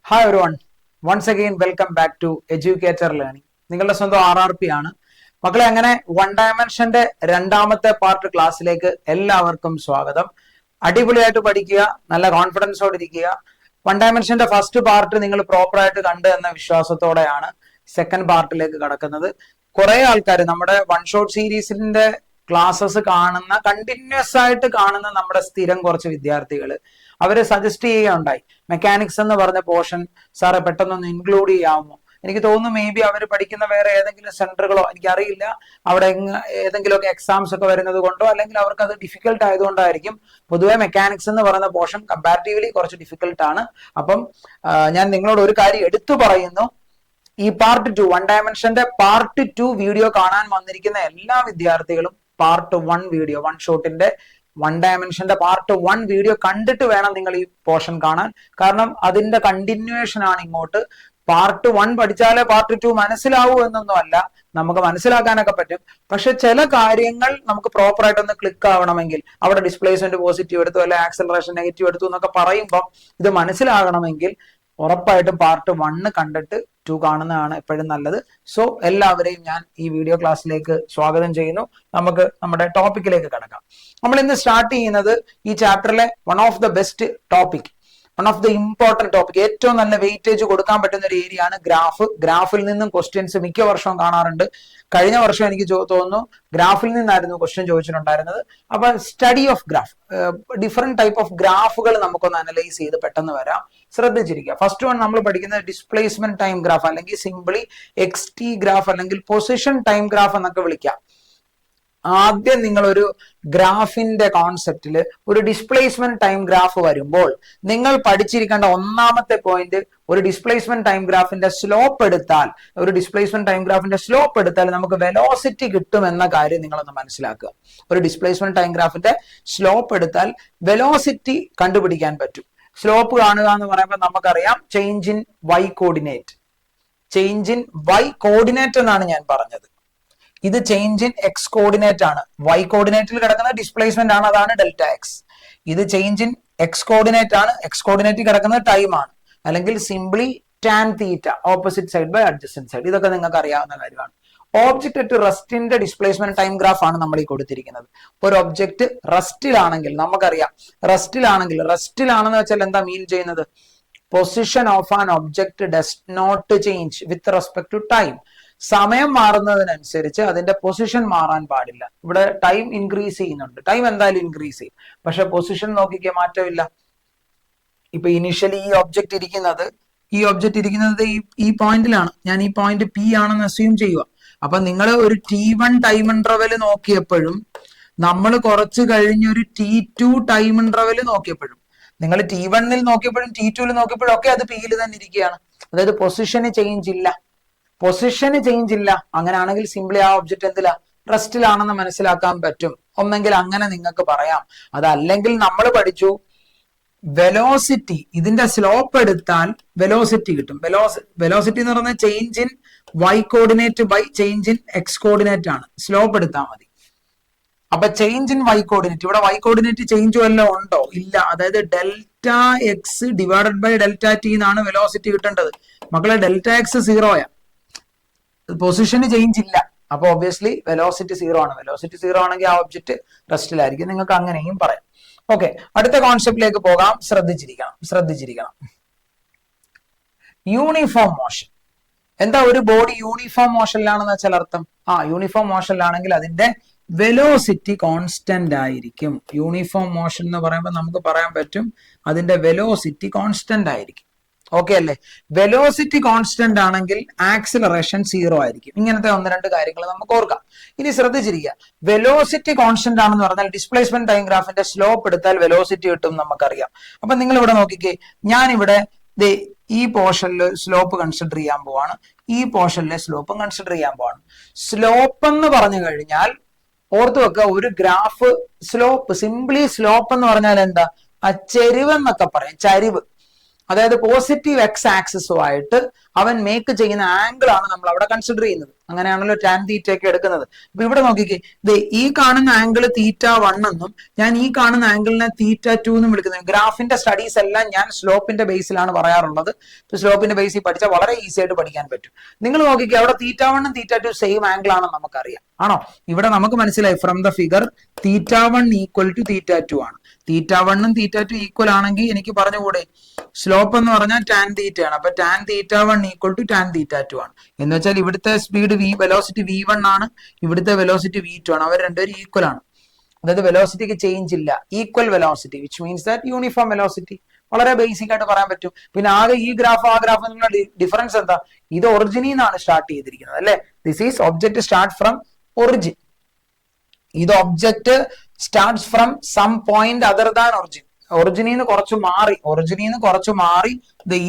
Hi everyone, once again welcome back to educator learning. നിങ്ങളുടെ സ്വന്തം RRP ആണ്. മക്കളെ, അങ്ങനെ വൺ ഡയമെൻഷന്റെ രണ്ടാമത്തെ പാർട്ട് ക്ലാസ്സിലേക്ക് എല്ലാവർക്കും സ്വാഗതം. അടിപൊളിയായിട്ട് പഠിക്കുക, നല്ല കോൺഫിഡൻസോടെ ഇരിക്കുക. വൺ ഡയമെൻഷന്റെ ഫസ്റ്റ് പാർട്ട് നിങ്ങൾ പ്രോപ്പർ ആയിട്ട് കണ്ട് എന്ന വിശ്വാസത്തോടെയാണ് സെക്കൻഡ് പാർട്ടിലേക്ക് കടക്കുന്നത്. കുറെ ആൾക്കാർ നമ്മുടെ വൺ ഷോട്ട് സീരീസിന്റെ ക്ലാസ്സസ് കാണുന്ന, കണ്ടിന്യൂസ് ആയിട്ട് കാണുന്ന നമ്മുടെ സ്ഥിരം കുറച്ച് വിദ്യാർത്ഥികൾ അവര് സജസ്റ്റ് ചെയ്യുകയുണ്ടായി, മെക്കാനിക്സ് എന്ന് പറഞ്ഞ പോർഷൻ സാറെ പെട്ടെന്നൊന്ന് ഇൻക്ലൂഡ് ചെയ്യാമോ. എനിക്ക് തോന്നുന്നു മേ ബി അവർ പഠിക്കുന്ന വേറെ ഏതെങ്കിലും സെന്ററുകളോ എനിക്കറിയില്ല, അവിടെ ഏതെങ്കിലുമൊക്കെ എക്സാംസ് ഒക്കെ വരുന്നത് കൊണ്ടോ അല്ലെങ്കിൽ അവർക്ക് അത് ഡിഫിക്കൽട്ട് ആയതുകൊണ്ടായിരിക്കും. പൊതുവെ മെക്കാനിക്സ് എന്ന് പറയുന്ന പോർഷൻ കമ്പാരിറ്റീവ്ലി കുറച്ച് ഡിഫിക്കൽട്ട് ആണ്. അപ്പം ഞാൻ നിങ്ങളോട് ഒരു കാര്യം എടുത്തു പറയുന്നു. ഈ പാർട്ട് 2 വൺ ഡയമെൻഷന്റെ പാർട്ട് 2 വീഡിയോ കാണാൻ വന്നിരിക്കുന്ന എല്ലാ വിദ്യാർത്ഥികളും പാർട്ട് 1 വീഡിയോ, വൺ ഷോട്ടിന്റെ വൺ ഡയമെൻഷന്റെ പാർട്ട് 1 വീഡിയോ കണ്ടിട്ട് വേണം നിങ്ങൾ ഈ പോർഷൻ കാണാൻ. കാരണം അതിന്റെ കണ്ടിന്യൂവേഷൻ ആണ് ഇങ്ങോട്ട്. പാർട്ട് 1 പഠിച്ചാലേ പാർട്ട് 2 മനസ്സിലാവൂ എന്നൊന്നും അല്ല, നമുക്ക് മനസ്സിലാക്കാനൊക്കെ പറ്റും. പക്ഷെ ചില കാര്യങ്ങൾ നമുക്ക് പ്രോപ്പർ ആയിട്ടൊന്ന് ക്ലിക്ക് ആവണമെങ്കിൽ, അവിടെ ഡിസ്പ്ലേസ്മെന്റ് പോസിറ്റീവ് എടുത്തു അല്ലെ ആക്സലറേഷൻ നെഗറ്റീവ് എടുത്തു എന്നൊക്കെ പറയുമ്പോൾ ഇത് മനസ്സിലാകണമെങ്കിൽ ഉറപ്പായിട്ടും പാർട്ട് 1 കണ്ടിട്ട് 2 കാണുന്നതാണ് എപ്പോഴും നല്ലത്. സോ എല്ലാവരെയും ഞാൻ ഈ വീഡിയോ ക്ലാസ്സിലേക്ക് സ്വാഗതം ചെയ്യുന്നു. നമുക്ക് നമ്മുടെ ടോപ്പിക്കിലേക്ക് കടക്കാം. നമ്മൾ ഇന്ന് സ്റ്റാർട്ട് ചെയ്യുന്നത് ഈ ചാപ്റ്ററിലെ one of the best topic, one of the important topic, ഏറ്റവും നല്ല വെയിറ്റേജ് കൊടുക്കാൻ പറ്റുന്ന ഒരു ഏരിയ ആണ് ഗ്രാഫ്. ഗ്രാഫിൽ നിന്നും ക്വസ്റ്റ്യൻസ് മിക്ക വർഷവും കാണാറുണ്ട്. കഴിഞ്ഞ വർഷം എനിക്ക് തോന്നുന്നു ഗ്രാഫിൽ നിന്നായിരുന്നു ക്വസ്റ്റ്യൻ ചോദിച്ചിട്ടുണ്ടായിരുന്നത്. അപ്പൊ study of graph, different type of ഗ്രാഫുകൾ നമുക്കൊന്ന് അനലൈസ് ചെയ്ത് പെട്ടെന്ന് വരാം. ശ്രദ്ധിച്ചിരിക്കുക. ഫസ്റ്റ് വൺ നമ്മൾ പഠിക്കുന്നത് ഡിസ്പ്ലേസ്മെന്റ് ടൈം ഗ്രാഫ്, അല്ലെങ്കിൽ സിംപിളി XT ഗ്രാഫ് അല്ലെങ്കിൽ പൊസിഷൻ ടൈം ഗ്രാഫ് എന്നൊക്കെ വിളിക്കാം. ആദ്യം നിങ്ങൾ ഒരു ഗ്രാഫിന്റെ കോൺസെപ്റ്റിൽ ഒരു ഡിസ്പ്ലേസ്മെന്റ് ടൈം ഗ്രാഫ് വരുമ്പോൾ നിങ്ങൾ പഠിച്ചിരിക്കേണ്ട ഒന്നാമത്തെ പോയിന്റ്, ഒരു ഡിസ്പ്ലേസ്മെന്റ് ടൈം ഗ്രാഫിന്റെ സ്ലോപ്പ് എടുത്താൽ, നമുക്ക് വെലോസിറ്റി കിട്ടും എന്ന കാര്യം നിങ്ങളൊന്ന് മനസ്സിലാക്കുക. ഒരു ഡിസ്പ്ലേസ്മെന്റ് ടൈം ഗ്രാഫിന്റെ സ്ലോപ്പ് എടുത്താൽ വെലോസിറ്റി കണ്ടുപിടിക്കാൻ പറ്റും. സ്ലോപ്പ് കാണുക എന്ന് പറയുമ്പോൾ നമുക്കറിയാം change in Y coordinate, change in Y coordinate എന്നാണ് ഞാൻ പറഞ്ഞത്. ഇത് ചേഞ്ച് ഇൻ X കോർഡിനേറ്റ് ആണ്. Y കോർഡിനേറ്റിൽ കിടക്കുന്ന ഡിസ്പ്ലേസ്മെന്റ് ആണ്, അതാണ് ഡെൽറ്റ എക്സ്. ഇത് ചേഞ്ച് ഇൻ X കോർഡിനേറ്റ് ആണ്, X കോർഡിനേറ്റിൽ കിടക്കുന്നത് ടൈം ആണ്, അല്ലെങ്കിൽ simply tan theta, opposite side by adjacent side. ഇതൊക്കെ നിങ്ങൾക്ക് അറിയാവുന്ന കാര്യമാണ്. ഓബ്ജക്റ്റ് അറ്റ് റെസ്റ്റിന്റെ ഡിസ്പ്ലേസ്മെന്റ് ടൈം ഗ്രാഫ് ആണ് നമ്മൾ ഈ കൊടുത്തിരിക്കുന്നത്. ഒരു ഒബ്ജക്റ്റ് റെസ്റ്റിലാണെങ്കിൽ നമുക്കറിയാം, റെസ്റ്റിലാണെന്ന് വെച്ചാൽ എന്താ മീൻ ചെയ്യുന്നത്? Position of an object does not change with respect to time. സമയം മാറുന്നതിനനുസരിച്ച് അതിന്റെ പൊസിഷൻ മാറാൻ പാടില്ല. ഇവിടെ ടൈം ഇൻക്രീസ് ചെയ്യുന്നുണ്ട്, ടൈം എന്തായാലും ഇൻക്രീസ് ചെയ്യും, പക്ഷെ പൊസിഷൻ നോക്കിക്കേ മാറ്റമില്ല. ഇപ്പൊ ഇനിഷ്യലി ഈ ഒബ്ജക്റ്റ് ഇരിക്കുന്നത് ഈ പോയിന്റിലാണ്. ഞാൻ ഈ പോയിന്റ് P ആണെന്ന് അസ്യൂം ചെയ്യുക. അപ്പൊ നിങ്ങൾ ഒരു T1 ടൈം ഇന്റർവെൽ നോക്കിയപ്പോഴും, നമ്മൾ കുറച്ച് കഴിഞ്ഞൊരു T2 ടൈം ഇന്റർവെൽ നോക്കിയപ്പോഴും, നിങ്ങൾ T1 നോക്കിയപ്പോഴും T2 നോക്കിയപ്പോഴും ഒക്കെ അത് P തന്നെ ഇരിക്കുകയാണ്. അതായത് പൊസിഷന് ചേഞ്ച് ഇല്ല. അങ്ങനെയാണെങ്കിൽ സിംപ്ലി ആ ഒബ്ജക്റ്റ് എന്തിലാ? റെസ്റ്റിലാണെന്ന് മനസ്സിലാക്കാൻ പറ്റും. ഒന്നെങ്കിൽ അങ്ങനെ നിങ്ങൾക്ക് പറയാം. അതല്ലെങ്കിൽ നമ്മൾ പഠിച്ചു വെലോസിറ്റി, ഇതിന്റെ സ്ലോപ്പ് എടുത്താൽ വെലോസിറ്റി കിട്ടും. വെലോസിറ്റി എന്ന് പറയുന്നത് change in Y coordinate by change in X coordinate ആണ്. സ്ലോപ്പ് എടുത്താൽ മതി. അപ്പൊ ചേഞ്ച് ഇൻ Y കോർഡിനേറ്റ്, ഇവിടെ Y കോർഡിനേറ്റ് ചേഞ്ച് വല്ലതും ഉണ്ടോ? ഇല്ല. അതായത് delta X divided by delta T എന്നാണ് വെലോസിറ്റി കിട്ടേണ്ടത്. മക്കളെ, ഡെൽറ്റ എക്സ് 0 പൊസിഷന് ചേഞ്ച് ഇല്ല. അപ്പൊ ഒബ്വിയസ്ലി വെലോസിറ്റി 0 ആണ്. വെലോസിറ്റി 0 ആണെങ്കിൽ ആ ഒബ്ജക്റ്റ് റെസ്റ്റിലായിരിക്കും. നിങ്ങൾക്ക് അങ്ങനെയും പറയാം. ഓക്കെ, അടുത്ത കോൺസെപ്റ്റിലേക്ക് പോകാം. ശ്രദ്ധിച്ചിരിക്കണം. Uniform motion. എന്താ ഒരു ബോഡി യൂണിഫോം മോഷനിലാണെന്ന് വെച്ചാൽ അർത്ഥം? യൂണിഫോം മോഷനിലാണെങ്കിൽ അതിന്റെ വെലോസിറ്റി കോൺസ്റ്റന്റ് ആയിരിക്കും. യൂണിഫോം മോഷൻ എന്ന് പറയുമ്പോൾ നമുക്ക് പറയാൻ പറ്റും അതിന്റെ വെലോസിറ്റി കോൺസ്റ്റന്റ് ആയിരിക്കും. ഓക്കെ അല്ലേ? വെലോസിറ്റി കോൺസ്റ്റന്റ് ആണെങ്കിൽ ആക്സിലറേഷൻ 0 ആയിരിക്കും. ഇങ്ങനത്തെ 1-2 കാര്യങ്ങൾ നമുക്ക് ഓർക്കാം. ഇനി ശ്രദ്ധിച്ചിരിക്കുക, വെലോസിറ്റി കോൺസ്റ്റന്റ് ആണെന്ന് പറഞ്ഞാൽ ഡിസ്പ്ലേസ്മെന്റ് ടൈം ഗ്രാഫിന്റെ സ്ലോപ്പ് എടുത്താൽ വെലോസിറ്റി കിട്ടും നമുക്കറിയാം. അപ്പൊ നിങ്ങൾ ഇവിടെ നോക്കിക്കേ, ഞാനിവിടെ ഈ പോർഷനിൽ സ്ലോപ്പ് കൺസിഡർ ചെയ്യാൻ പോവാണ്, ഈ പോർഷനിലെ സ്ലോപ്പും കൺസിഡർ ചെയ്യാൻ പോവാണ്. സ്ലോപ്പ് എന്ന് പറഞ്ഞു കഴിഞ്ഞാൽ ഓർത്തു വെക്കുക, ഒരു ഗ്രാഫ് സ്ലോപ്പ്, സിംപ്ലി സ്ലോപ്പ് എന്ന് പറഞ്ഞാൽ എന്താ? ആ ചെരിവ് എന്നൊക്കെ പറയും, ചരിവ്. അതായത് പോസിറ്റീവ് X ആക്സിസുമായിട്ട് അവൻ മേക്ക് ചെയ്യുന്ന ആംഗിൾ ആണ് നമ്മൾ അവിടെ കൺസിഡർ ചെയ്യുന്നത്. അങ്ങനെയാണല്ലോ ടാൻ തീറ്റ ഒക്കെ എടുക്കുന്നത്. അപ്പൊ ഇവിടെ നോക്കിക്കേ, ഈ കാണുന്ന ആംഗിൾ θ1 എന്നും ഞാൻ ഈ കാണുന്ന ആംഗിളിനെ θ2 എന്നും വിളിക്കുന്നത്. ഗ്രാഫിന്റെ സ്റ്റഡീസ് എല്ലാം ഞാൻ സ്ലോപ്പിന്റെ ബേസിലാണ് പറയാറുള്ളത്. സ്ലോപ്പിന്റെ ബേസിൽ പഠിച്ചാൽ വളരെ ഈസി ആയിട്ട് പഠിക്കാൻ പറ്റും. നിങ്ങൾ നോക്കിക്കേ, അവിടെ θ1 θ2 സെയിം ആംഗിൾ ആണെന്ന് നമുക്കറിയാം. ആണോ? ഇവിടെ നമുക്ക് മനസ്സിലായി from the figure θ1 equal to θ2 ആണ്. θ1 θ2 ഈക്വൽ ആണെങ്കിൽ എനിക്ക് പറഞ്ഞുകൂടെ സ്ലോപ്പ് എന്ന് പറഞ്ഞാൽ ടാൻ തീറ്റ ആണ്. അപ്പൊ ടാൻ θ1 ഈക്വൽ ടു ടാൻ θ2 ആണ്. എന്ന് വെച്ചാൽ ഇവിടുത്തെ സ്പീഡ് വെലോസിറ്റി v1 ആണ്, ഇവിടുത്തെ വെലോസിറ്റി v2 ആണ്. അവർ രണ്ടുപേരും ഈക്വൽ ആണ്. അതായത് വെലോസിറ്റിക്ക് ചേഞ്ച് ഇല്ല, equal velocity, which means that uniform velocity. വളരെ ബേസിക് ആയിട്ട് പറയാൻ പറ്റും. പിന്നെ ആകെ ഈ ഗ്രാഫ് ആ ഗ്രാഫ് നിങ്ങളുടെ ഡിഫറൻസ് എന്താ? ഇത് ഒറിജിനിൽ നിന്നാണ് സ്റ്റാർട്ട് ചെയ്തിരിക്കുന്നത് അല്ലെ? This is object start from origin. ഇത് object starts from some point other than origin. ഒറിജിനിൽ നിന്ന് കുറച്ച് മാറി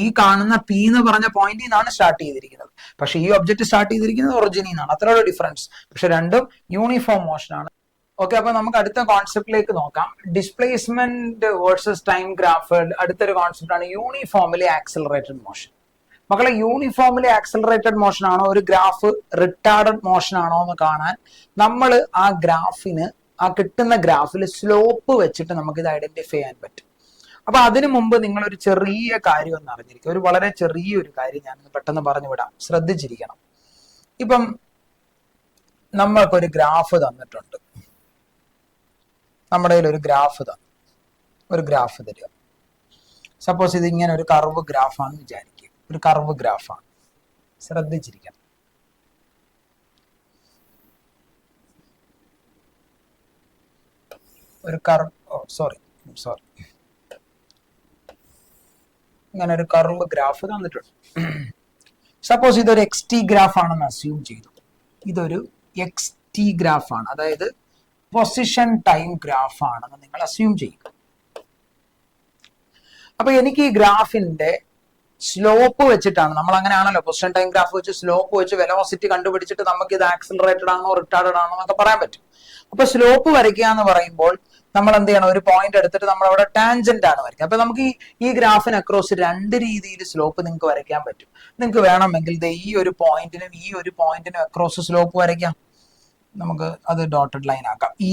ഈ കാണുന്ന പി എന്ന് പറഞ്ഞ പോയിന്റിൽ നിന്നാണ് സ്റ്റാർട്ട് ചെയ്തിരിക്കുന്നത്. പക്ഷെ ഈ ഒബ്ജക്ട് സ്റ്റാർട്ട് ചെയ്തിരിക്കുന്നത് ഒറിജിനിൽ നിന്നാണ്. അത്രയുള്ള ഡിഫറൻസ്. പക്ഷെ രണ്ടും യൂണിഫോം മോഷൻ ആണ്. ഓക്കെ, അപ്പൊ നമുക്ക് അടുത്ത കോൺസെപ്റ്റിലേക്ക് നോക്കാം. Displacement versus time graph. അടുത്തൊരു കോൺസെപ്റ്റ് ആണ് യൂണിഫോംലി ആക്സിലറേറ്റഡ് മോഷൻ. മക്കളെ, യൂണിഫോംലി ആക്സിലറേറ്റഡ് മോഷൻ ആണോ ഒരു ഗ്രാഫ് റിട്ടാർഡഡ് മോഷൻ ആണോ എന്ന് കാണാൻ നമ്മൾ ആ ഗ്രാഫിന്, ആ കിട്ടുന്ന ഗ്രാഫിൽ സ്ലോപ്പ് വെച്ചിട്ട് നമുക്ക് ഇത് ഐഡന്റിഫൈ ചെയ്യാൻ പറ്റും. അപ്പൊ അതിനു മുമ്പ് നിങ്ങൾ ഒരു ചെറിയ കാര്യം ഒന്ന് അറിഞ്ഞിരിക്കും. ഒരു വളരെ ചെറിയൊരു കാര്യം ഞാൻ പെട്ടെന്ന് പറഞ്ഞു വിടാം, ശ്രദ്ധിച്ചിരിക്കണം. ഇപ്പം നമ്മൾക്കൊരു ഗ്രാഫ് തന്നിട്ടുണ്ട്. നമ്മുടെ കയ്യിൽ ഒരു ഗ്രാഫ് തരിക. സപ്പോസ് ഇത് ഇങ്ങനെ ഒരു കർവ് ഗ്രാഫാണെന്ന് വിചാരിക്കുക. ഒരു കർവ് ഗ്രാഫാണ്, ശ്രദ്ധിച്ചിരിക്കണം. ഇങ്ങനെ ഒരു കർവ് ഗ്രാഫ് തന്നിട്ടുണ്ട്. സപ്പോസ് ഇതൊരു എക്സ് ടി ഗ്രാഫ് ആണെന്ന് അസ്യൂം ചെയ്തു. ഇതൊരു എക്സ് ടി ഗ്രാഫ് ആണ്, അതായത് പൊസിഷൻ ടൈം ഗ്രാഫ് ആണെന്ന് നിങ്ങൾ അസ്യൂം ചെയ്യുക. അപ്പൊ എനിക്ക് ഈ ഗ്രാഫിന്റെ സ്ലോപ്പ് വെച്ചിട്ടാണ്, നമ്മൾ അങ്ങനെയാണല്ലോ പൊസിഷൻ ടൈം ഗ്രാഫ് വെച്ച് സ്ലോപ്പ് വെച്ച് വെലോസിറ്റി കണ്ടുപിടിച്ചിട്ട് നമുക്ക് ഇത് ആക്സിലറേറ്റഡ് ആണോ റിട്ടാർഡഡ് ആണോ എന്നൊക്കെ പറയാൻ പറ്റും. അപ്പൊ സ്ലോപ്പ് വരയ്ക്കുക എന്ന് പറയുമ്പോൾ നമ്മൾ എന്ത് ചെയ്യണം? ഒരു പോയിന്റ് എടുത്തിട്ട് നമ്മൾ അവിടെ ടാൻജന്റ് ആണ് വരയ്ക്കുക. അപ്പൊ നമുക്ക് ഈ ഗ്രാഫിന് അക്രോസ് രണ്ട് രീതിയിൽ സ്ലോപ്പ് നിങ്ങൾക്ക് വരയ്ക്കാൻ പറ്റും. നിങ്ങൾക്ക് വേണമെങ്കിൽ ഈ ഒരു പോയിന്റിനും അക്രോസ് സ്ലോപ്പ് വരയ്ക്കാം. നമുക്ക് അത് ഡോട്ടഡ് ലൈൻ ആക്കാം. ഈ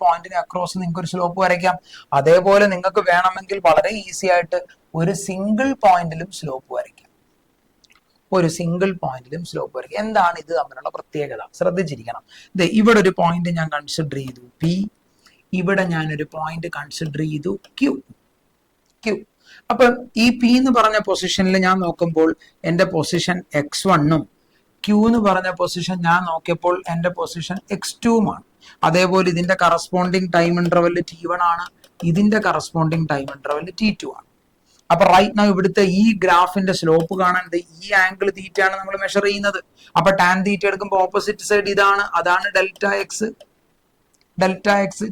പോയിന്റിന് അക്രോസ് നിങ്ങൾക്ക് ഒരു സ്ലോപ്പ് വരയ്ക്കാം. അതേപോലെ നിങ്ങൾക്ക് വേണമെങ്കിൽ വളരെ ഈസി ആയിട്ട് ഒരു സിംഗിൾ പോയിന്റിലും സ്ലോപ്പ് വരയ്ക്കാം. എന്താണ് ഇത് തമ്മിലുള്ള പ്രത്യേകത? ശ്രദ്ധിച്ചിരിക്കണം. ഇവിടെ ഒരു പോയിന്റ് ഞാൻ കൺസിഡർ ചെയ്തു പി, ഇവിടെ ഞാനൊരു പോയിന്റ് കൺസിഡർ ചെയ്തു ക്യൂ. അപ്പൊ ഈ പി എന്ന് പറഞ്ഞ പൊസിഷനിൽ ഞാൻ നോക്കുമ്പോൾ എന്റെ പൊസിഷൻ x1 ക്യൂ എന്ന് പറഞ്ഞ പൊസിഷൻ ഞാൻ നോക്കിയപ്പോൾ എന്റെ പൊസിഷൻ x2 ആണ്. അതേപോലെ ഇതിന്റെ കറസ്പോണ്ടിങ് ടൈം ഇന്റർവെൽ t1 ആണ്, ഇതിന്റെ കറസ്പോണ്ടിങ് ടൈം ഇന്റർവെൽ t2 ആണ്. അപ്പൊ റൈറ്റ് നൗ ഇവിടുത്തെ ഈ ഗ്രാഫിന്റെ സ്ലോപ്പ് കാണാൻ ഈ ആംഗിൾ തീറ്റ ആണ് നമ്മൾ മെഷർ ചെയ്യുന്നത്. അപ്പൊ ടാൻ തീറ്റ എടുക്കുമ്പോൾ ഓപ്പോസിറ്റ് സൈഡ് ഇതാണ്, അതാണ് delta X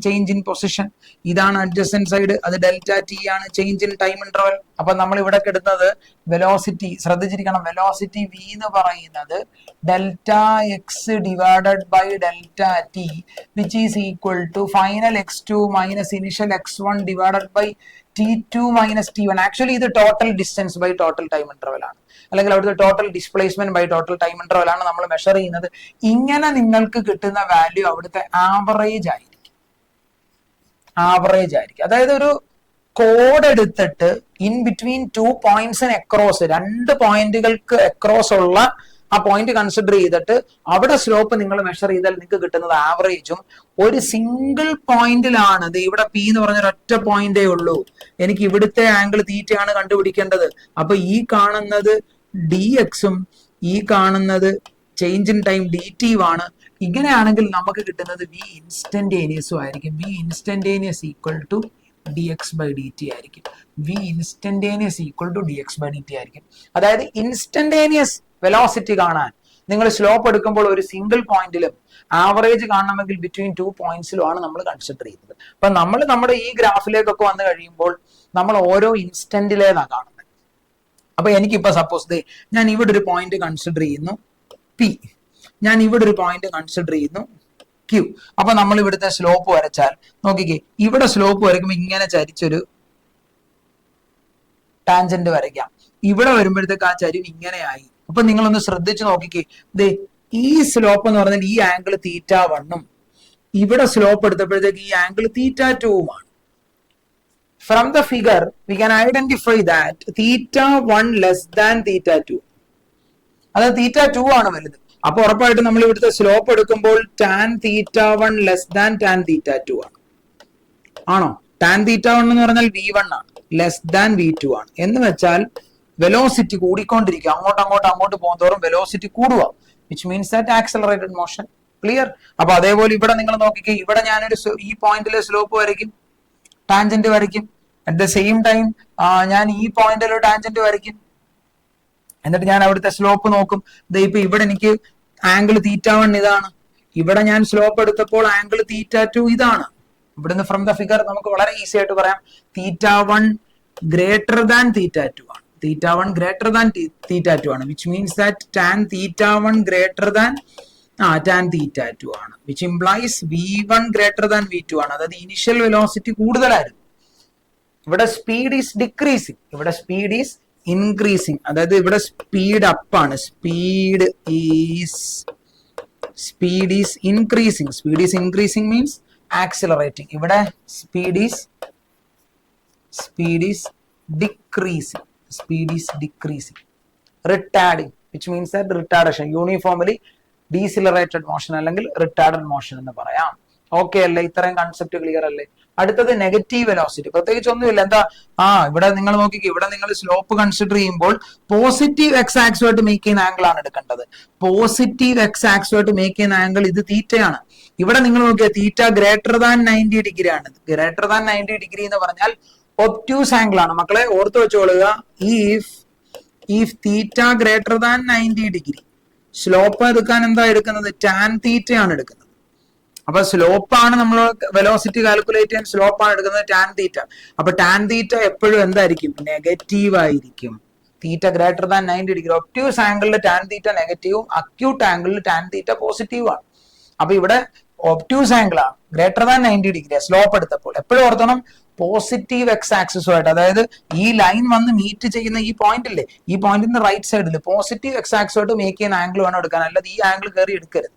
change in position. ഇതാണ് അഡ്ജസന്റ് സൈഡ്, അത് ഡെൽറ്റ ടി ആണ് ചേഞ്ച് ഇൻ ടൈം ഇന്റർവൽ. അപ്പൊ നമ്മൾ ഇവിടെ കിട്ടുന്നത് വെലോസിറ്റി, ശ്രദ്ധിച്ചിരിക്കണം, വെലോസിറ്റി v എന്ന് പറയുന്നത് delta X divided by delta t which is equal to final x2 minus initial x1 divided by t2 minus t1. Actually ഇത് total distance by total time interval ആണ്, അല്ലെങ്കിൽ അവിടുത്തെ total displacement by total time interval ആണ് നമ്മൾ measure ചെയ്യുന്നത്. ഇങ്ങനെ നിങ്ങൾക്ക് കിട്ടുന്ന വാല്യൂ അവിടുത്തെ ആവറേജ് ആയിരിക്കും. അതായത് ഒരു കോഡ് എടുത്തിട്ട് ഇൻ ബിറ്റ്വീൻ ടു പോയിന്റ്സിന് അക്രോസ്, രണ്ട് പോയിന്റുകൾക്ക് അക്രോസ് ഉള്ള ആ പോയിന്റ് കൺസിഡർ ചെയ്തിട്ട് അവിടെ സ്ലോപ്പ് നിങ്ങൾ മെഷർ ചെയ്താൽ നിങ്ങൾക്ക് കിട്ടുന്നത് ആവറേജും. ഒരു സിംഗിൾ പോയിന്റിലാണ്, ഇവിടെ പി എന്ന് പറഞ്ഞ ഒരൊറ്റ പോയിന്റേ ഉള്ളൂ, എനിക്ക് ഇവിടുത്തെ ആംഗിൾ തീറ്റയാണ് കണ്ടുപിടിക്കേണ്ടത്. അപ്പൊ ഈ കാണുന്നത് ഡി എക്സും ഈ കാണുന്നത് change in time d t ആണ്. ഇങ്ങനെയാണെങ്കിൽ നമുക്ക് കിട്ടുന്നത് വി ഇൻസ്റ്റന്റേനിയസും ആയിരിക്കും. V instantaneous equal to d x by d t ആയിരിക്കും. V instantaneous equal to d x by d t ആയിരിക്കും. അതായത് ഇൻസ്റ്റന്റേനിയസ് വെലോസിറ്റി കാണാൻ നിങ്ങൾ സ്ലോപ്പ് എടുക്കുമ്പോൾ ഒരു സിംഗിൾ പോയിന്റിലും ആവറേജ് കാണണമെങ്കിൽ ബിറ്റ്വീൻ ടു പോയിന്റ്സിലും ആണ് നമ്മൾ കൺസിഡർ ചെയ്യുന്നത്. അപ്പൊ നമ്മൾ നമ്മുടെ ഈ ഗ്രാഫിലേക്കൊക്കെ വന്നു കഴിയുമ്പോൾ നമ്മൾ ഓരോ ഇൻസ്റ്റന്റിലേതാണ് കാണുന്നത്. അപ്പൊ എനിക്കിപ്പോ സപ്പോസ് ഞാൻ ഇവിടെ ഒരു പോയിന്റ് കൺസിഡർ ചെയ്യുന്നു പി, ഞാൻ ഇവിടെ ഒരു പോയിന്റ് കൺസിഡർ ചെയ്യുന്നു ക്യൂ. അപ്പൊ നമ്മൾ ഇവിടുത്തെ സ്ലോപ്പ് വരച്ചാൽ നോക്കിക്കേ, ഇവിടെ സ്ലോപ്പ് വരയ്ക്കുമ്പോൾ ഇങ്ങനെ ചരിച്ചൊരു ടാൻജന്റ് വരയ്ക്കാം. ഇവിടെ വരുമ്പോഴത്തേക്ക് ആ ചരിവ് ഇങ്ങനെയായി. അപ്പൊ നിങ്ങളൊന്ന് ശ്രദ്ധിച്ചു നോക്കിക്കേ, ദേ ഈ സ്ലോപ്പ് എന്ന് പറഞ്ഞാൽ ഈ ആംഗിൾ θ1ഉം ഇവിടെ സ്ലോപ്പ് എടുത്തപ്പോഴത്തേക്ക് ഈ angle θ2ഉമാണ്. From the figure we can identify that θ1 less than θ2. അതായത് θ2 ആണ് വലുത്. അപ്പൊ ഉറപ്പായിട്ടും നമ്മൾ ഇവിടുത്തെ സ്ലോപ്പ് എടുക്കുമ്പോൾ tan θ1 ലെസ് ദാൻ tan θ2 ആണ്. ആണോ? tan θ1 എന്ന് പറഞ്ഞാൽ v1 ആണ്, ലെസ് ദാൻ v2 ആണ്. എന്ന് വെച്ചാൽ വെലോസിറ്റി കൂടിക്കൊണ്ടിരിക്കുക, അങ്ങോട്ട് പോകുന്നതോറും വെലോസിറ്റി കൂടുക, which means that accelerated motion. Clear? അപ്പൊ അതേപോലെ ഇവിടെ നിങ്ങൾ നോക്കിക്കേ, ഇവിടെ ഞാനൊരു ഈ പോയിന്റിലെ സ്ലോപ്പ് വരയ്ക്കും, ടാൻജന്റ് വരയ്ക്കും. അറ്റ് ദ സെയിം ടൈം ഞാൻ ഈ പോയിന്റിൽ ഒരു ടാൻജന്റ് വരയ്ക്കും, എന്നിട്ട് ഞാൻ അവിടുത്തെ സ്ലോപ്പ് നോക്കും. ഇപ്പൊ ഇവിടെ എനിക്ക് ആംഗിൾ θ1 ഇതാണ്, ഇവിടെ ഞാൻ സ്ലോപ്പ് എടുത്തപ്പോൾ ആംഗിൾ θ2 ഇതാണ്. ഇവിടുന്ന് ഫ്രം ദ ഫിഗർ നമുക്ക് വളരെ ഈസി ആയിട്ട് പറയാം θ1 ഗ്രേറ്റർ ദാൻ θ2 ആണ്. θ1 ഗ്രേറ്റർ ദാൻ θ2 ആണ്, which means that tan θ1 greater than tan θ2 ആണ്, which implies v1 greater than v2 ആണ്. അതായത് ഇനിഷ്യൽ വെലോസിറ്റി കൂടുതലായിരുന്നു. ഇവിടെ സ്പീഡ് ഈസ് ഡിക്രീസിങ്, ഇവിടെ സ്പീഡ് ഈസ് ഇൻക്രീസിങ്. അതായത് ഇവിടെ സ്പീഡ് അപ്പ് ആണ്, speed is increasing. Speed is increasing means accelerating. ഇവിടെ speed is decreasing, retarding, which means that retardation, uniformly decelerated motion അല്ലെങ്കിൽ റിട്ടാർഡഡ് മോഷൻ എന്ന് പറയാം. ഓക്കെ അല്ലേ? ഇത്രയും കൺസെപ്റ്റ് ക്ലിയർ അല്ലേ? അടുത്തത് നെഗറ്റീവ് വെലോസിറ്റി. പ്രത്യേകിച്ച് ഒന്നുമില്ല. എന്താ, ഇവിടെ നിങ്ങൾ നോക്കിക്കോ, ഇവിടെ നിങ്ങൾ സ്ലോപ്പ് കൺസിഡർ ചെയ്യുമ്പോൾ പോസിറ്റീവ് എക്സ് ആക്സുമായിട്ട് മേക്ക് ചെയ്യുന്ന ആംഗിൾ ആണ് എടുക്കേണ്ടത്. പോസിറ്റീവ് എക്സ് ആക്സുമായിട്ട് മേക്ക് ചെയ്യുന്ന ആംഗിൾ ഇത് തീറ്റയാണ്. ഇവിടെ നിങ്ങൾ നോക്കിയാൽ θ ഗ്രേറ്റർ ദാൻ 90 ഡിഗ്രി ആണ്. ഗ്രേറ്റർ ദാൻ 90 ഡിഗ്രി എന്ന് പറഞ്ഞാൽ ഒബ്റ്റ്യൂസ് ആംഗിൾ ആണ്. മക്കളെ ഓർത്ത് വെച്ചോളുക, if θ greater than 90 degree slope എടുക്കാൻ എന്താ എടുക്കുന്നത്? tan θ ആണ് എടുക്കുന്നത്. അപ്പൊ സ്ലോപ്പാണ് നമ്മൾ വെലോസിറ്റി കാൽക്കുലേറ്റ് ചെയ്യാൻ സ്ലോപ്പാണ് എടുക്കുന്നത് tan θ. അപ്പൊ tan θ എപ്പോഴും എന്തായിരിക്കും? നെഗറ്റീവ് ആയിരിക്കും. θ ഗ്രേറ്റർ ദാൻ 90 ഡിഗ്രി. ഒബ്റ്റ്യൂസ് ആംഗിളിൽ tan θ നെഗറ്റീവും അക്യൂട്ട് ആംഗിളിൽ tan θ പോസിറ്റീവ് ആണ്. അപ്പൊ ഇവിടെ ഒബ്റ്റ്യൂസ് ആംഗിൾ ആണ്, ഗ്രേറ്റർ ദാൻ 90 ഡിഗ്രി സ്ലോപ്പ് എടുത്തപ്പോൾ. എപ്പോഴും ഓർത്തണം പോസിറ്റീവ് എക്സ് ആക്സിസുമായിട്ട്, അതായത് ഈ ലൈൻ വന്ന് മീറ്റ് ചെയ്യുന്ന ഈ പോയിന്റ് ഇല്ലേ, ഈ പോയിന്റിന്റെ റൈറ്റ് സൈഡിൽ പോസിറ്റീവ് എക്സ് ആക്സുമായിട്ട് മേക്ക് ചെയ്യുന്ന ആംഗിൾ വേണം എടുക്കാൻ, അല്ലാതെ ഈ ആംഗിൾ കയറി എടുക്കരുത്.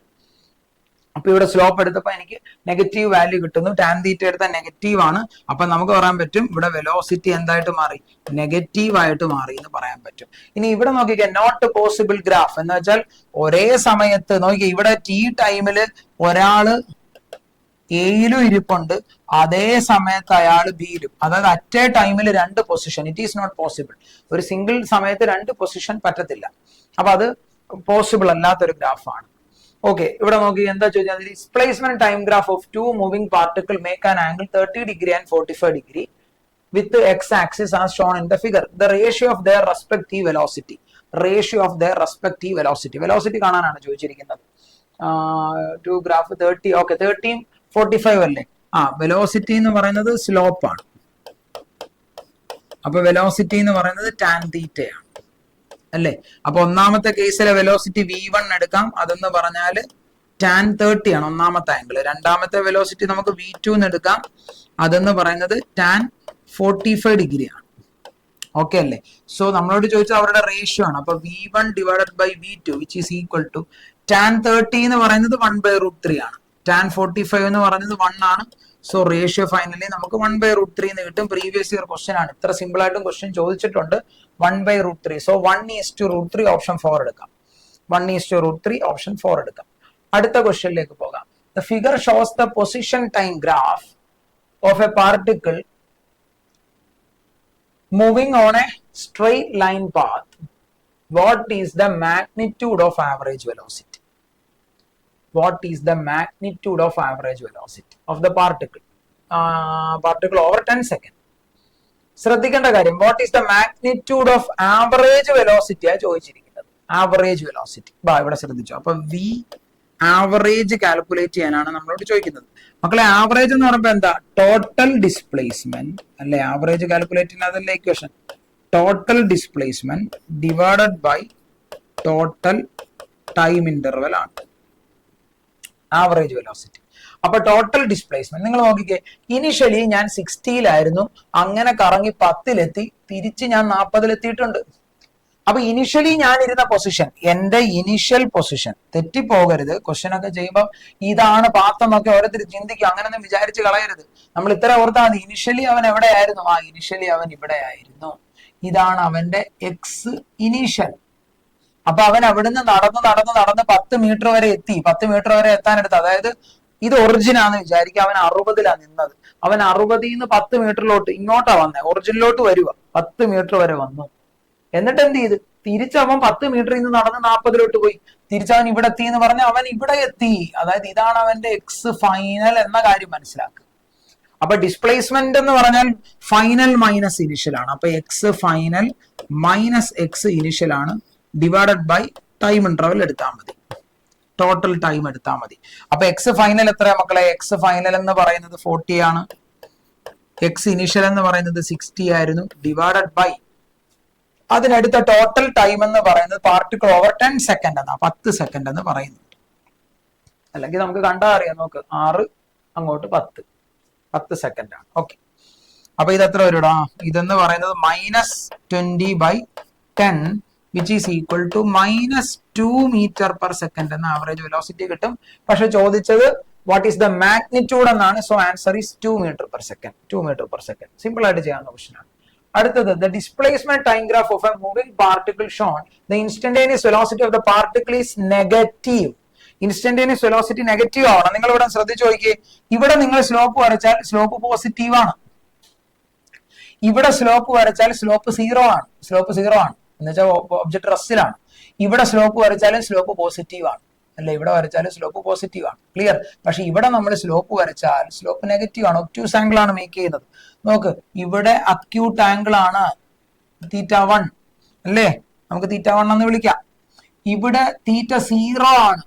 അപ്പൊ ഇവിടെ സ്ലോപ്പ് എടുത്തപ്പോൾ എനിക്ക് നെഗറ്റീവ് വാല്യൂ കിട്ടുന്നു. tan θ എടുത്താൽ നെഗറ്റീവ് ആണ്. അപ്പൊ നമുക്ക് പറയാൻ പറ്റും ഇവിടെ വെലോസിറ്റി എന്തായിട്ട് മാറി? നെഗറ്റീവ് ആയിട്ട് മാറി എന്ന് പറയാൻ പറ്റും. ഇനി ഇവിടെ നോക്കിക്കേ, നോട്ട് പോസിബിൾ ഗ്രാഫ് എന്ന് വെച്ചാൽ ഒരേ സമയത്ത് നോക്കിക്കേ, ഇവിടെ ടി ടൈമില് ഒരാള് എയിലും ഇരിപ്പുണ്ട്, അതേ സമയത്ത് അയാൾ ബിയിലും. അതായത് അറ്റ് എ ടൈമിൽ രണ്ട് position, it is not possible. ഒരു സിംഗിൾ സമയത്ത് രണ്ട് പൊസിഷൻ പറ്റത്തില്ല. അപ്പൊ അത് പോസിബിൾ അല്ലാത്തൊരു ഗ്രാഫാണ്. ഓക്കെ, ഇവിടെ നോക്കി എന്താ ചോദിച്ചാൽ displacement time graph of two moving particle make an angle 30 degree and 45 degree with X axis as shown in the figure. The ratio of their respective velocity. Velocity കാണാനാണ് ചോദിച്ചിരിക്കുന്നത്. ടു ഗ്രാഫ് 30, ഓക്കെ 30 45 അല്ലേ? Velocity എന്ന് പറയുന്നത് slope ആണ്. അപ്പൊ velocity എന്ന് പറയുന്നത് tan θ ആണ് അല്ലേ? അപ്പൊ ഒന്നാമത്തെ കേസിലെ വെലോസിറ്റി v1 എടുക്കാം, അതെന്ന് പറഞ്ഞാൽ tan 30 ആണ് ഒന്നാമത്തെ ആംഗിൾ. രണ്ടാമത്തെ വെലോസിറ്റി നമുക്ക് v2 എന്ന് എടുക്കാം, അതെന്ന് പറയുന്നത് tan 45 ഡിഗ്രി ആണ്. ഓക്കെ അല്ലേ? സോ നമ്മളോട് ചോദിച്ചാൽ അവരുടെ റേഷ്യോ ആണ്. അപ്പൊ v1 divided by v2 which is equal to tan 30 എന്ന് പറയുന്നത് 1/√3 ആണ്, tan 45 എന്ന് പറയുന്നത് 1 ആണ്. സോ റേഷ്യോ ഫൈനലി നമുക്ക് 1/√3 എന്ന് കിട്ടും. പ്രീവിയസ് ഇയർ ക്വസ്റ്റ്യൻ ആണ്, ഇത്ര സിമ്പിൾ ആയിട്ടും ക്വസ്റ്റ്യൻ ചോദിച്ചിട്ടുണ്ട്. 1/√3. സോ 1:√3 ഓപ്ഷൻ 4 എടുക്കാം. 1:√3 ഓപ്ഷൻ 4 എടുക്കാം. അടുത്ത ക്വസ്റ്റ്യനിലേക്ക് പോകാം. The figure shows the position time graph of a particle moving on A straight line path. What is the magnitude of average velocity? What is the magnitude of average velocity of the particle over 10 seconds? ശ്രദ്ധിക്കേണ്ട കാര്യം, what is the magnitude of average velocity ആ ചോദിച്ചിരിക്കുന്നത്. Average velocity ഇവിടെ ശ്രദ്ധിച്ചു. അപ്പൊ V average calculate ചെയ്യാനാണ് നമ്മളോട് ചോദിക്കുന്നത്. മക്കളെ ആവറേജ് എന്ന് പറയുമ്പോൾ എന്താ? ടോട്ടൽ ഡിസ്പ്ലേസ്മെന്റ് അല്ലെ? ആവറേജ് കാൽക്കുലേറ്റ് ചെയ്യുന്നതല്ലേ equation? Total displacement divided by total time interval ആണ് ആവറേജ് വെലോസിറ്റി. അപ്പൊ ടോട്ടൽ ഡിസ്പ്ലേസ്മെന്റ് നിങ്ങൾ നോക്കിക്കേ, ഇനിഷ്യലി ഞാൻ 60-ലായിരുന്നു, അങ്ങനെ കറങ്ങി 10-ലെത്തി, തിരിച്ച് ഞാൻ 40-ലെത്തിയിട്ടുണ്ട്. അപ്പൊ ഇനിഷ്യലി ഞാൻ ഇരുന്ന പൊസിഷൻ, എന്റെ ഇനിഷ്യൽ പൊസിഷൻ, തെറ്റിപ്പോകരുത്. ക്വസ്റ്റ്യൻ ഒക്കെ ചെയ്യുമ്പോൾ ഇതാണ് പാത്ത് എന്നൊക്കെ ഓരോരുത്തർ ചിന്തിക്കും, അങ്ങനെയൊന്നും വിചാരിച്ച് കളയരുത്. നമ്മൾ ഇത്ര ഓർത്താൽ മതി. ഇനിഷ്യലി അവൻ എവിടെയായിരുന്നു? ഇനിഷ്യലി അവൻ ഇവിടെ ആയിരുന്നു. ഇതാണ് അവന്റെ എക്സ് ഇനീഷ്യൽ. അപ്പൊ അവൻ അവിടുന്ന് നടന്ന് 10 മീറ്റർ വരെ എത്തി. 10 മീറ്റർ വരെ എത്താനെടുത്ത്, അതായത് ഇത് ഒറിജിൻ ആണെന്ന് വിചാരിക്കുക. അവൻ 60-ലാണ് നിന്നത്. അവൻ 60-ന്ന് 10 മീറ്ററിലോട്ട് ഇങ്ങോട്ടാ വന്നത്, ഒറിജിനിലോട്ട് വരിക. 10 മീറ്റർ വരെ വന്നു. എന്നിട്ട് എന്ത് ചെയ്ത്? തിരിച്ചവൻ 10 മീറ്ററിൽ നിന്ന് നടന്ന് 40-ലോട്ട് പോയി. തിരിച്ചവൻ ഇവിടെ എത്തി എന്ന് പറഞ്ഞാൽ അവൻ ഇവിടെ എത്തി. അതായത് ഇതാണ് അവന്റെ എക്സ് ഫൈനൽ എന്ന കാര്യം മനസ്സിലാക്കുക. അപ്പൊ ഡിസ്പ്ലേസ്മെന്റ് എന്ന് പറഞ്ഞാൽ ഫൈനൽ മൈനസ് ഇനിഷ്യൽ ആണ്. അപ്പൊ X final minus X initial ആണ്, ഡിവൈഡഡ് ബൈ ടൈം ഇന്റർവൽ എടുത്താൽ മതി, ടോട്ടൽ ടൈം എടുത്താൽ മതി. അപ്പൊ എക്സ് ഫൈനൽ എത്രയാ മക്കളെ? എക്സ് ഫൈനൽ എന്ന് പറയുന്നത് 40 ആണ്. എക്സ് ഇനിഷ്യൽ എന്ന് പറയുന്നത് 60 ആയിരുന്നു, ഡിവൈഡഡ് ബൈ അതിനടുത്ത ടോട്ടൽ ടൈം എന്ന് പറയുന്നത് പാർട്ടിക്കിൾ ഓവർ 10 സെക്കൻഡ് എന്നാ, 10 സെക്കൻഡ് എന്ന് പറയുന്നുണ്ട്. അല്ലെങ്കിൽ നമുക്ക് കണ്ടാ അറിയാം. നോക്ക്, 6 അങ്ങോട്ട് 10 സെക്കൻഡ് ആണ്. ഓക്കെ, അപ്പൊ ഇത് എത്ര വരൂടാ? ഇതെന്ന് പറയുന്നത് -20/10 which is equal to -2 metre per second എന്ന ആവറേജ് വെലോസിറ്റി കിട്ടും. പക്ഷെ ചോദിച്ചത് വാട്ട് ഈസ് ദ മാഗ്നിറ്റ്യൂഡ് എന്നാണ്. So answer is 2 metre per second. 2 metre per second simple ആയിട്ട് ചെയ്യാവുന്ന ക്വസ്റ്റൻ ആണ്. അടുത്തത്, the displacement time graph of a moving particle shown the instantaneous velocity of the particle is negative. Instantaneous velocity negative ആവണം. നിങ്ങൾ ഇവിടെ ശ്രദ്ധിച്ചു നോക്കിയേ. ഇവിടെ നിങ്ങൾ സ്ലോപ്പ് വരച്ചാൽ സ്ലോപ്പ് പോസിറ്റീവ് ആണ്. ഇവിടെ സ്ലോപ്പ് വരച്ചാൽ സ്ലോപ്പ് 0 ആണ്. സ്ലോപ്പ് 0 ആണ് എന്ന് വെച്ചാൽ ഒബ്ജക്ട് റെസ്റ്റിലാണ്. ഇവിടെ സ്ലോപ്പ് വരച്ചാലും സ്ലോപ്പ് പോസിറ്റീവ് ആണ്. അല്ലെ, ഇവിടെ വരച്ചാലും സ്ലോപ്പ് പോസിറ്റീവ് ആണ്. ക്ലിയർ? പക്ഷെ ഇവിടെ നമ്മൾ സ്ലോപ്പ് വരച്ചാൽ സ്ലോപ്പ് നെഗറ്റീവ് ആണ്. ഒബ്റ്റ്യൂസ് ആംഗിൾ ആണ് മേക്ക് ചെയ്യുന്നത്. നോക്ക്, ഇവിടെ അക്യൂട്ട് ആംഗിൾ ആണ് θ1 അല്ലേ, നമുക്ക് θ1 എന്ന് വിളിക്കാം. ഇവിടെ θ0 ആണ്,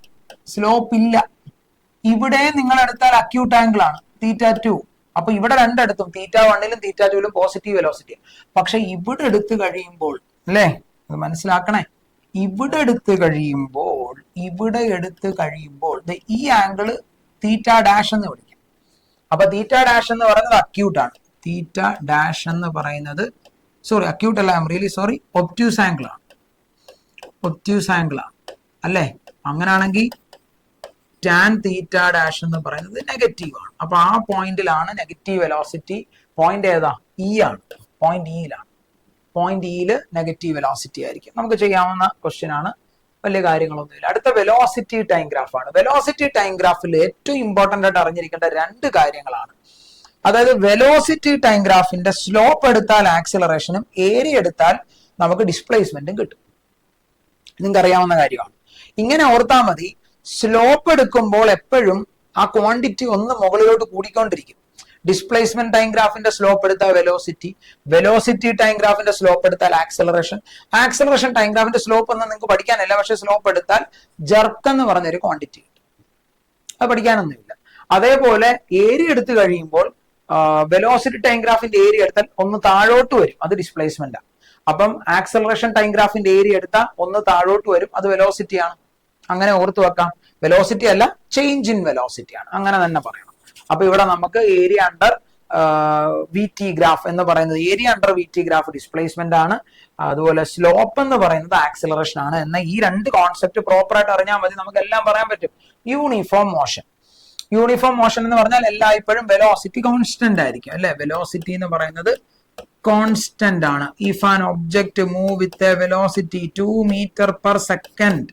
സ്ലോപ്പ് ഇല്ല. ഇവിടെ നിങ്ങൾ എടുത്താൽ അക്യൂട്ട് ആംഗിൾ ആണ് θ2. അപ്പൊ ഇവിടെ രണ്ടിടത്തും θ1-ലും θ2-ലും പോസിറ്റീവ് വെലോസിറ്റി. പക്ഷെ ഇവിടെ എടുത്തു കഴിയുമ്പോൾ, അല്ലേ, അത് മനസ്സിലാക്കണേ, ഇവിടെ എടുത്തു കഴിയുമ്പോൾ ഈ ആംഗിള് θ' എന്ന് വിളിക്കാം. അപ്പൊ θ' എന്ന് പറയുന്നത് അക്യൂട്ട് ആണ്. θ' എന്ന് പറയുന്നത്, സോറി അക്യൂട്ട് അല്ല, റിയലി സോറി, ഒബ്റ്റ്യൂസ് ആംഗിൾ ആണ്. ഒബ്റ്റ്യൂസ് ആംഗിൾ ആണ് അല്ലേ. അങ്ങനെയാണെങ്കിൽ ടാൻ θ' എന്ന് പറയുന്നത് നെഗറ്റീവ് ആണ്. അപ്പൊ ആ പോയിന്റിലാണ് നെഗറ്റീവ് വെലോസിറ്റി. പോയിന്റ് ഏതാ? ഇ ആണ്. പോയിന്റ് ഇയിലാണ്. പോയിന്റ് ഇയിൽ നെഗറ്റീവ് വെലോസിറ്റി ആയിരിക്കും. നമുക്ക് ചെയ്യാവുന്ന ക്വസ്റ്റ്യൻ ആണ്, വലിയ കാര്യങ്ങളൊന്നുമില്ല. അടുത്ത വെലോസിറ്റി ടൈം ഗ്രാഫ് ആണ്. വെലോസിറ്റി ടൈം ഗ്രാഫിൽ ഏറ്റവും ഇമ്പോർട്ടന്റ് ആയിട്ട് അറിഞ്ഞിരിക്കേണ്ട 2 കാര്യങ്ങളാണ്. അതായത് വെലോസിറ്റി ടൈം ഗ്രാഫിന്റെ സ്ലോപ്പ് എടുത്താൽ ആക്സിലറേഷനും ഏരിയ എടുത്താൽ നമുക്ക് ഡിസ്പ്ലേസ്മെന്റും കിട്ടും. നിങ്ങൾക്ക് അറിയാവുന്ന കാര്യമാണ്. ഇങ്ങനെ ഓർത്താൽ മതി. സ്ലോപ്പ് എടുക്കുമ്പോൾ എപ്പോഴും ആ ക്വാണ്ടിറ്റി ഒന്ന് മുകളിലോട്ട് കൂടിക്കൊണ്ടിരിക്കും. ഡിസ്പ്ലേസ്മെന്റ് ടൈം ഗ്രാഫിന്റെ സ്ലോപ്പ് എടുത്താൽ വെലോസിറ്റി, വെലോസിറ്റി ടൈം ഗ്രാഫിന്റെ സ്ലോപ്പ് എടുത്താൽ ആക്സലറേഷൻ, ആക്സലറേഷൻ ടൈം ഗ്രാഫിന്റെ സ്ലോപ്പ് എന്ന് നിങ്ങൾക്ക് പഠിക്കാനില്ല. പക്ഷെ സ്ലോപ്പ് എടുത്താൽ ജർക്ക് എന്ന് പറഞ്ഞൊരു ക്വാണ്ടിറ്റി കിട്ടും. അത് പഠിക്കാനൊന്നുമില്ല. അതേപോലെ ഏരിയ എടുത്തു കഴിയുമ്പോൾ വെലോസിറ്റി ടൈം ഗ്രാഫിന്റെ ഏരിയ എടുത്താൽ ഒന്ന് താഴോട്ട് വരും, അത് ഡിസ്പ്ലേസ്മെന്റ് ആണ്. അപ്പം ആക്സലറേഷൻ ടൈം ഗ്രാഫിന്റെ ഏരിയ എടുത്താൽ ഒന്ന് താഴോട്ട് വരും, അത് വെലോസിറ്റി ആണ്. അങ്ങനെ ഓർത്തു വെക്കാം. വെലോസിറ്റി അല്ല, ചേഞ്ച് ഇൻ വെലോസിറ്റി ആണ്, അങ്ങനെ തന്നെ പറയണം. അപ്പൊ ഇവിടെ നമുക്ക് area under V T graph എന്ന് പറയുന്നത്, area under V T graph displacement ആണ്. അതുപോലെ സ്ലോപ്പ് എന്ന് പറയുന്നത് ആക്സിലറേഷൻ ആണ്. എന്ന ഈ 2 കോൺസെപ്റ്റ് പ്രോപ്പർ ആയിട്ട് അറിഞ്ഞാൽ മതി, നമുക്ക് എല്ലാം പറയാൻ പറ്റും. Uniform motion. യൂണിഫോം മോഷൻ എന്ന് പറഞ്ഞാൽ എല്ലായ്പ്പോഴും വെലോസിറ്റി കോൺസ്റ്റന്റ് ആയിരിക്കും അല്ലെ. വെലോസിറ്റി എന്ന് പറയുന്നത് കോൺസ്റ്റന്റ് ആണ്. If an object move with a velocity 2 metre per second,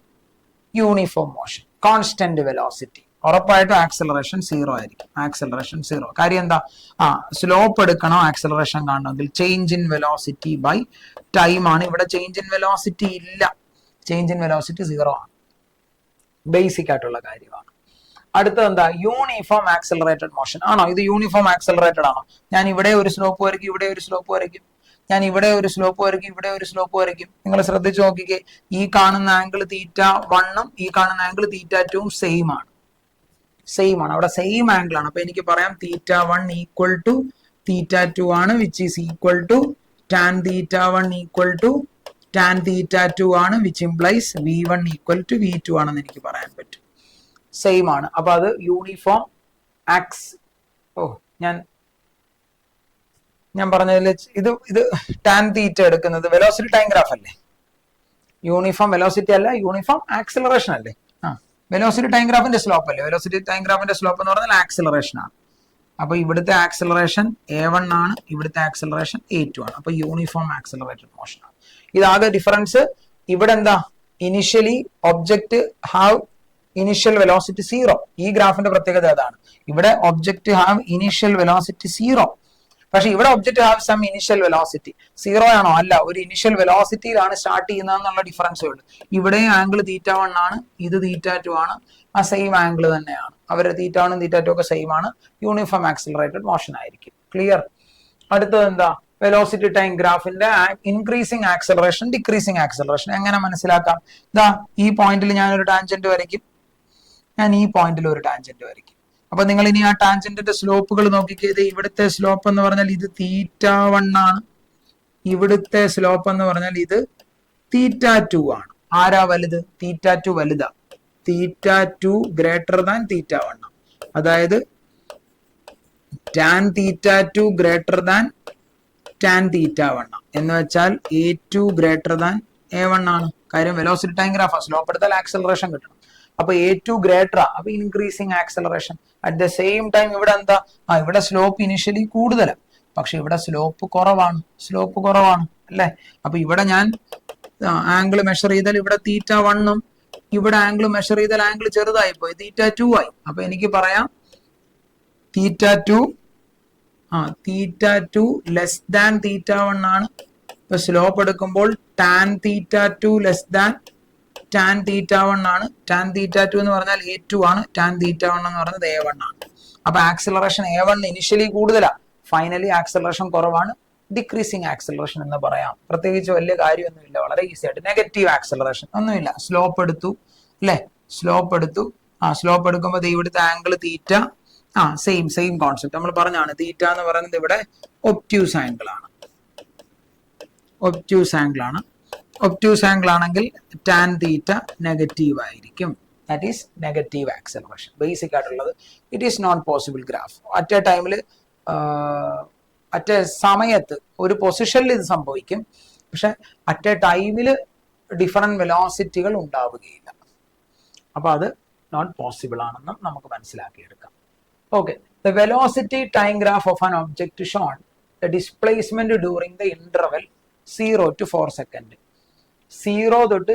uniform motion, constant velocity. ഉറപ്പായിട്ടും ആക്സിലറേഷൻ 0 ആയിരിക്കും. ആക്സിലറേഷൻ 0. കാര്യം എന്താ? സ്ലോപ്പ് എടുക്കണോ ആക്സിലറേഷൻ കാണണമെങ്കിൽ change in velocity by time ആണ്. ഇവിടെ ചേഞ്ച് ഇൻ വെലോസിറ്റി ഇല്ല. ചേഞ്ച് ഇൻ വെലോസിറ്റി 0 ആണ്. ബേസിക് ആയിട്ടുള്ള കാര്യമാണ്. അടുത്തത് എന്താ? യൂണിഫോം ആക്സിലറേറ്റഡ് മോഷൻ ആണോ? ഇത് യൂണിഫോം ആക്സിലറേറ്റഡ് ആണോ? ഞാൻ ഇവിടെ ഒരു സ്ലോപ്പ് വരയ്ക്കും, ഇവിടെ ഒരു സ്ലോപ്പ് വരയ്ക്കും, ഞാൻ ഇവിടെ ഒരു സ്ലോപ്പ് വരയ്ക്കും, ഇവിടെ ഒരു സ്ലോപ്പ് വരയ്ക്കും. നിങ്ങൾ ശ്രദ്ധിച്ചു നോക്കിക്കേ. ഈ കാണുന്ന ആംഗിൾ θ1-ഉം ഈ കാണുന്ന ആംഗിൾ θ2-ഉം സെയിം ആണ്. സെയിം ആണ്. അവിടെ സെയിം ആംഗിൾ ആണ്. അപ്പൊ എനിക്ക് പറയാം θ1 ഈക്വൽ ടു θ2 ആണ്, which is equal to tan θ1 equal to tan θ2 ആണ്, which implies V1 equal to V2 ആണെന്ന് എനിക്ക് പറയാൻ പറ്റും. സെയിം ആണ്. അപ്പൊ അത് യൂണിഫോം ഞാൻ പറഞ്ഞതിൽ ഇത് ടാൻ തീറ്റ എടുക്കുന്നത് വെലോസിറ്റി ടൈം ഗ്രാഫ് അല്ലേ. യൂണിഫോം വെലോസിറ്റി അല്ല, യൂണിഫോം ആക്സിലറേഷൻ അല്ലേ. വെലോസിറ്റി ടൈം ഗ്രാഫിന്റെ സ്ലോപ്പ് അല്ലേ. വെലോസിറ്റി ടൈം ഗ്രാഫിന്റെ സ്ലോപ്പ് എന്ന് പറഞ്ഞാൽ ആക്സിലറേഷൻ ആണ്. അപ്പൊ ഇവിടുത്തെ ആക്സിലറേഷൻ A1 ആണ്, ഇവിടുത്തെ ആക്സിലറേഷൻ A2 ആണ്. അപ്പൊ യൂണിഫോം ആക്സിലറേറ്റഡ് മോഷൻ ആണ്. ഇതാകെ ഡിഫറൻസ്. ഇവിടെ എന്താ, initially object have initial velocity 0. ഈ ഗ്രാഫിന്റെ പ്രത്യേകത അതാണ്. ഇവിടെ ഒബ്ജക്റ്റ് ഹാവ് ഇനിഷ്യൽ വെലോസിറ്റി 0, പക്ഷെ ഇവിടെ object have some initial velocity. 0 ആണോ? അല്ല, ഒരു ഇനിഷ്യൽ വെലോസിറ്റിയിലാണ് സ്റ്റാർട്ട് ചെയ്യുന്നതെന്നുള്ള ഡിഫറൻസേ ഉള്ളൂ. ഇവിടെ ആംഗിൾ θ1 ആണ്, ഇത് θ2 ആണ്. ആ സെയിം ആംഗിൾ തന്നെയാണ്. അവരുടെ θ1 ഉം θ2 ഒക്കെ സെയിം ആണ്. യൂണിഫോം ആക്സിലറേറ്റഡ് മോഷൻ ആയിരിക്കും. ക്ലിയർ? അടുത്തത് എന്താ, വെലോസിറ്റി ടൈം ഗ്രാഫിന്റെ ഇൻക്രീസിങ് ആക്സിലറേഷൻ, ഡിക്രീസിങ് ആക്സിലറേഷൻ എങ്ങനെ മനസ്സിലാക്കാം? ഇതാ ഈ പോയിന്റിൽ ഞാനൊരു ടാൻജന്റ് വരയ്ക്കും, ഞാൻ ഈ പോയിന്റിൽ ഒരു ടാൻജന്റ് വരയ്ക്കും. അപ്പൊ നിങ്ങൾ ഇനി ആ ടാൻജന്റിന്റെ സ്ലോപ്പുകൾ നോക്കിക്കേ. ഇവിടുത്തെ സ്ലോപ്പ് എന്ന് പറഞ്ഞാൽ ഇത് θ1 ആണ്, ഇവിടുത്തെ സ്ലോപ്പ് എന്ന് പറഞ്ഞാൽ ഇത് θ2 ആണ്. ആരാ വലുത്? θ2 വലുതാ. θ2 ഗ്രേറ്റർ ദാൻ θ1. അതായത് tan θ2 ഗ്രേറ്റർ ദാൻ tan θ1 എന്ന് വെച്ചാൽ A2 ഗ്രേറ്റർ ദാൻ A1 ആണ്. കാര്യം വെലോസിറ്റി ടൈം ഗ്രാഫ്, സ്ലോപ്പ് എടുത്താൽ ആക്സലറേഷൻ കിട്ടണം. അപ്പൊ A2 ഗ്രേറ്റർ, അപ്പൊ increasing acceleration. At the same time ഇവിടെ എന്താ, ഇവിടെ സ്ലോപ്പ് ഇനിഷ്യലി കൂടുതലാണ്, പക്ഷെ ഇവിടെ സ്ലോപ്പ് കുറവാണ് അല്ലെ. അപ്പൊ ഇവിടെ ഞാൻ ആംഗിൾ മെഷർ ചെയ്താൽ ഇവിടെ θ1 ഉം ഇവിടെ ആംഗിൾ മെഷർ ചെയ്താൽ ആംഗിൾ ചെറുതായി പോയി, θ2 ആയി. അപ്പൊ എനിക്ക് പറയാം θ2 ലെസ് ദാൻ θ1 ആണ്. ഇപ്പൊ സ്ലോപ്പ് എടുക്കുമ്പോൾ tan θ2 ലെസ് ദാൻ tan θ1 ആണ്. tan θ2 എന്ന് പറഞ്ഞാൽ A2 ആണ്, tan θ1 എന്ന് പറയുന്നത് A1 ആണ്. അപ്പൊ ആക്സിലറേഷൻ A1 ഇനിഷ്യലി കൂടുതലാണ്, ഫൈനലി ആക്സിലറേഷൻ കുറവാണ്. ഡിക്രീസിങ് ആക്സിലറേഷൻ എന്ന് പറയാം. പ്രത്യേകിച്ച് വലിയ കാര്യമൊന്നുമില്ല, വളരെ ഈസി ആയിട്ട്. നെഗറ്റീവ് ആക്സിലറേഷൻ ഒന്നുമില്ല. സ്ലോപ്പ് എടുത്തു അല്ലെ, സ്ലോപ്പ് എടുക്കുമ്പോൾ ഇവിടുത്തെ ആംഗിൾ θ, സെയിം കോൺസെപ്റ്റ് നമ്മൾ പറഞ്ഞാണ്. θ എന്ന് പറയുന്നത് ഇവിടെ ഒബ്റ്റ്യൂസ് ആംഗിൾ ആണ്. ഒബ്റ്റ്യൂസ് ആംഗിൾ ആണെങ്കിൽ tan θ നെഗറ്റീവ് ആയിരിക്കും. That is negative acceleration. Basic ആയിട്ടുള്ളത്. It is not possible graph. At a ടൈമിൽ, അറ്റ് എ സമയത്ത് ഒരു പൊസിഷനിൽ ഇത് സംഭവിക്കും, പക്ഷെ അറ്റ് എ ടൈമിൽ ഡിഫറെന്റ് വെലോസിറ്റികൾ ഉണ്ടാവുകയില്ല. അപ്പൊ അത് നോട്ട് പോസിബിൾ ആണെന്നും നമുക്ക് മനസ്സിലാക്കിയെടുക്കാം. Okay, the velocity time graph of an object shown the displacement during the interval 0 to 4 second. 0 തൊട്ട്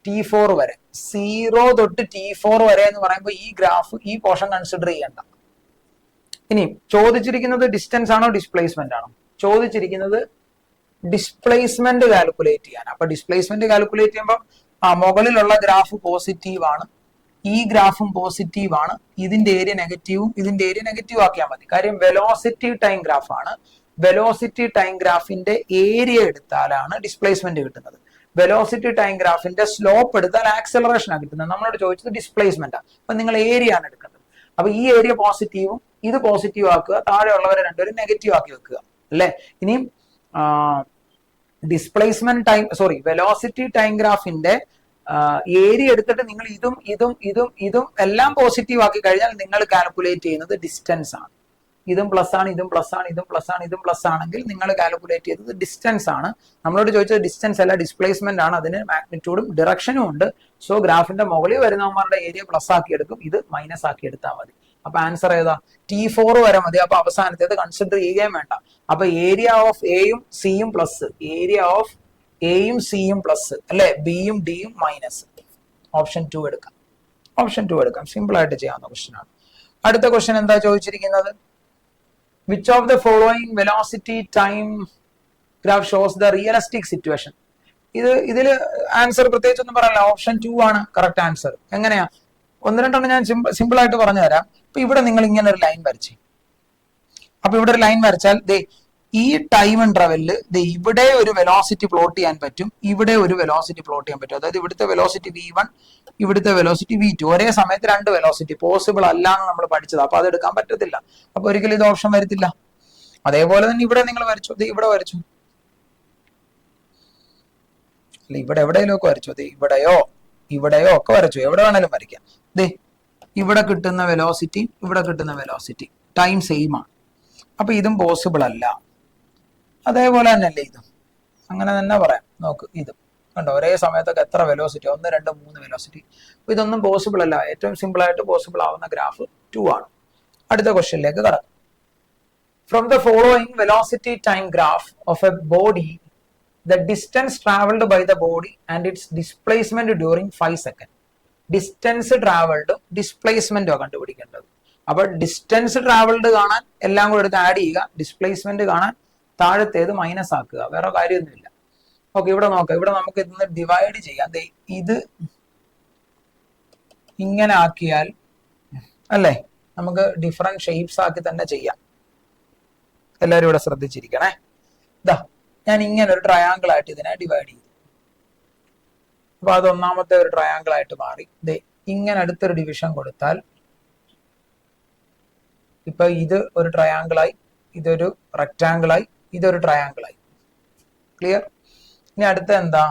T4 വരെ, 0 തൊട്ട് T4 വരെ എന്ന് പറയുമ്പോൾ ഈ ഗ്രാഫ്, ഈ പോർഷൻ കൺസിഡർ ചെയ്യണ്ട. ഇനി ചോദിച്ചിരിക്കുന്നത് ഡിസ്റ്റൻസ് ആണോ ഡിസ്പ്ലേസ്മെന്റ് ആണോ? ചോദിച്ചിരിക്കുന്നത് ഡിസ്പ്ലേസ്മെന്റ് കാൽക്കുലേറ്റ് ചെയ്യാൻ. അപ്പൊ ഡിസ്പ്ലേസ്മെന്റ് കാൽക്കുലേറ്റ് ചെയ്യുമ്പോൾ മുകളിലുള്ള ഗ്രാഫ് പോസിറ്റീവ് ആണ്, ഈ ഗ്രാഫും പോസിറ്റീവ് ആണ്, ഇതിന്റെ ഏരിയ നെഗറ്റീവും ഇതിന്റെ ഏരിയ നെഗറ്റീവ് ആക്കിയാൽ മതി. കാര്യം വെലോസിറ്റി ടൈം ഗ്രാഫ് ആണ്. വെലോസിറ്റി ടൈം ഗ്രാഫിന്റെ ഏരിയ എടുത്താലാണ് ഡിസ്പ്ലേസ്മെന്റ് കിട്ടുന്നത്. വെലോസിറ്റി ടൈം ഗ്രാഫിന്റെ സ്ലോപ്പ് എടുത്താൽ ആക്സലറേഷൻ ആണ് കിട്ടുന്നത്. നമ്മളോട് ചോദിച്ചത് ഡിസ്പ്ലേസ്മെന്റ് ആണ്. അപ്പൊ നിങ്ങൾ ഏരിയ ആണ് എടുക്കുന്നത്. അപ്പൊ ഈ ഏരിയ പോസിറ്റീവും ഇത് പോസിറ്റീവ് ആക്കുക, താഴെയുള്ളവരെ രണ്ടുപേരും നെഗറ്റീവ് ആക്കി വെക്കുക അല്ലെ. ഇനിയും വെലോസിറ്റി ടൈം ഗ്രാഫിന്റെ ഏരിയ എടുത്തിട്ട് നിങ്ങൾ ഇതും എല്ലാം പോസിറ്റീവ് ആക്കി കഴിഞ്ഞാൽ നിങ്ങൾ കാൽക്കുലേറ്റ് ചെയ്യുന്നത് ഡിസ്റ്റൻസ് ആണ്. ഇതും പ്ലസ് ആണ്, ഇതും പ്ലസ് ആണ്, ഇതും പ്ലസ് ആണ്, ഇതും പ്ലസ് ആണെങ്കിൽ നിങ്ങൾ കാൽക്കുലേറ്റ് ചെയ്തത് ഡിസ്റ്റൻസ് ആണ്. നമ്മളോട് ചോദിച്ചത് ഡിസ്റ്റൻസ് അല്ല, ഡിസ്പ്ലേസ്മെന്റ് ആണ്. അതിന് മാഗ്നിറ്റ്യൂഡും ഡിറക്ഷനും ഉണ്ട്. സോ ഗ്രാഫിന്റെ മുകളിൽ വരുന്നവന്മാരുടെ ഏരിയ പ്ലസ് ആക്കി എടുക്കും, ഇത് മൈനസ് ആക്കി എടുത്താൽ മതി. അപ്പൊ ആൻസർ ഏതാ? T4 വരെ മതി. അപ്പൊ അവസാനത്തേത് കൺസിഡർ ചെയ്യുകയും വേണ്ട. അപ്പൊ ഏരിയ ഓഫ് എയും സിയും പ്ലസ്, ഏരിയ ഓഫ് എയും സിയും പ്ലസ് അല്ലെ, ബിയും ഡിയും മൈനസ്. ഓപ്ഷൻ 2 എടുക്കാം. സിമ്പിൾ ആയിട്ട് ചെയ്യാവുന്ന ക്വസ്റ്റ്യൻ ആണ്. അടുത്ത ക്വസ്റ്റ്യൻ എന്താ ചോദിച്ചിരിക്കുന്നത്? Which of the following velocity time graph shows the realistic situation? ഇതില് ആൻസർ പ്രത്യേകിച്ച് ഒന്നും പറയല്ല. ഓപ്ഷൻ 2 ആണ് കറക്റ്റ് ആൻസർ. എങ്ങനെയാ? ഒന്ന് രണ്ടെണ്ണം ഞാൻ സിമ്പിൾ ആയിട്ട് പറഞ്ഞു തരാം. ഇപ്പൊ ഇവിടെ നിങ്ങൾ ഇങ്ങനെ ഒരു ലൈൻ വരച്ചു. അപ്പൊ ഇവിടെ ഒരു ലൈൻ വരച്ചാൽ ഈ ടൈം ഇന്റർവെല്ലിൽ ഇവിടെ ഒരു വെലോസിറ്റി പ്ലോട്ട് ചെയ്യാൻ പറ്റും, ഇവിടെ ഒരു വെലോസിറ്റി പ്ലോട്ട് ചെയ്യാൻ പറ്റും. അതായത് ഇവിടുത്തെ വെലോസിറ്റി V1, ഇവിടുത്തെ വെലോസിറ്റി V2. ഒരേ സമയത്ത് രണ്ട് വെലോസിറ്റി പോസിബിൾ അല്ല എന്ന് നമ്മൾ പഠിച്ചത്. അപ്പൊ അത് എടുക്കാൻ പറ്റത്തില്ല. അപ്പൊ ഒരിക്കലും ഇത് ഓപ്ഷൻ വരത്തില്ല. അതേപോലെ തന്നെ ഇവിടെ നിങ്ങൾ വരച്ചു, ഇവിടെ വരച്ചു, അല്ല ഇവിടെ എവിടെയെങ്കിലും ഒക്കെ വരച്ചു, ഇവിടെയോ ഒക്കെ വരച്ചു, എവിടെ വേണേലും വരയ്ക്കാം. ഇവിടെ കിട്ടുന്ന വെലോസിറ്റി ടൈം സെയിം ആണ്. അപ്പൊ ഇതും പോസിബിൾ അല്ല. അതേപോലെ തന്നെയല്ലേ ഇതും, അങ്ങനെ തന്നെ പറയാം. നോക്ക്, ഇതും കണ്ടോ, ഒരേ സമയത്തൊക്കെ എത്ര വെലോസിറ്റി, 1, 2, 3 വെലോസിറ്റി. അപ്പൊ ഇതൊന്നും പോസിബിൾ അല്ല. ഏറ്റവും സിമ്പിൾ ആയിട്ട് പോസിബിൾ ആവുന്ന ഗ്രാഫ് 2 ആണ്. അടുത്ത ക്വസ്റ്റ്യനിലേക്ക് കടക്കാം. From the following velocity time graph of a body, the distance traveled by the body and its displacement during 5 seconds. Distance travelled ഡിസ്പ്ലേസ്മെന്റോ കണ്ടുപിടിക്കേണ്ടത്. അപ്പൊ ഡിസ്റ്റൻസ് ട്രാവൽഡ് കാണാൻ എല്ലാം കൂടെ എടുത്ത് ആഡ് ചെയ്യുക, ഡിസ്പ്ലേസ്മെന്റ് കാണാൻ താഴത്തേത് മൈനസ് ആക്കുക, വേറെ കാര്യമൊന്നുമില്ല. ഓക്കെ, ഇവിടെ നോക്കാം. ഇവിടെ നമുക്ക് ഇതൊന്ന് ഡിവൈഡ് ചെയ്യാം. ഇത് ഇങ്ങനെ ആക്കിയാൽ അല്ലേ, നമുക്ക് ഡിഫറെന്റ് ഷേപ്സ് ആക്കി തന്നെ ചെയ്യാം. എല്ലാവരും ഇവിടെ ശ്രദ്ധിച്ചിരിക്കണേ. ഇതാ ഞാൻ ഇങ്ങനെ ഒരു ട്രയാങ്കിൾ ആയിട്ട് ഇതിനെ ഡിവൈഡ് ചെയ്തു. അപ്പൊ അത് ഒന്നാമത്തെ ഒരു ട്രയാങ്കിൾ ആയിട്ട് മാറി. ഇങ്ങനെ അടുത്തൊരു ഡിവിഷൻ കൊടുത്താൽ ഇപ്പൊ ഇത് ഒരു ട്രയാങ്കിളായി, ഇതൊരു റെക്റ്റാങ്കിളായി, ഇതൊരു ട്രയാങ്കിളായി. ക്ലിയർ? ഇനി അടുത്ത എന്താ?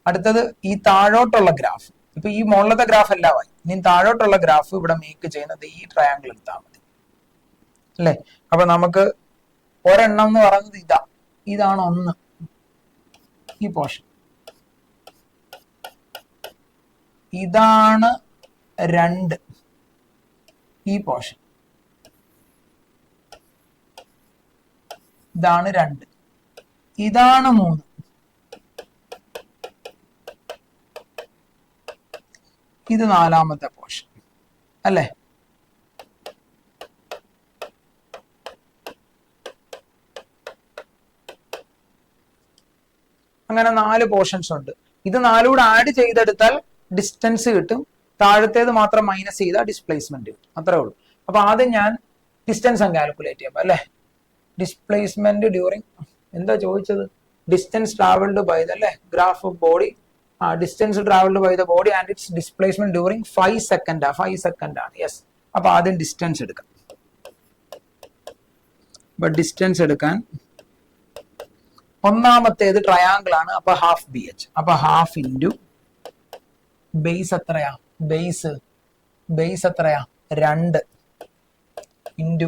അടുത്തത് ഈ താഴോട്ടുള്ള ഗ്രാഫ്. ഇപ്പൊ ഈ മുകളിലത്തെ ഗ്രാഫ് എല്ലാമായി. ഇനി താഴോട്ടുള്ള ഗ്രാഫ് ഇവിടെ മേക്ക് ചെയ്യുന്നത് ഈ ട്രയാങ്കിൾ എടുത്താൽ മതി അല്ലേ. അപ്പൊ നമുക്ക് ഒരെണ്ണം എന്ന് പറയുന്നത് ഇതാണ് 1, ഈ പോർഷൻ. ഇതാണ് 2, ഈ പോർഷൻ. ഇതാണ് 2, ഇതാണ് 3, ഇത് 4ാമത്തെ പോർഷൻ അല്ലേ. അങ്ങനെ 4 പോർഷൻസ് ഉണ്ട്. ഇത് 4 കൂടെ ആഡ് ചെയ്തെടുത്താൽ ഡിസ്റ്റൻസ് കിട്ടും, താഴത്തേത് മാത്രം മൈനസ് ചെയ്താൽ ഡിസ്പ്ലേസ്മെന്റ് കിട്ടും. അത്രേ ഉള്ളൂ. അപ്പൊ ആദ്യം ഞാൻ ഡിസ്റ്റൻസ് കാൽക്കുലേറ്റ് ചെയ്യാം അല്ലെ. ഡിസ്പ്ലേസ്മെന്റ് ഡ്യൂറിങ് എന്താ ചോദിച്ചത്? ഡിസ്റ്റൻസ് ട്രാവൽഡ് ബൈ ദ അല്ലെ graph of body. Distance travelled by the body and its displacement during 5 second. 5 second ആണ്. യെസ്. അപ്പൊ ആദ്യം ഡിസ്റ്റൻസ് എടുക്കാം. അപ്പൊ ഡിസ്റ്റൻസ് എടുക്കാൻ ഒന്നാമത്തേത് ട്രയാങ്കിൾ ആണ്. അപ്പൊ ഹാഫ് BH. അപ്പൊ ഹാഫ് ഇൻറ്റു ബേസ് എത്രയാ? ബേസ് എത്രയാ? 2 ഇൻറ്റു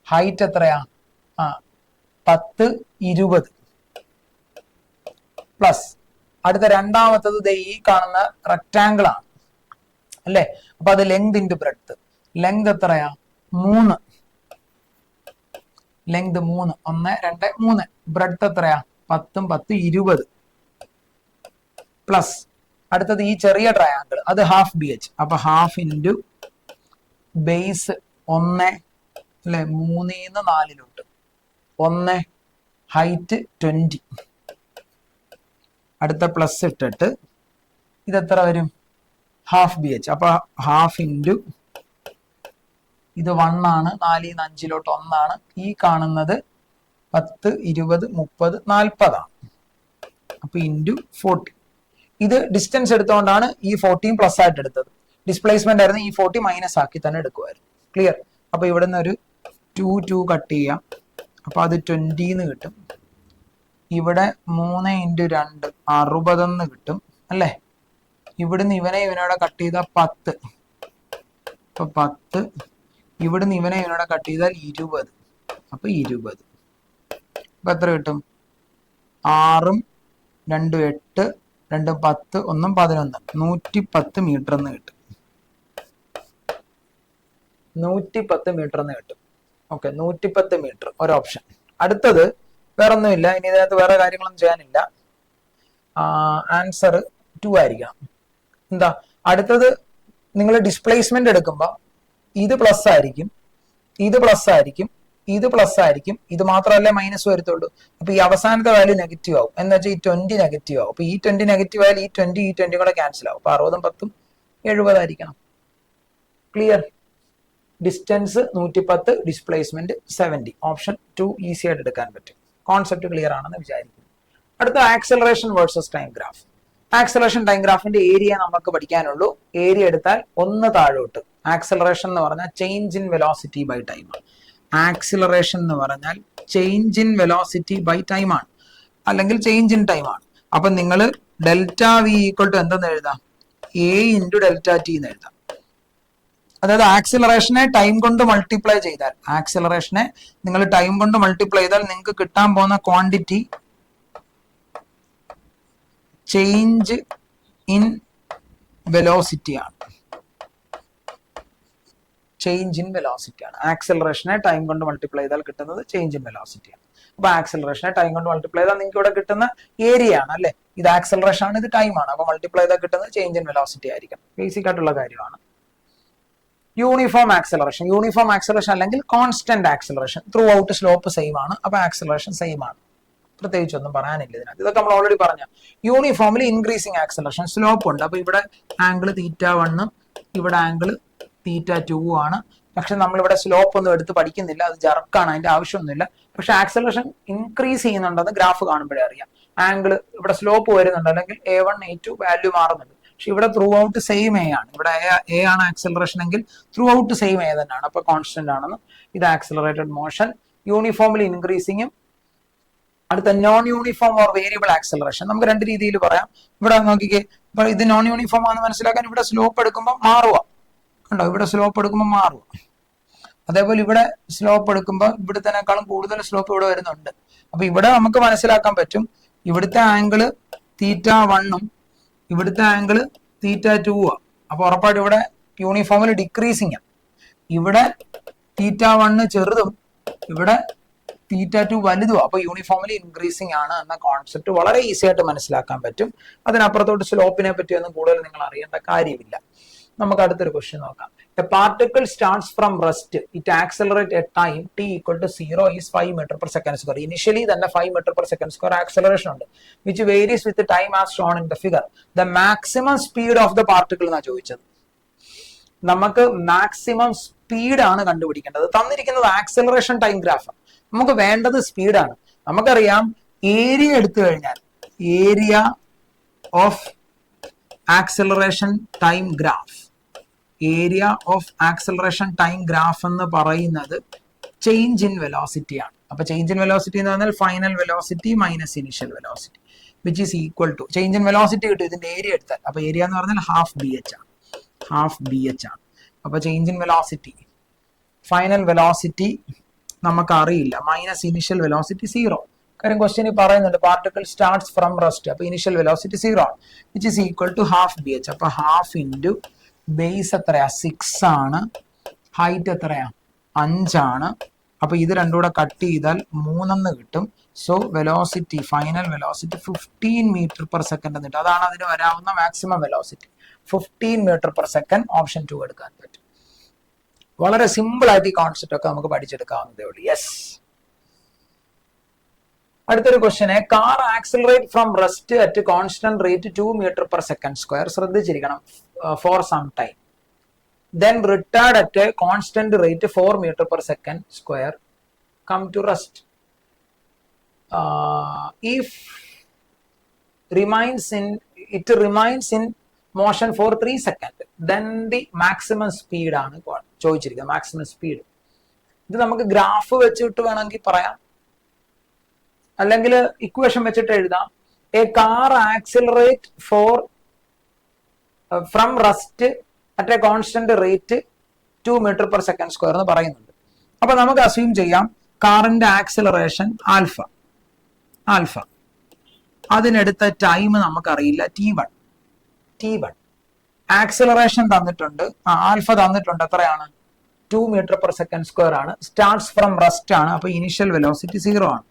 ഹൈറ്റ് എത്രയാ? 10, 20 പ്ലസ് അടുത്ത രണ്ടാമത്തത് ഈ കാണുന്ന റെക്ടാങ്കിൾ ആണ് അല്ലേ. അപ്പൊ അത് ലെങ്ത് ഇൻറ്റു ബ്രെഡ്ത്ത്. ലെങ്ത് എത്രയാ? 3. ലെങ്ത് 3, 1, 2, 3. ബ്രെഡ്ത്ത് എത്രയാ? 10, 10, 20 പ്ലസ് അടുത്തത് ഈ ചെറിയ ട്രയാങ്കിൾ, അത് ഹാഫ് BH. അപ്പൊ ഹാഫ് ഇൻറ്റു ബേസ് 1 അല്ലെ, 3 4 1, ഹൈറ്റ് 20. അടുത്ത പ്ലസ് ഇട്ടിട്ട് ഇതെത്ര വരും? Half BH. അപ്പൊ ഹാഫ് ഇൻറ്റു ഇത് 1 ആണ്, 4 5 1 ആണ്. ഈ കാണുന്നത് 10, 20, 30, 40 ആണ്. അപ്പൊ ഇൻറ്റു 40. ഇത് ഡിസ്റ്റൻസ് എടുത്തുകൊണ്ടാണ് ഈ 14 പ്ലസ് ആയിട്ട് എടുത്തത്. ഡിസ്പ്ലേസ്മെന്റ് ആയിരുന്നു, ഈ 40 മൈനസ് ആക്കി തന്നെ എടുക്കുമായിരുന്നു. ക്ലിയർ? അപ്പൊ ഇവിടുന്ന് ഒരു 2 കട്ട് ചെയ്യാം. അപ്പൊ അത് 20 എന്ന് കിട്ടും. ഇവിടെ 3 × 2 60 കിട്ടും അല്ലേ. ഇവിടുന്ന് ഇവനോടെ കട്ട് ചെയ്താൽ 10. അപ്പൊ 10. ഇവിടുന്ന് ഇവനോടെ കട്ട് ചെയ്താൽ 20. അപ്പൊ 20. അപ്പൊ എത്ര കിട്ടും? 6 2 8 2 10 1 11 110 മീറ്റർ എന്ന് കിട്ടും. 110 മീറ്റർ എന്ന് കിട്ടും. ഓക്കെ, 110 മീറ്റർ ഒരു ഓപ്ഷൻ. അടുത്തത് വേറൊന്നുമില്ല, ഇനി ഇതിനകത്ത് വേറെ കാര്യങ്ങളൊന്നും ചെയ്യാനില്ല. ആൻസർ 2 ആയിരിക്കണം. എന്താ അടുത്തത്? നിങ്ങൾ ഡിസ്പ്ലേസ്മെന്റ് എടുക്കുമ്പോൾ ഇത് പ്ലസ് ആയിരിക്കും, ഇത് പ്ലസ് ആയിരിക്കും, ഇത് പ്ലസ് ആയിരിക്കും. ഇത് മാത്രമല്ലേ മൈനസ് വരത്തുള്ളൂ. അപ്പൊ ഈ അവസാനത്തെ വാല്യൂ നെഗറ്റീവ് ആവും. എന്ന് വെച്ചാൽ ഈ 20 നെഗറ്റീവ് ആവും. അപ്പൊ ഈ 20 നെഗറ്റീവ് ആയാലും ഈ 20 കൂടെ ക്യാൻസൽ ആവും. അപ്പൊ 60 10 70 ആയിരിക്കണം. Clear? Distance 110, displacement 70. Option 2 easy ആയിട്ട് എടുക്കാൻ പറ്റും. കോൺസെപ്റ്റ് ക്ലിയർ ആണെന്ന് വിചാരിക്കുന്നു. അടുത്ത acceleration versus time graph. Acceleration time ഗ്രാഫിന്റെ ഏരിയ നമുക്ക് പഠിക്കാനുള്ളൂ. ഏരിയ എടുത്താൽ 1 താഴോട്ട്. ആക്സലറേഷൻ എന്ന് പറഞ്ഞാൽ change in velocity by time ആണ്. ആക്സിലറേഷൻ എന്ന് പറഞ്ഞാൽ change in velocity by time ആണ്, അല്ലെങ്കിൽ ചേഞ്ച് ഇൻ ടൈം ആണ്. അപ്പൊ നിങ്ങൾ ഡെൽറ്റ വി ഈക്വൽ ടു എന്തെന്ന് എഴുതാം? A × ഡെൽറ്റ ടി എന്ന് എഴുതാം. അതായത് ആക്സിലറേഷനെ ടൈം കൊണ്ട് മൾട്ടിപ്ലൈ ചെയ്താൽ, ആക്സിലറേഷനെ നിങ്ങൾ ടൈം കൊണ്ട് മൾട്ടിപ്ലൈ ചെയ്താൽ നിങ്ങൾക്ക് കിട്ടാൻ പോകുന്ന ക്വാണ്ടിറ്റി ചേഞ്ച് ഇൻ വെലോസിറ്റി ആണ്. ചേഞ്ച് ഇൻ വെലോസിറ്റി ആണ്. ആക്സലറേഷനെ ടൈം കൊണ്ട് മൾട്ടിപ്ലൈ ചെയ്താൽ കിട്ടുന്നത് ചേഞ്ച് ഇൻ വെലോസിറ്റി ആണ്. അപ്പൊ ആക്സലറേഷനെ ടൈം കൊണ്ട് മൾട്ടിപ്ലൈ ചെയ്താൽ നിങ്ങൾക്ക് ഇവിടെ കിട്ടുന്ന ഏരിയ ആണ് അല്ലെ, ഇത് ആക്സലറേഷൻ ആണ്, ഇത് ടൈം ആണ്. അപ്പൊ മൾട്ടിപ്ലൈ ചെയ്താൽ കിട്ടുന്നത് ചേഞ്ച് ഇൻ വെലോസിറ്റി ആയിരിക്കും. ബേസിക് ആയിട്ടുള്ള കാര്യമാണ്. യൂണിഫോം ആക്സലറേഷൻ, യൂണിഫോം ആക്സലറേഷൻ അല്ലെങ്കിൽ constant acceleration, through out slope same ആണ്. അപ്പൊ ആക്സലറേഷൻ സെയിം ആണ്, പ്രത്യേകിച്ച് ഒന്നും പറയാനില്ല ഇതിനകത്ത്. ഇതൊക്കെ നമ്മൾ ഓൾറെഡി പറഞ്ഞ. യൂണിഫോമിൽ ഇൻക്രീസിങ് ആക്സലറേഷൻ, സ്ലോപ്പ് ഉണ്ട്. അപ്പൊ ഇവിടെ ആംഗിൾ θ1 ഇവിടെ ആംഗിൾ θ2 ആണ്. പക്ഷെ നമ്മളിവിടെ സ്ലോപ്പ് ഒന്നും എടുത്ത് പഠിക്കുന്നില്ല, അത് ജർക്കാണ്, അതിന്റെ ആവശ്യമൊന്നുമില്ല. പക്ഷെ ആക്സലറേഷൻ ഇൻക്രീസ് ചെയ്യുന്നുണ്ടെന്ന് ഗ്രാഫ് കാണുമ്പോഴേ അറിയാം. ആംഗിൾ ഇവിടെ സ്ലോപ്പ് വരുന്നുണ്ട്, അല്ലെങ്കിൽ A1 A2 വാല്യൂ മാറുന്നുണ്ട്. പക്ഷെ ഇവിടെ ത്രൂ ഔട്ട് സെയിം എ ആണ്. ഇവിടെ എ ആണ് ആക്സലറേഷൻ എങ്കിൽ ത്രൂ ഔട്ട് സെയിം എ തന്നെയാണ്. അപ്പൊ കോൺസ്റ്റന്റ് ആണെന്ന്. ഇത് ആക്സലറേറ്റഡ് മോഷൻ. യൂണിഫോമിൽ ഇൻക്രീസിങ്ങും. അടുത്ത non uniform or variable acceleration. നമുക്ക് രണ്ട് രീതിയിൽ പറയാം. ഇവിടെ നോക്കിക്കേ, ഇപ്പൊ ഇത് നോൺ യൂണിഫോം ആണെന്ന് മനസ്സിലാക്കാൻ ഇവിടെ സ്ലോപ്പ് എടുക്കുമ്പോൾ മാറുക കണ്ടോ, ഇവിടെ സ്ലോപ്പ് എടുക്കുമ്പോൾ മാറുക. അതേപോലെ ഇവിടെ സ്ലോപ്പ് എടുക്കുമ്പോൾ ഇവിടുത്തേക്കാളും കൂടുതൽ സ്ലോപ്പ് ഇവിടെ വരുന്നുണ്ട്. അപ്പൊ ഇവിടെ നമുക്ക് മനസ്സിലാക്കാൻ പറ്റും, ഇവിടുത്തെ ആംഗിള് θ1 ഇവിടുത്തെ ആംഗിള് θ2 അപ്പൊ ഉറപ്പായിട്ട് ഇവിടെ യൂണിഫോമിൽ ഡിക്രീസിങ് ആണ്. ഇവിടെ θ1 ചെറുതും ഇവിടെ θ2 വലുതും. അപ്പൊ യൂണിഫോമിൽ ഇൻക്രീസിങ് ആണ് എന്ന കോൺസെപ്റ്റ് വളരെ ഈസി ആയിട്ട് മനസ്സിലാക്കാൻ പറ്റും. അതിനപ്പുറത്തോട്ട് സ്ലോപ്പിനെ പറ്റിയൊന്നും കൂടുതൽ നിങ്ങൾ അറിയേണ്ട കാര്യമില്ല. നമുക്ക് അടുത്തൊരു ക്വസ്റ്റ്യൻ നോക്കാം. A particle starts from rest. It accelerates at time t equal to 0 is 5 meter per second square. Initially തന്നെ 5 meter per second square acceleration ഉണ്ട്, which varies with the time as shown in the figure. The maximum speed of the particle എന്നാ ചോദിച്ചത്. നമുക്ക് maximum speed ആണ് കണ്ടുപിടിക്കേണ്ടത്. തന്നിരിക്കുന്നത് acceleration time graph. നമുക്ക് വേണ്ടത് സ്പീഡാണ്. നമുക്കറിയാം ഏരിയ എടുത്തു കഴിഞ്ഞാൽ area of acceleration time graph, area of acceleration time graph എന്ന് പറയുന്നത് ചേഞ്ച് ഇൻ വെലോസിറ്റി ആണ്. അപ്പൊ ചേഞ്ച് ഇൻ വെലോസിറ്റി എന്ന് പറഞ്ഞാൽ final velocity minus initial velocity which is equal to change in velocity കിട്ടും ഇതിന്റെ ഏരിയ എടുത്താൽ. അപ്പൊ ഏരിയ എന്ന് പറഞ്ഞാൽ ഹാഫ് ബി എച്ച് ആണ്, ഹാഫ് ബി എച്ച് ആണ്. അപ്പൊ change in velocity, final velocity നമുക്ക് അറിയില്ല, മൈനസ് ഇനിഷ്യൽ വെലോസിറ്റി 0. കാര്യം ക്വസ്റ്റ്യനിൽ പറയുന്നുണ്ട് പാർട്ടിക്കിൾ സ്റ്റാർട്ട്സ് ഫ്രം റെസ്റ്റ്. അപ്പൊ ഇനിഷ്യൽ വെലോസിറ്റി 0 ആണ്, which is equal to half B H. അപ്പൊ ഹാഫ് ഇൻറ്റു ബേസ് എത്രയാ 6 ആണ്, ഹൈറ്റ് എത്രയാ 5 ആണ്. അപ്പൊ ഇത് രണ്ടും കൂടെ കട്ട് ചെയ്താൽ 3 കിട്ടും. So velocity, final velocity 15 metre per second എന്നിട്ട് അതാണ് അതിന് വരാവുന്ന maximum velocity. 15 metre per second option 2 എടുക്കാൻ പറ്റും. വളരെ സിമ്പിൾ ആയിട്ട് ഈ കോൺസെപ്റ്റ് ഒക്കെ നമുക്ക് പഠിച്ചെടുക്കാവുന്നതേ ഉള്ളൂ. യെസ്. അടുത്തൊരു question, car accelerate from rest at constant rate 2 metre per second square. ശ്രദ്ധിച്ചിരിക്കണം, for some time. Then retard at a constant rate 4 meter per second square come to rest. If it remains in motion for 3 seconds, then the maximum speed ആണ് ചോദിച്ചിരിക്കുന്നത്. Maximum speed ഇത് നമുക്ക് graph വെച്ചിട്ട് വേണമെങ്കിൽ പറയാം, അല്ലെങ്കിൽ equation വെച്ചിട്ട് എഴുതാം. A car accelerate from rest at a constant rate 2 metre per second square എന്ന് പറയുന്നുണ്ട്. അപ്പൊ നമുക്ക് അസ്യൂം ചെയ്യാം കാറിന്റെ ആക്സിലറേഷൻ ആൽഫ, അതിനെടുത്ത ടൈം നമുക്കറിയില്ല t1. ആക്സിലറേഷൻ തന്നിട്ടുണ്ട്, ആൽഫ തന്നിട്ടുണ്ട്, എത്രയാണ് 2 മീറ്റർ പെർ സെക്കൻഡ് സ്ക്വയർ ആണ്. സ്റ്റാർട്ട്സ് ഫ്രം റെസ്റ്റ് ആണ്, അപ്പൊ ഇനിഷ്യൽ വെലോസിറ്റി 0 ആണ്.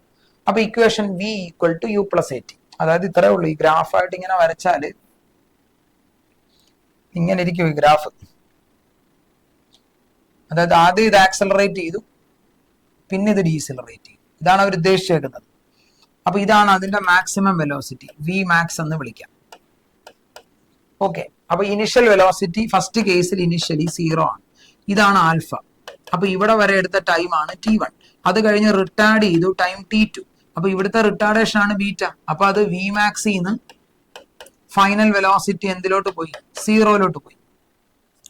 അപ്പൊ equation v equal to u plus at. അതായത് ഇത്രേ ഉള്ളൂ. ഈ ഗ്രാഫായിട്ട് ഇങ്ങനെ വരച്ചാല് ഇങ്ങനെ ഇരിക്കും ഈ ഗ്രാഫ്. അതായത് ആദ്യം ഇത് ആക്സലറേറ്റ് ചെയ്തു, പിന്നെ ഇത് ഡീസലറേറ്റ് ചെയ്തു. ഇതാണ് അവർ ഉദ്ദേശിച്ചേക്കുന്നത്. അപ്പൊ ഇതാണ് അതിന്റെ മാക്സിമം വെലോസിറ്റി, വി മാക്സ് എന്ന് വിളിക്കാം. ഓക്കെ. അപ്പൊ ഇനിഷ്യൽ വെലോസിറ്റി ഫസ്റ്റ് കേസിൽ ഇനിഷ്യലി 0 ആണ്. ഇതാണ് ആൽഫ. അപ്പൊ ഇവിടെ വരെ എടുത്ത ടൈം ആണ് t1. അത് കഴിഞ്ഞ് റിട്ടാർഡ് ചെയ്തു ടൈം t2. അപ്പൊ ഇവിടുത്തെ റിട്ടാർഡേഷൻ ആണ് ബീറ്റ. അപ്പൊ അത് വി മാക്സിന്ന് ഫൈനൽ വെലോസിറ്റി എന്തിലോട്ട് പോയി? 0 പോയി.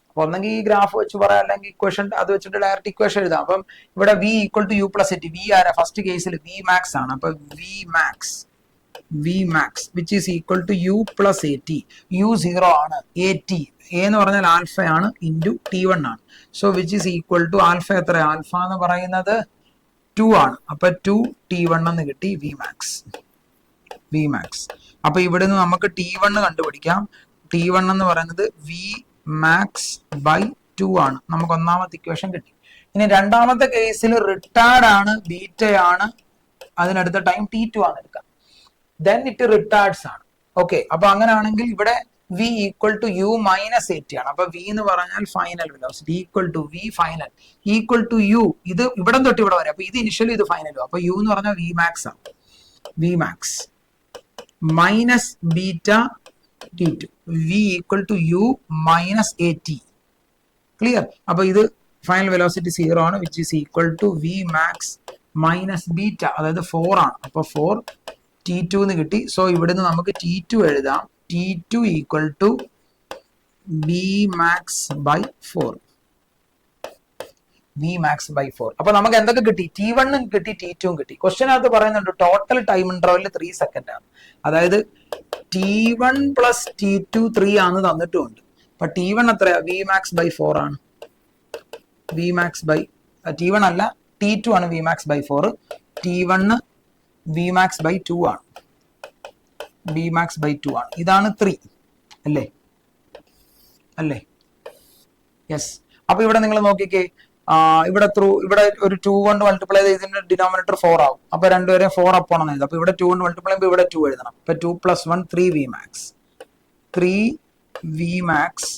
അപ്പൊ ഒന്നെങ്കിൽ ഈ ഗ്രാഫ് വെച്ച് പറയാം, അല്ലെങ്കിൽ ഇക്വേഷൻ അത് വെച്ചിട്ട് ഡയറക്റ്റ് ഇക്വേഷൻ എഴുതാം. അപ്പം ഇവിടെ v equal to u plus at. V ആരാ? ഫസ്റ്റ് കേസിൽ വി മാക്സ് ആണ്. അപ്പൊ V max which is equal to u plus at. u 0 ആണ്, at എന്ന് പറഞ്ഞാൽ ആൽഫ ആണ്, ഇൻറ്റു t1 ആണ്. So which is equal to alpha എത്ര? ആൽഫ എന്ന് പറയുന്നത് 2 ആണ്. അപ്പൊ 2 t1 എന്ന് കിട്ടി, വി മാക്സ്. V max. അപ്പൊ ഇവിടെ നിന്ന് നമുക്ക് T1 കണ്ടുപിടിക്കാം. T1 എന്ന് പറയുന്നത് വി മാക്സ് ബൈ 2 ആണ്. നമുക്ക് ഒന്നാമത്തെ ഇക്വേഷൻ കിട്ടി. ഇനി രണ്ടാമത്തെ കേസിൽ റിട്ടാർഡ് ആണ്, ബീറ്റയാണ്, അതിനടുത്ത ടൈം T2 ആണ് എടുക്കാം. ദെൻ ഇറ്റ് റിട്ടാർഡ്സ് ആണ്. ഓക്കെ, അപ്പൊ അങ്ങനെയാണെങ്കിൽ ഇവിടെ v equal to U minus 80 ആണ്. അപ്പൊ v എന്ന് പറഞ്ഞാൽ final velocity equal to v final equal to U. ഇത് ഇവിടെ തൊട്ട് ഇവിടെ വരെ, അപ്പൊ ഇത് ഇനിഷ്യലും ഇത് ഫൈനലും. അപ്പൊ യു എന്ന് പറഞ്ഞാൽ v മാക്സ് ആണ്. v max minus beta T2, v equal to U minus 80. Clear? അപ്പൊ ഇത് ഫൈനൽ വെലോസിറ്റി 0 ആണ്, which is equal to v max minus beta, അതായത് 4 ആണ്. അപ്പൊ 4 T2 എന്ന് കിട്ടി. സോ ഇവിടുന്ന് നമുക്ക് T2 എഴുതാം. T2 equal to v max by 4. v max by 4. അപ്പൊ നമുക്ക് എന്തൊക്കെ കിട്ടി? T1 കിട്ടി, T2 കിട്ടി. ക്വസ്റ്റ്യനകത്ത് പറയുന്നുണ്ട് ടോട്ടൽ ടൈം ഇന്റർവെൽ 3 സെക്കൻഡ് ആണ്. അതായത് T1 പ്ലസ് T2 3 ആണ് തന്നിട്ടുമുണ്ട്. അപ്പൊ T1 എത്രയാ? v മാക്സ് ബൈ 4 ആണ്. v മാക്സ് ബൈ T1 അല്ല, T2 ആണ് v max by 4. T1 v max by 2 ആണ്. v മാക്സ് ബൈ 2 ആണ്. ഇതാണ് 3 അല്ലേ? അല്ലേ? യെസ്. അപ്പൊ ഇവിടെ നിങ്ങൾ നോക്കിക്കേ, ഇവിടെ ഒരു 2 കൊണ്ട് മൾട്ടിപ്ലൈ ചെയ്ത് ഇതിന്റെ ഡിനോമിനേറ്റർ 4 ആവും. അപ്പൊ രണ്ടുപേരെ 4 അപ്പോണം എഴുതാം. അപ്പൊ ഇവിടെ 2 കൊണ്ട് മൾട്ടിപ്ലൈ ചെയ്യുമ്പോൾ ഇവിടെ 2 എഴുതണം. അപ്പൊ 2 plus 1 3 v max. 3 v max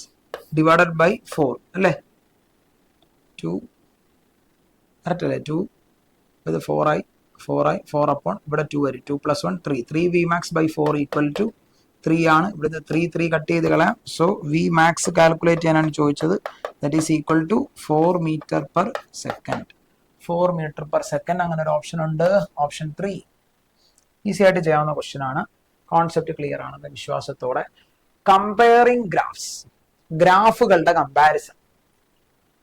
divided by 4 അല്ലേ? 2 കറക്റ്റ് അല്ലേ? 2 ഇത് 4 ആയി, 4 അപ്പോൾ ഇവിടെ 2 വരും. 2 plus 1 3 v max by 4 equal to 3 ആണ്. ഇവിടുത്തെ 3 കട്ട് ചെയ്ത് കളയാം. സോ v മാക്സ് കാൽക്കുലേറ്റ് ചെയ്യാനാണ് ചോദിച്ചത്. That is equal to 4 metre per second. 4 metre per second അങ്ങനെ ഒരു ഓപ്ഷൻ ഉണ്ട്. ഓപ്ഷൻ 3 ഈസി ആയിട്ട് ചെയ്യാവുന്ന ക്വസ്റ്റ്യൻ ആണ്. കോൺസെപ്റ്റ് ക്ലിയർ ആണെന്ന വിശ്വാസത്തോടെ. കമ്പയറിംഗ് ഗ്രാഫ്സ്, ഗ്രാഫുകളുടെ കമ്പാരിസൺ.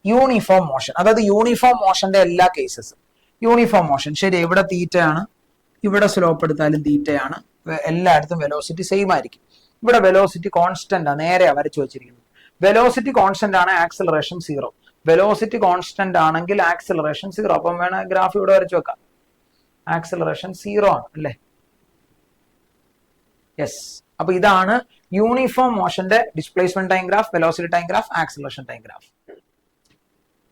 യൂണിഫോം മോഷൻ, അതായത് യൂണിഫോം മോഷന്റെ എല്ലാ കേസസും. യൂണിഫോം മോഷൻ ശരി, ഇവിടെ തീറ്റയാണ്, ഇവിടെ സ്ലോപ്പ് എടുത്താലും തീറ്റയാണ്, എല്ലായിടത്തും വെലോസിറ്റി സെയിം ആയിരിക്കും. ഇവിടെ വെലോസിറ്റി കോൺസ്റ്റന്റ് ആണ്, നേരെയാണ് വരച്ചു വെച്ചിരിക്കുന്നത്. വെലോസിറ്റി കോൺസ്റ്റന്റ് ആണ്, ആക്സിലറേഷൻ 0. വെലോസിറ്റി കോൺസ്റ്റന്റ് ആണെങ്കിൽ ആക്സിലറേഷൻ 0. അപ്പം വേണം ഗ്രാഫ് ഇവിടെ വരച്ചു വെക്കാം. ആക്സിലറേഷൻ 0 ആണ് അല്ലേ? യെസ്. അപ്പൊ ഇതാണ് യൂണിഫോം മോഷന്റെ displacement time graph, velocity time graph, acceleration time graph.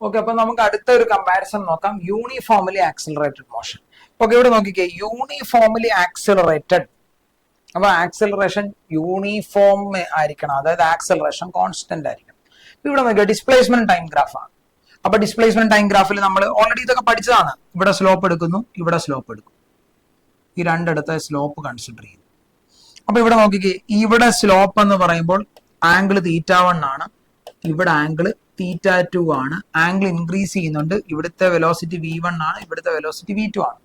Okay, അപ്പൊ നമുക്ക് അടുത്ത ഒരു കമ്പാരിസൺ നോക്കാം. Uniformly accelerated motion. ഓക്കെ, ഇവിടെ നോക്കിക്കേ, യൂണിഫോംലി ആക്സിലറേറ്റഡ്. അപ്പൊ ആക്സിലറേഷൻ യൂണിഫോം ആയിരിക്കണം, അതായത് ആക്സിലറേഷൻ കോൺസ്റ്റന്റ് ആയിരിക്കണം. ഇവിടെ നോക്കിയാൽ ഡിസ്പ്ലേസ്മെന്റ് ടൈം ഗ്രാഫ് ആണ്. അപ്പൊ ഡിസ്പ്ലേസ്മെന്റ് ടൈം ഗ്രാഫിൽ നമ്മൾ ഓൾറെഡി ഇതൊക്കെ പഠിച്ചതാണ്. ഇവിടെ സ്ലോപ്പ് എടുക്കുന്നു, ഇവിടെ സ്ലോപ്പ് എടുക്കും. ഈ രണ്ടിടത്തെ സ്ലോപ്പ് കൺസിഡർ ചെയ്യുന്നു. അപ്പൊ ഇവിടെ നോക്കിക്കേ, ഇവിടെ സ്ലോപ്പ് എന്ന് പറയുമ്പോൾ ആംഗിൾ θ1 ആണ്, ഇവിടെ ആംഗിൾ θ2 ആണ്. ആംഗിൾ ഇൻക്രീസ് ചെയ്യുന്നുണ്ട്. ഇവിടുത്തെ വെലോസിറ്റി v1 ആണ്, ഇവിടുത്തെ വെലോസിറ്റി v2 ആണ്.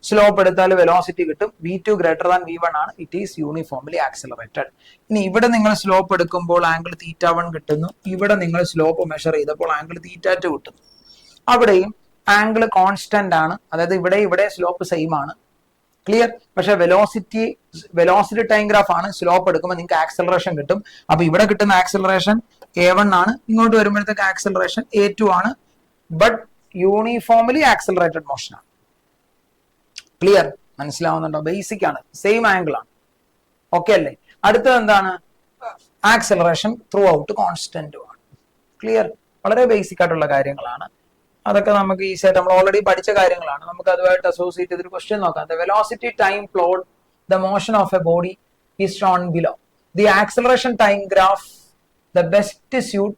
സ്ലോപ്പ് എടുത്താൽ വെലോസിറ്റി കിട്ടും. v2 ഗ്രേറ്റർ ദാൻ v1 ആണ്. It is uniformly accelerated. ഇനി ഇവിടെ നിങ്ങൾ സ്ലോപ്പ് എടുക്കുമ്പോൾ ആംഗിൾ θ1 കിട്ടുന്നു. ഇവിടെ നിങ്ങൾ സ്ലോപ്പ് മെഷർ ചെയ്തപ്പോൾ ആംഗിൾ θ2 കിട്ടുന്നു. അവിടെയും ആംഗിൾ കോൺസ്റ്റന്റ് ആണ്, അതായത് ഇവിടെ സ്ലോപ്പ് സെയിം ആണ്. ക്ലിയർ? പക്ഷെ വെലോസിറ്റി ടൈം ഗ്രാഫ് ആണ്. സ്ലോപ്പ് എടുക്കുമ്പോൾ നിങ്ങൾക്ക് ആക്സിലറേഷൻ കിട്ടും. അപ്പൊ ഇവിടെ കിട്ടുന്ന ആക്സിലറേഷൻ a1 ആണ്, ഇങ്ങോട്ട് വരുമ്പോഴത്തേക്ക് ആക്സിലറേഷൻ a2 ആണ്. ബട്ട് യൂണിഫോംലി ആക്സിലറേറ്റഡ് മോഷൻ ആണ്. ക്ലിയർ? മനസ്സിലാവുന്നുണ്ടോ? ബേസിക് ആണ്, സെയിം ആംഗിൾ ആണ്. ഓക്കെ അല്ലേ? അടുത്തത് എന്താണ്? ആക്സിലറേഷൻ ത്രൂ ഔട്ട് കോൺസ്റ്റന്റ് ആണ്. ക്ലിയർ? വളരെ ബേസിക് ആയിട്ടുള്ള കാര്യങ്ങളാണ്. അതൊക്കെ നമുക്ക് ഈസി ആയിട്ട് നമ്മൾ ഓൾറെഡി പഠിച്ച കാര്യങ്ങളാണ്. നമുക്ക് അതുമായിട്ട് അസോസിയേറ്റ് ചെയ്തൊരു ക്വസ്റ്റ്യൻ നോക്കാം. The velocity time plot the motion of a body is shown below. The acceleration time graph the best suit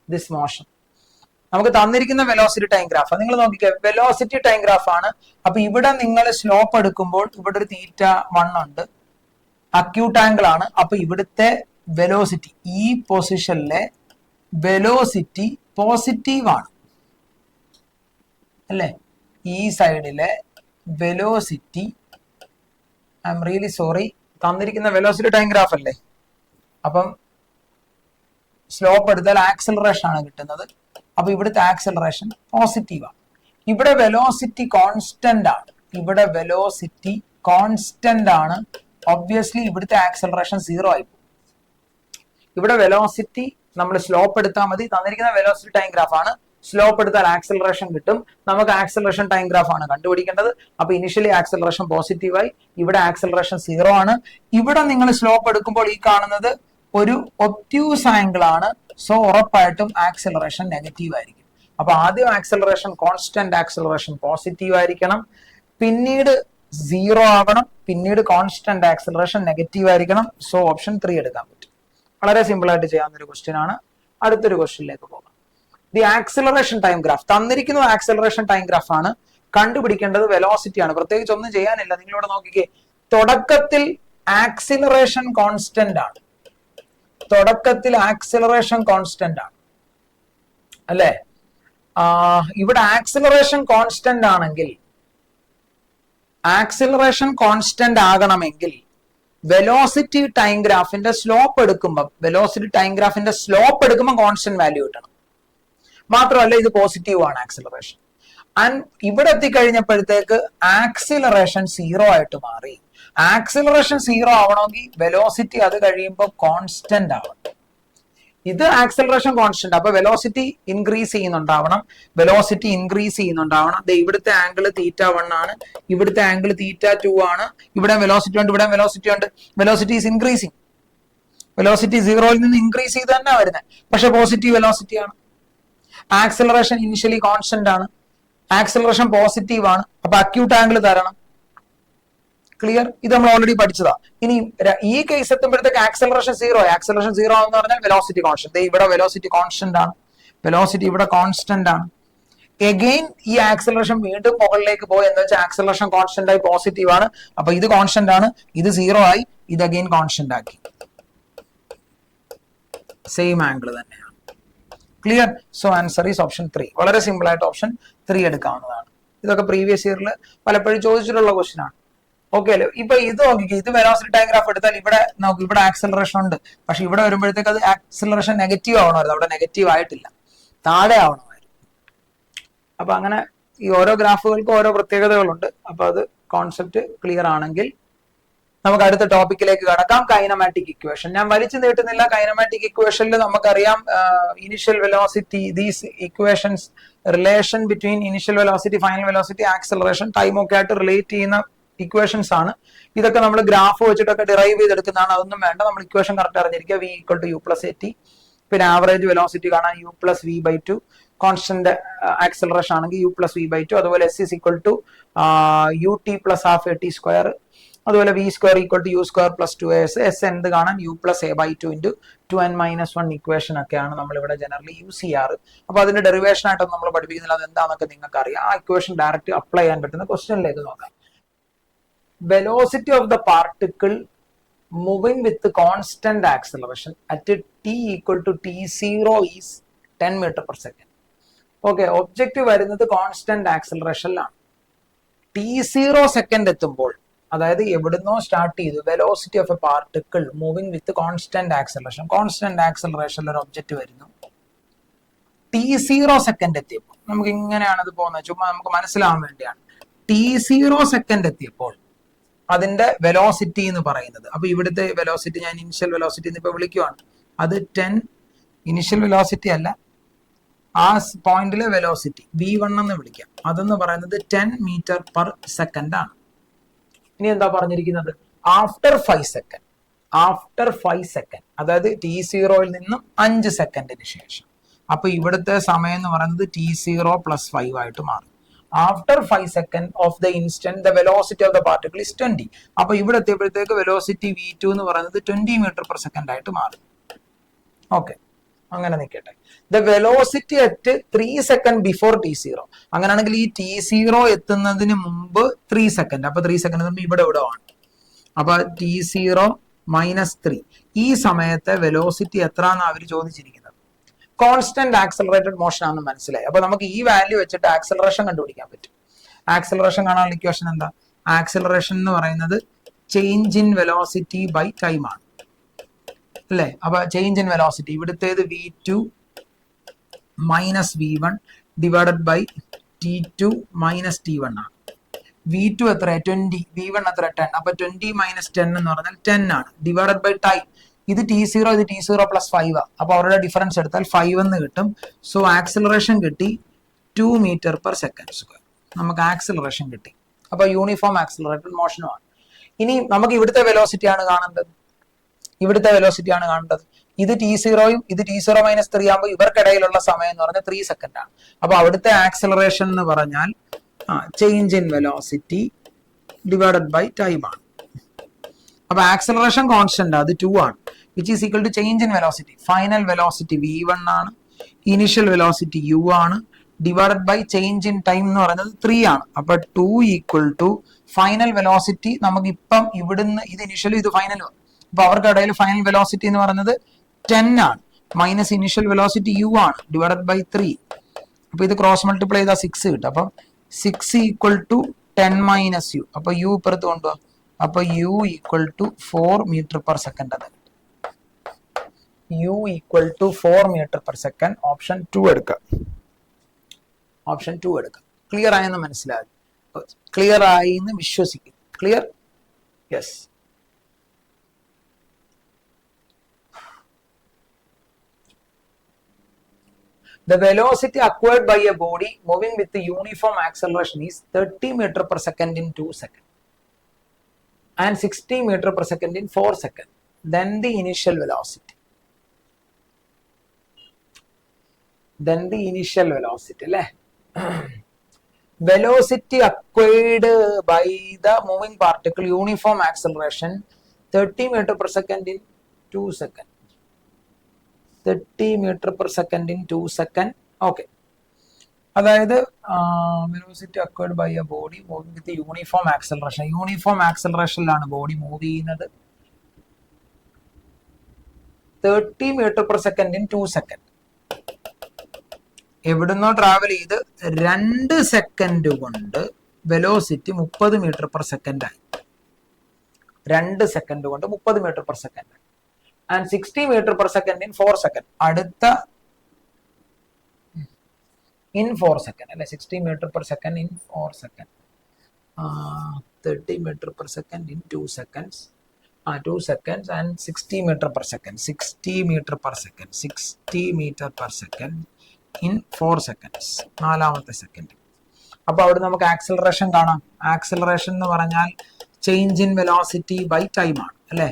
this motion. നമുക്ക് തന്നിരിക്കുന്ന വെലോസിറ്റി ടൈം ഗ്രാഫ് നിങ്ങൾ നോക്കിക്കേ, വെലോസിറ്റി ടൈം ഗ്രാഫ് ആണ്. അപ്പൊ ഇവിടെ നിങ്ങൾ സ്ലോപ്പ് എടുക്കുമ്പോൾ ഇവിടെ ഒരു θ1 ഉണ്ട്, അക്യൂട്ട് ആംഗിൾ ആണ്. അപ്പൊ ഇവിടുത്തെ വെലോസിറ്റി, ഈ പൊസിഷനിലെ വെലോസിറ്റി പോസിറ്റീവ് ആണ് അല്ലേ? ഈ സൈഡിലെ velocity, I am really sorry, തന്നിരിക്കുന്ന വെലോസിറ്റി ടൈം ഗ്രാഫ് അല്ലേ? അപ്പം സ്ലോപ്പ് എടുത്താൽ ആക്സിലറേഷൻ ആണ് കിട്ടുന്നത്. അപ്പൊ ഇവിടുത്തെ ആക്സിലറേഷൻ പോസിറ്റീവ് ആണ്. ഇവിടെ വെലോസിറ്റി കോൺസ്റ്റന്റ് ആണ്. ഇവിടെ വെലോസിറ്റി കോൺസ്റ്റന്റ് ആണ്. ഒബ്വിയസ്ലി ഇവിടുത്തെ ആക്സിലറേഷൻ 0 ആയി. ഇവിടെ വെലോസിറ്റി നമ്മൾ സ്ലോപ്പ് എടുത്താൽ മതി. തന്നിരിക്കുന്ന വെലോസിറ്റി ടൈം ഗ്രാഫ് ആണ്. സ്ലോപ്പ് എടുത്താൽ ആക്സിലറേഷൻ കിട്ടും. നമുക്ക് ആക്സിലറേഷൻ ടൈം ഗ്രാഫ് ആണ് കണ്ടുപിടിക്കേണ്ടത്. അപ്പൊ ഇനിഷ്യലി ആക്സിലറേഷൻ പോസിറ്റീവായി, ഇവിടെ ആക്സിലറേഷൻ 0 ആണ്. ഇവിടെ നിങ്ങൾ സ്ലോപ്പ് എടുക്കുമ്പോൾ ഈ കാണുന്നത് ഒരു ഒബ്റ്റ്യൂസ് ആംഗിൾ ആണ്. സോ ഉറപ്പായിട്ടും ആക്സിലറേഷൻ നെഗറ്റീവ് ആയിരിക്കും. അപ്പൊ ആദ്യം ആക്സിലറേഷൻ കോൺസ്റ്റന്റ് ആക്സിലറേഷൻ പോസിറ്റീവ് ആയിരിക്കണം, പിന്നീട് 0 ആവണം, പിന്നീട് കോൺസ്റ്റന്റ് ആക്സിലറേഷൻ നെഗറ്റീവ് ആയിരിക്കണം. സോ ഓപ്ഷൻ 3 എടുക്കാൻ പറ്റും. വളരെ സിമ്പിൾ ആയിട്ട് ചെയ്യാവുന്ന ഒരു ക്വസ്റ്റ്യൻ ആണ്. അടുത്തൊരു ക്വസ്റ്റ്യനിലേക്ക് പോകാം. ദി ആക്സിലറേഷൻ ടൈം ഗ്രാഫ് തന്നിരിക്കുന്നത് ആക്സിലറേഷൻ ടൈം ഗ്രാഫ് ആണ്. കണ്ടുപിടിക്കേണ്ടത് വെലോസിറ്റി ആണ്. പ്രത്യേകിച്ച് ഒന്നും ചെയ്യാനില്ല. നിങ്ങളിവിടെ നോക്കിക്കേ, തുടക്കത്തിൽ ആക്സിലറേഷൻ കോൺസ്റ്റന്റ് ആണ്. തുടക്കത്തിൽ ആക്സിലറേഷൻ കോൺസ്റ്റന്റ് ആണ് അല്ലെ? ഇവിടെ ആക്സിലറേഷൻ കോൺസ്റ്റന്റ് ആണെങ്കിൽ, ആക്സിലറേഷൻ കോൺസ്റ്റന്റ് ആകണമെങ്കിൽ വെലോസിറ്റി ടൈം ഗ്രാഫിന്റെ സ്ലോപ്പ് എടുക്കുമ്പോൾ, വെലോസിറ്റി ടൈം ഗ്രാഫിന്റെ സ്ലോപ്പ് എടുക്കുമ്പോൾ കോൺസ്റ്റന്റ് വാല്യൂ കിട്ടണം. മാത്രമല്ല ഇത് പോസിറ്റീവ് ആണ് ആക്സിലറേഷൻ. ആൻഡ് ഇവിടെ എത്തിക്കഴിഞ്ഞപ്പോഴത്തേക്ക് ആക്സിലറേഷൻ 0 ആയിട്ട് മാറി. ആക്സിലറേഷൻ 0 ആവണമെങ്കിൽ വെലോസിറ്റി അത് കഴിയുമ്പോൾ കോൺസ്റ്റന്റ് ആവണം. ഇത് ആക്സിലറേഷൻ കോൺസ്റ്റന്റ്. അപ്പൊ വെലോസിറ്റി ഇൻക്രീസ് ചെയ്യുന്നുണ്ടാവണം, വെലോസിറ്റി ഇൻക്രീസ് ചെയ്യുന്നുണ്ടാവണം. ഇവിടുത്തെ ആംഗിൾ θ1 ആണ്, ഇവിടുത്തെ ആംഗിൾ θ2 ആണ്. ഇവിടെ വെലോസിറ്റി ഉണ്ട്, ഇവിടെ വെലോസിറ്റി ഉണ്ട്. Velocity is increasing. വെലോസിറ്റി 0യിൽ നിന്ന് ഇൻക്രീസ് ചെയ്ത് തന്നെ വരുന്നത്, പക്ഷെ പോസിറ്റീവ് വെലോസിറ്റി ആണ്. ആക്സിലറേഷൻ ഇനിഷ്യലി കോൺസ്റ്റന്റ് ആണ്, ആക്സിലറേഷൻ പോസിറ്റീവ് ആണ്. അപ്പൊ അക്യൂട്ട് ആംഗിൾ തരണം. ക്ലിയർ? ഇത് നമ്മൾ ഓൾറെഡി പഠിച്ചതാ. ഇനി ഈ കേസ് എത്തുമ്പോഴത്തേക്ക് ആക്സിലറേഷൻ 0. ആക്സിലറേഷൻ 0 എന്ന് പറഞ്ഞാൽ വെലോസിറ്റി കോൺസ്റ്റന്റ്. ഇവിടെ വെലോസിറ്റി കോൺസ്റ്റന്റ് ആണ്, വെലോസിറ്റി ഇവിടെ കോൺസ്റ്റന്റ് ആണ്. എഗെയിൻ ഈ ആക്സിലറേഷൻ വീണ്ടും മുകളിലേക്ക് പോയി എന്ന് വെച്ചാൽ ആക്സിലറേഷൻ കോൺസ്റ്റന്റ് ആയി പോസിറ്റീവ് ആണ്. അപ്പൊ ഇത് കോൺസ്റ്റന്റ് ആണ്, ഇത് 0 ആയി, ഇത് അഗെയിൻ കോൺസ്റ്റന്റ് ആക്കി. സെയിം ആംഗിൾ തന്നെയാണ്. Clear? So answer is option 3. വളരെ സിമ്പിൾ ആയിട്ട് ഓപ്ഷൻ 3 എടുക്കാവുന്നതാണ്. ഇതൊക്കെ പ്രീവിയസ് ഇയറിൽ പലപ്പോഴും ചോദിച്ചിട്ടുള്ള ക്വസ്റ്റ്യൻ ആണ്. ഓക്കെ അല്ലേ? ഇപ്പൊ ഇത് നോക്കിക്കേ, ഇത് വെലോസിറ്റി ടൈം ഗ്രാഫ് എടുത്താൽ ഇവിടെ നോക്കി, ഇവിടെ ആക്സിലറേഷൻ ഉണ്ട്, പക്ഷെ ഇവിടെ വരുമ്പോഴത്തേക്ക് അത് ആക്സിലറേഷൻ നെഗറ്റീവ് ആവണമായിരുന്നു. അവിടെ നെഗറ്റീവ് ആയിട്ടില്ല, താഴെ ആവണമായിരുന്നു. അപ്പൊ അങ്ങനെ ഈ ഓരോ ഗ്രാഫുകൾക്കും ഓരോ പ്രത്യേകതകളുണ്ട്. അപ്പൊ അത് കോൺസെപ്റ്റ് ക്ലിയർ ആണെങ്കിൽ നമുക്ക് അടുത്ത ടോപ്പിക്കിലേക്ക് കടക്കാം. Kinematic equation. ഞാൻ വലിച്ചു നീട്ടുന്നില്ല. കൈനമാറ്റിക് ഇക്വേഷനിൽ നമുക്കറിയാം initial velocity, these equations relation between initial velocity, final velocity, acceleration, time ഒക്കെ ആയിട്ട് റിലേറ്റ് ചെയ്യുന്ന ഇക്വേഷൻസ് ആണ്. ഇതൊക്കെ നമ്മൾ ഗ്രാഫ് വെച്ചിട്ടൊക്കെ ഡിറൈവ് ചെയ്തെടുക്കുന്നതാണ്. അതൊന്നും വേണ്ട, നമ്മൾ ഇക്വേഷൻ കറക്റ്റ് അറിഞ്ഞിരിക്കുക. v = u + at. പിന്നെ ആവറേജ് വെലോസിറ്റി കാണാൻ u + v/2. കോൺസ്റ്റന്റ് ആക്സിലറേഷൻ ആണെങ്കിൽ u + v/2. അതുപോലെ s = ut + ½ at². അതുപോലെ v² = u² + 2as. s എന്ത് കാണാൻ u + a/2 × 2n-1 ഇക്വേഷൻ ഒക്കെയാണ് നമ്മൾ ഇവിടെ ജനറലി യൂസ് ചെയ്യാറ്. അപ്പൊ അതിന്റെ ഡെറിവേഷൻ ആയിട്ടൊന്നും നമ്മൾ പഠിപ്പിക്കുന്നില്ല, അത് എന്താണെന്നൊക്കെ നിങ്ങൾക്ക് അറിയാം. ആ ഇക്വേഷൻ ഡയറക്റ്റ് അപ്ലൈ ചെയ്യാൻ പറ്റുന്ന ക്വസ്റ്റ്യനിലേക്ക് നോക്കാം. Velocity of the particle moving with constant acceleration at t = t0 is 10 meter/second. Okay, objective വരുന്നത് കോൺസ്റ്റന്റ് ആക്സിലറേഷനിലാണ്. t0 സെക്കൻഡ് എത്തുമ്പോൾ, അതായത് എവിടുന്നോ സ്റ്റാർട്ട് ചെയ്തു, velocity of a particle moving with constant acceleration. Constant ആക്സിലറേഷനിൽ ഒരു ഒബ്ജക്റ്റ് വരുന്നു. t0 സെക്കൻഡ് എത്തിയപ്പോൾ, നമുക്ക് ഇങ്ങനെയാണ് ഇത് പോകുന്നത്, ചുമ്മാ നമുക്ക് മനസ്സിലാവാൻ വേണ്ടിയാണ്. t0 സെക്കൻഡ് എത്തിയപ്പോൾ അതിന്റെ വെലോസിറ്റി എന്ന് പറയുന്നത്, അപ്പൊ ഇവിടുത്തെ വെലോസിറ്റി ഞാൻ ഇനിഷ്യൽ വെലോസിറ്റി ഇപ്പൊ വിളിക്കുവാണ്, അത് 10 ഇനിഷ്യൽ വെലോസിറ്റി അല്ല, ആ പോയിന്റിലെ വെലോസിറ്റി v1 എന്ന് വിളിക്കാം. അതെന്ന് പറയുന്നത് 10 m/s ആണ്. ഇനി എന്താ പറഞ്ഞിരിക്കുന്നത്? ആഫ്റ്റർ 5 സെക്കൻഡ്, ആഫ്റ്റർ 5 സെക്കൻഡ്, അതായത് t0യിൽ നിന്നും 5 സെക്കൻഡിന് ശേഷം. അപ്പൊ ഇവിടുത്തെ സമയം എന്ന് പറയുന്നത് t0 + 5 ആയിട്ട് മാറും. After 5 seconds of the instant, the velocity of the particle is 20. അപ്പൊ ഇവിടെ എത്തിയപ്പോഴത്തേക്ക് വെലോസിറ്റി v2 എന്ന് പറയുന്നത് 20 m/s ആയിട്ട് മാറും. ഓക്കെ, അങ്ങനെ നിൽക്കട്ടെ. The velocity at 3 seconds before t0. അങ്ങനെയാണെങ്കിൽ ഈ t0 എത്തുന്നതിന് മുമ്പ് 3 സെക്കൻഡ്, അപ്പൊ 3 സെക്കൻഡ് ഇവിടെ ആണ്. അപ്പൊ t0 - 3, ഈ സമയത്തെ വെലോസിറ്റി എത്ര എന്ന് അവർ ചോദിച്ചിരിക്കുന്നത്. കോൺസ്റ്റന്റ് ആക്സിലറേറ്റഡ് മോഷൻ ആണെന്ന് മനസ്സിലായി. അപ്പൊ നമുക്ക് ഈ വാല്യൂ വെച്ചിട്ട് ആക്സിലറേഷൻ കണ്ടുപിടിക്കാൻ പറ്റും. ആക്സിലറേഷൻ കാണാനുള്ള ഇക്വേഷൻ എന്താ? ആക്സിലറേഷൻ എന്ന് പറയുന്നത് change in velocity by time ആണ് അല്ലെ? അപ്പൊ ചേഞ്ച് ഇൻ വെലോസിറ്റി ഇവിടുത്തേത് v2 - v1 divided by t2 - t1 ആണ്. v2 എത്ര? 20, v1 എത്ര? 10. അപ്പൊ 20 - 10 എന്ന് പറഞ്ഞാൽ 10 ആണ്. ഡിവൈഡഡ് ബൈ ടൈം, ഇത് t0, ഇത് t0 പ്ലസ് 5 അപ്പൊ അവരുടെ ഡിഫറൻസ് എടുത്താൽ 5 എന്ന് കിട്ടും. സോ ആക്സിലറേഷൻ കിട്ടി 2 മീറ്റർ പെർ സെക്കൻഡ് സ്ക്വയർ. നമുക്ക് ആക്സിലറേഷൻ കിട്ടി. അപ്പൊ യൂണിഫോം ആക്സിലറേറ്റഡ് മോഷനുമാണ്. ഇനി നമുക്ക് ഇവിടുത്തെ വെലോസിറ്റി ആണ് കാണേണ്ടത്. ഇത് t0യും ഇത് t0 മൈനസ് 3 ആകുമ്പോൾ ഇവർക്കിടയിലുള്ള സമയം എന്ന് പറഞ്ഞാൽ 3 സെക്കൻഡ് ആണ്. അപ്പൊ അവിടുത്തെ ആക്സിലറേഷൻ എന്ന് പറഞ്ഞാൽ change in velocity divided by time ആണ്. അപ്പൊ ആക്സിലറേഷൻ കോൺസ്റ്റന്റ് അത് 2 ആണ്, which is equal to change in velocity. Final velocity v1 ആണ്, ഇനിഷ്യൽ വെലോസിറ്റി u ആണ്, divided by change in time എന്ന് പറയുന്നത് 3 ആണ്. അപ്പൊ 2 ഈക്വൽ ടു ഫൈനൽ വെലോസിറ്റി. നമുക്ക് ഇപ്പം ഇവിടുന്ന് ഇത് ഇനിഷ്യലും ഇത് ഫൈനലും, അപ്പൊ അവർക്കിടയിൽ ഫൈനൽ വെലോസിറ്റി എന്ന് പറയുന്നത് 10 ആണ്, മൈനസ് ഇനിഷ്യൽ വെലോസിറ്റി u ആണ്, ഡിവൈഡഡ് ബൈ 3. അപ്പൊ ഇത് ക്രോസ് മൾട്ടിപ്ലൈ ചെയ്താൽ 6 കിട്ടും. അപ്പൊ 6 ഈക്വൽ ടു 10 മൈനസ് u. അപ്പൊ u ഇപ്പുറത്ത് കൊണ്ടുപോകാം. അപ്പൊ u equal to 4 metre per second. അത് u equal to 4 metre per second. Option 2 എടുക്കാം. ക്ലിയർ ആയെന്ന് മനസ്സിലായി, ക്ലിയർ ആയി എന്ന് വിശ്വസിക്കും. Clear? Yes. The velocity acquired by a body moving with the uniform acceleration is 30 meter per second in 2 seconds and 60 meter per second in 4 seconds. Then the initial velocity. അല്ലേ? Velocity acquired by the moving particle uniform acceleration 30 meter per second in 2 seconds. 30 meter per second in 2 seconds. Okay. അതായത് velocity acquired by a body moving with uniform acceleration. Uniform ആക്സലറേഷനിലാണ് body move ചെയ്യുന്നത്. 30 metre per second in 2 second. എവിടുന്നോ travel ചെയ്ത് 2 second കൊണ്ട് velocity 30 metre per second ആയി. 2 second കൊണ്ട് 30 metre per second ആയി. And 60 meter per second in 4 seconds. അടുത്ത in 4 seconds അല്ലെ? 60 meter per second in 4 seconds. 30 meter per second in 2 seconds. 2 seconds and 60 meter per second. 60 meter per second. 60 meter per second in 4 seconds. 4ാമത്തെ second. അപ്പൊ അവിടെ നമുക്ക് acceleration കാണാം. Acceleration എന്ന് പറഞ്ഞാൽ change in velocity by time ആണ് അല്ലെ?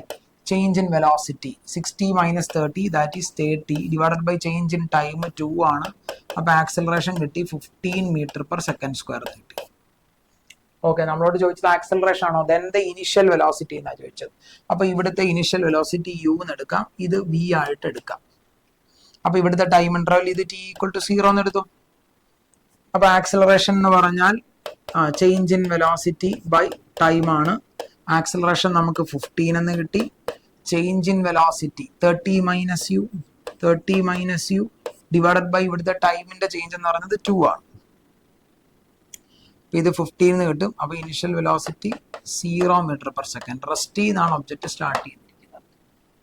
Change in velocity 60 minus 30 that is 30 divided by change in time 2 ആണ്. അപ്പൊ ആക്സിലറേഷൻ കിട്ടി 15 മീറ്റർ പെർ സെക്കൻഡ് സ്ക്വയർ കിട്ടി. ഓക്കെ, നമ്മളോട് ചോദിച്ചത് ആക്സിലറേഷൻ ആണോ? ദെൻ ദ ഇനിഷ്യൽ വെലോസിറ്റി എന്നാണ് ചോദിച്ചത്. അപ്പൊ ഇവിടുത്തെ ഇനിഷ്യൽ വെലോസിറ്റി u എന്ന് എടുക്കാം, ഇത് v ആയിട്ട് എടുക്കാം. അപ്പൊ ഇവിടുത്തെ ടൈം ഇന്റർവൽ ഇത് t ഈക്വൽ ടു 0 എന്ന് എടുത്തു. അപ്പൊ ആക്സിലറേഷൻ എന്ന് പറഞ്ഞാൽ change in velocity by time ആണ്. ആക്സിലറേഷൻ നമുക്ക് 15 എന്ന് കിട്ടി. Change in velocity 30 minus U divided by ഇവിടുത്തെ ടൈമിന്റെ ചേഞ്ച് എന്ന് പറയുന്നത് 2 ആണ്. ഇത് 15 എന്ന് കിട്ടും. അപ്പൊ initial velocity 0 metre per second. Rest എന്നാണ് ഒബ്ജക്റ്റ് സ്റ്റാർട്ട് ചെയ്തിരിക്കുന്നത്.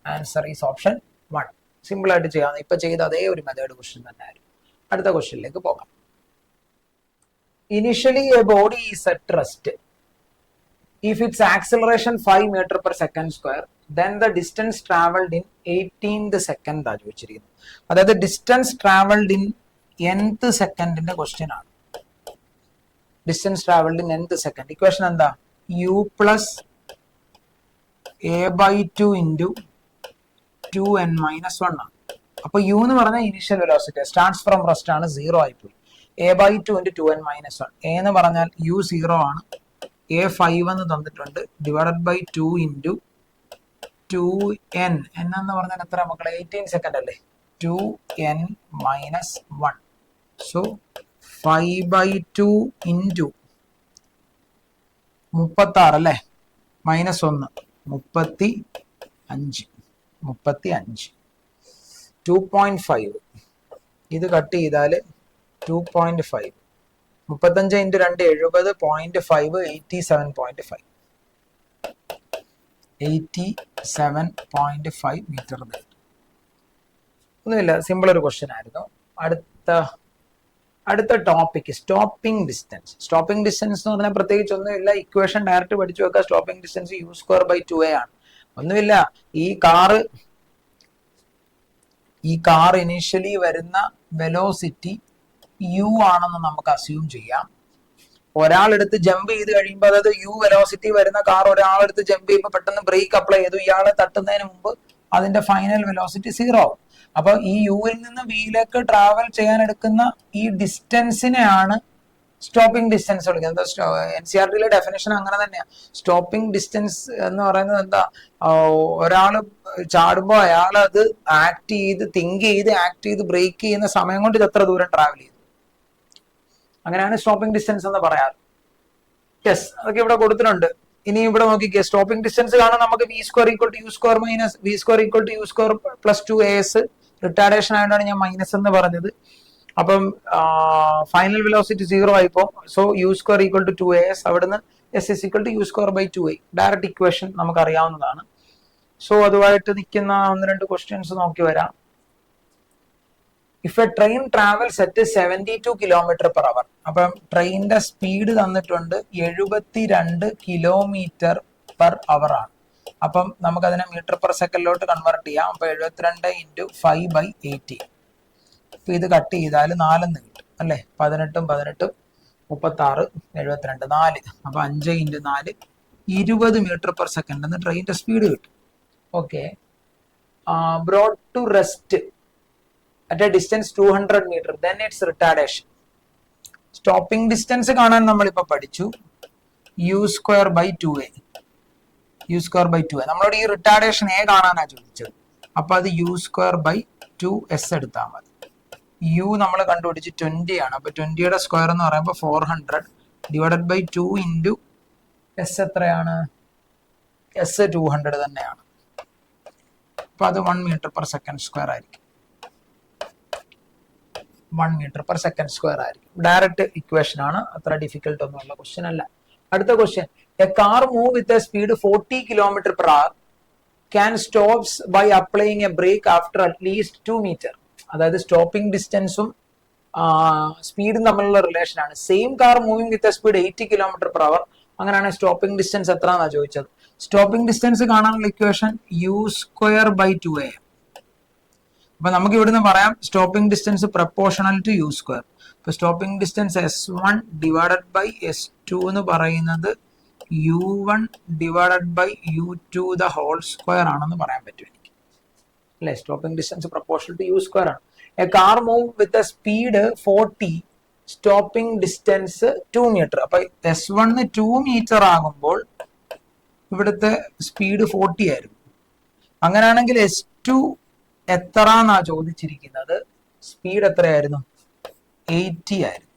Answer is option 1. സിമ്പിൾ ആയിട്ട് ചെയ്യാം. ഇപ്പൊ ചെയ്ത അതേ ഒരു മെത്തേഡ് ക്വസ്റ്റ്യൻ തന്നെ ആയിരുന്നു. അടുത്ത ക്വസ്റ്റ്യനിലേക്ക് പോകാം. Initially A body is at rest. If its acceleration 5 meter per second square, then the distance traveled in 18th second ആണ് ചോദിച്ചിരിക്കുന്നത്. അതായത് ഡിസ്റ്റൻസ് ട്രാവൽഡ് ഇൻ nth സെക്കൻഡിന്റെ ക്വസ്റ്റ്യൻ ആണ്. Distance travelled in nth second. Equation എന്താ? u plus a/2 into 2n minus 1 ആണ്. അപ്പൊ u എന്ന് പറഞ്ഞാൽ initial velocity, starts from rest ആണ്, 0 ആയിപ്പോയി. a/2 into 2n minus 1. a എന്ന് പറഞ്ഞാൽ u 0 ആണ്, a 5 എന്ന് തന്നിട്ടുണ്ട്, divided by 2 into 2n. n എന്ന് പറഞ്ഞാൽ എത്ര മക്കളെ? 18 സെക്കൻഡ് അല്ലേ? 2n minus 1. സോ 5/2 ഇൻറ്റു 36 അല്ലേ? മൈനസ് 1 35. 2.5. ഇത് കട്ട് ചെയ്താൽ 2.5. 35 ഇൻറ്റു 2 70. 0.5 87.5. 87.5 മീറ്റർ. ഒന്നുമില്ല, സിമ്പിൾ ഒരു ക്വസ്റ്റ്യൻ ആയിരുന്നു. അടുത്ത topic stopping distance. Stopping distance എന്ന് പറഞ്ഞാൽ പ്രത്യേകിച്ച് ഒന്നുമില്ല. ഇക്വേഷൻ ഡയറക്റ്റ് പഠിച്ചു വെക്കുക. സ്റ്റോപ്പിംഗ് ഡിസ്റ്റൻസ് u² / 2a ആണ്. ഒന്നുമില്ല, ഈ കാറ് ഈ കാർ ഇനീഷ്യലി വരുന്ന വെലോസിറ്റി യു ആണെന്ന് നമുക്ക് അസ്യൂം ചെയ്യാം. ഒരാളെടുത്ത് ജമ്പ് ചെയ്ത് കഴിയുമ്പോൾ, അതായത് യു വെലോസിറ്റി വരുന്ന കാർ ഒരാളെടുത്ത് ജമ്പ് ചെയ്യുമ്പോൾ പെട്ടെന്ന് ബ്രേക്ക് അപ്ലൈ ചെയ്തു, ഇയാളെ തട്ടുന്നതിന് മുമ്പ് അതിന്റെ ഫൈനൽ വെലോസിറ്റി 0 ആവും. അപ്പൊ ഈ യുവിൽ നിന്ന് വിയിലേക്ക് ട്രാവൽ ചെയ്യാൻ എടുക്കുന്ന ഈ ഡിസ്റ്റൻസിനെയാണ് സ്റ്റോപ്പിംഗ് ഡിസ്റ്റൻസ് വിളിക്കുന്നത്. NCERT ഡെഫിനേഷൻ അങ്ങനെ തന്നെയാണ്. സ്റ്റോപ്പിംഗ് ഡിസ്റ്റൻസ് എന്ന് പറയുന്നത് എന്താ, ഒരാൾ ചാടുമ്പോൾ അയാൾ അത് ആക്ട് ചെയ്ത് ആക്ട് ചെയ്ത് ബ്രേക്ക് ചെയ്യുന്ന സമയം കൊണ്ട് ഇത് എത്ര ദൂരം ട്രാവൽ ചെയ്തു, അങ്ങനെയാണ് സ്റ്റോപ്പിംഗ് ഡിസ്റ്റൻസ് എന്ന് പറയാറ്. യെസ്, അതൊക്കെ ഇവിടെ കൊടുത്തിട്ടുണ്ട്. ഇനി ഇവിടെ നോക്കിക്കേ, സ്റ്റോപ്പിംഗ് ഡിസ്റ്റൻസ് കാണാൻ നമുക്ക് v² = u² - v² = u² + 2as. Retardation ആയതുകൊണ്ടാണ് ഞാൻ മൈനസ് എന്ന് പറഞ്ഞത്. അപ്പം ഫൈനൽ വെലോസിറ്റി 0 ആയിപ്പോ. So u² = 2as. അവിടുന്ന് s = u²/2a. ഡയറക്റ്റ് ഇക്വേഷൻ നമുക്ക് അറിയാവുന്നതാണ്. സോ അതുമായിട്ട് നിൽക്കുന്ന 1-2 ക്വസ്റ്റ്യൻസ് നോക്കി വരാം. If A train travels at 72 km/h, അപ്പം ട്രെയിനിന്റെ സ്പീഡ് തന്നിട്ടുണ്ട് 72 km/h ആണ്. അപ്പം നമുക്ക് അതിനെ മീറ്റർ/സെക്കൻഡിലോട്ട് കൺവേർട്ട് ചെയ്യാം. അപ്പൊ 72 × 5/80. അപ്പൊ ഇത് കട്ട് ചെയ്താൽ 4 എന്ന് കിട്ടും അല്ലെ. 18 36 72 4. അപ്പൊ 5 × 4 20 m/s എന്ന് ട്രെയിനിന്റെ സ്പീഡ് കിട്ടും. Okay. Brought to rest at a distance 200 meter, then its retardation. Stopping distance കാണാൻ നമ്മളിപ്പോ പഠിച്ചു u²/2a. നമ്മളോട് ഈ റിട്ടാർഡേഷൻ എ കാണാനാ ചോദിച്ചത്. അപ്പൊ അത് u²/2s എടുത്താൽ മതി. u നമ്മൾ കണ്ടുപിടിച്ച് 20 ആണ്. അപ്പൊ 20യുടെ സ്ക്വയർ എന്ന് പറയുമ്പോൾ 400 / 2 × s എത്രയാണ്? s 200 തന്നെയാണ്. അപ്പൊ അത് 1 m/s² ആയിരിക്കും. 1 m/s² ആയിരിക്കും. ഡയറക്റ്റ് ഇക്വേഷൻ ആണ്, അത്ര ഡിഫിക്കൽട്ട് ഒന്നുമുള്ള ക്വസ്റ്റ്യൻ അല്ല. അടുത്ത question, a car move with a speed 40 km/h can stops by applying a brake after at least 2 meter. അതായത് സ്റ്റോപ്പിംഗ് ഡിസ്റ്റൻസും സ്പീഡും തമ്മിലുള്ള റിലേഷൻ ആണ്. Same car moving with a speed 80 km/h, അങ്ങനെയാണ് സ്റ്റോപ്പിംഗ് ഡിസ്റ്റൻസ് എത്ര എന്നാണ് ചോദിച്ചത്. സ്റ്റോപ്പിംഗ് ഡിസ്റ്റൻസ് കാണാനുള്ള ഇക്വേഷൻ u²/2a. അപ്പൊ നമുക്ക് ഇവിടുന്ന് പറയാം stopping distance proportional to u². ഇപ്പൊ സ്റ്റോപ്പിംഗ് ഡിസ്റ്റൻസ് s1 / s2 എന്ന് പറയുന്നത് u1 / u2 2 ആണെന്ന് പറയാൻ പറ്റും എനിക്ക് അല്ലെ. Stopping distance proportional to u² ആണ്. A car move with a speed 40, stopping distance 2 meter. അപ്പൊ s1 2 meter ആകുമ്പോൾ ഇവിടുത്തെ സ്പീഡ് 40 ആയിരുന്നു. അങ്ങനെയാണെങ്കിൽ s2 എത്ര എന്നാ ചോദിച്ചിരിക്കുന്നത്. സ്പീഡ് എത്രയായിരുന്നു? 80 ആയിരുന്നു.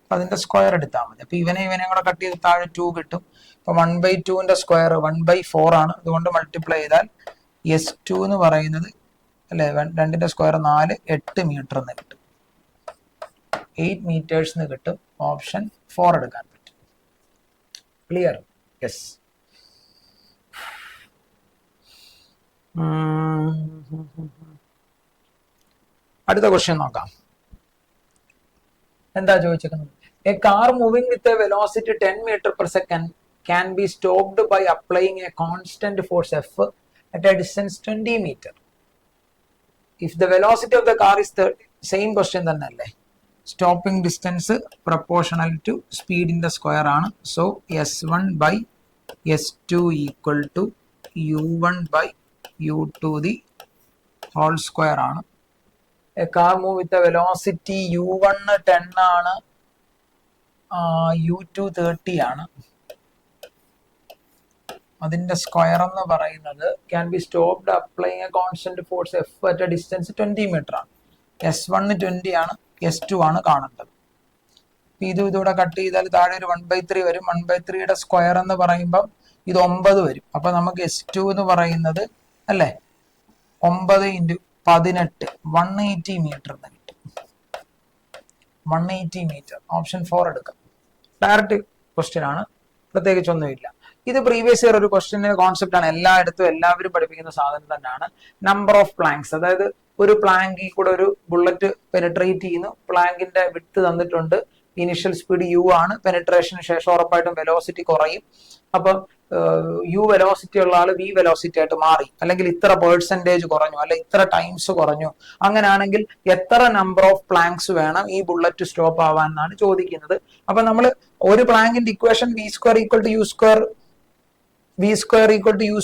അപ്പൊ അതിന്റെ സ്ക്വയർ എടുത്താൽ മതി. അപ്പൊ ഇവനെ കൂടെ കട്ട് ചെയ്ത് താഴെ 2 കിട്ടും. അപ്പൊ 1/2ന്റെ സ്ക്വയർ 1/4 ആണ്. അതുകൊണ്ട് മൾട്ടിപ്ലൈ ചെയ്താൽ s2 എന്ന് പറയുന്നത് അല്ലെ 2ന്റെ സ്ക്വയർ 4 8 meter എന്ന് കിട്ടും. 8 meters എന്ന് കിട്ടും. ഓപ്ഷൻ 4 എടുക്കാൻ പറ്റും. ക്ലിയർ? യെസ്. അടുത്ത ക്വസ്റ്റ്യൻ നോക്കാം. എന്താ ചോദിച്ചിരിക്കുന്നത്? A car moving with a velocity 10 m/s can be stopped by applying a constant force F at a distance 20 meter. If the velocity of the car is 30, same question തന്നെ അല്ലേ. Stopping distance proportional to സ്പീഡിന്റെ square ആണ്. So s1/s2 = u1/u2 2 ആണ്. A car move with velocity u1 10 ആണ്, u2 30 ആണ്. അതിന്റെ square എന്ന് പറയുന്നത് can be stopped applying A constant force F at A distance 20 meter ആണ്. s1 20 ആണ്, s2 ആണ് കാണേണ്ടത്. ഇതൂടെ കട്ട് ചെയ്താൽ താഴെ ഒരു 1/3 വരും. 1/3യുടെ സ്ക്വയർ എന്ന് പറയുമ്പം ഇത് 9 വരും. അപ്പൊ നമുക്ക് s2 എന്ന് പറയുന്നത് അല്ലെ 9 × 18 180 meter എന്ന് കിട്ടും. 180 meter. ഓപ്ഷൻ 4 എടുക്കാം. ഡയറക്റ്റ് ക്വസ്റ്റ്യൻ ആണ്, പ്രത്യേകിച്ച് ഒന്നുമില്ല. ഇത് പ്രീവിയസ് ഇയർ ഒരു ക്വസ്റ്റ്യൻ കോൺസെപ്റ്റ് ആണ്. എല്ലായിടത്തും എല്ലാവരും പഠിപ്പിക്കുന്ന സാധനം തന്നെയാണ്. നമ്പർ ഓഫ് പ്ലാങ്ക്സ്, അതായത് ഒരു പ്ലാങ്കിൽ കൂടെ ഒരു ബുള്ളറ്റ് പെനിട്രേറ്റ് ചെയ്യുന്നു. പ്ലാങ്കിന്റെ വിഡ്ത്ത് തന്നിട്ടുണ്ട്. ഇനിഷ്യൽ സ്പീഡ് u ആണ്. പെനിട്രേഷന് ശേഷം ഉറപ്പായിട്ടും വെലോസിറ്റി കുറയും. അപ്പൊ യു വെലോസിറ്റി ഉള്ള ആൾ വി വെലോസിറ്റി ആയിട്ട് മാറി, അല്ലെങ്കിൽ ഇത്ര പെർസെന്റേജ് കുറഞ്ഞു, അല്ലെങ്കിൽ ഇത്ര ടൈംസ് കുറഞ്ഞു, അങ്ങനെയാണെങ്കിൽ എത്ര നമ്പർ ഓഫ് പ്ലാങ്ക്സ് വേണം ഈ ബുള്ളറ്റ് സ്റ്റോപ്പ് ആവാൻ എന്നാണ് ചോദിക്കുന്നത്. അപ്പൊ നമ്മൾ ഒരു പ്ലാങ്കിന്റെ equation v square equal to u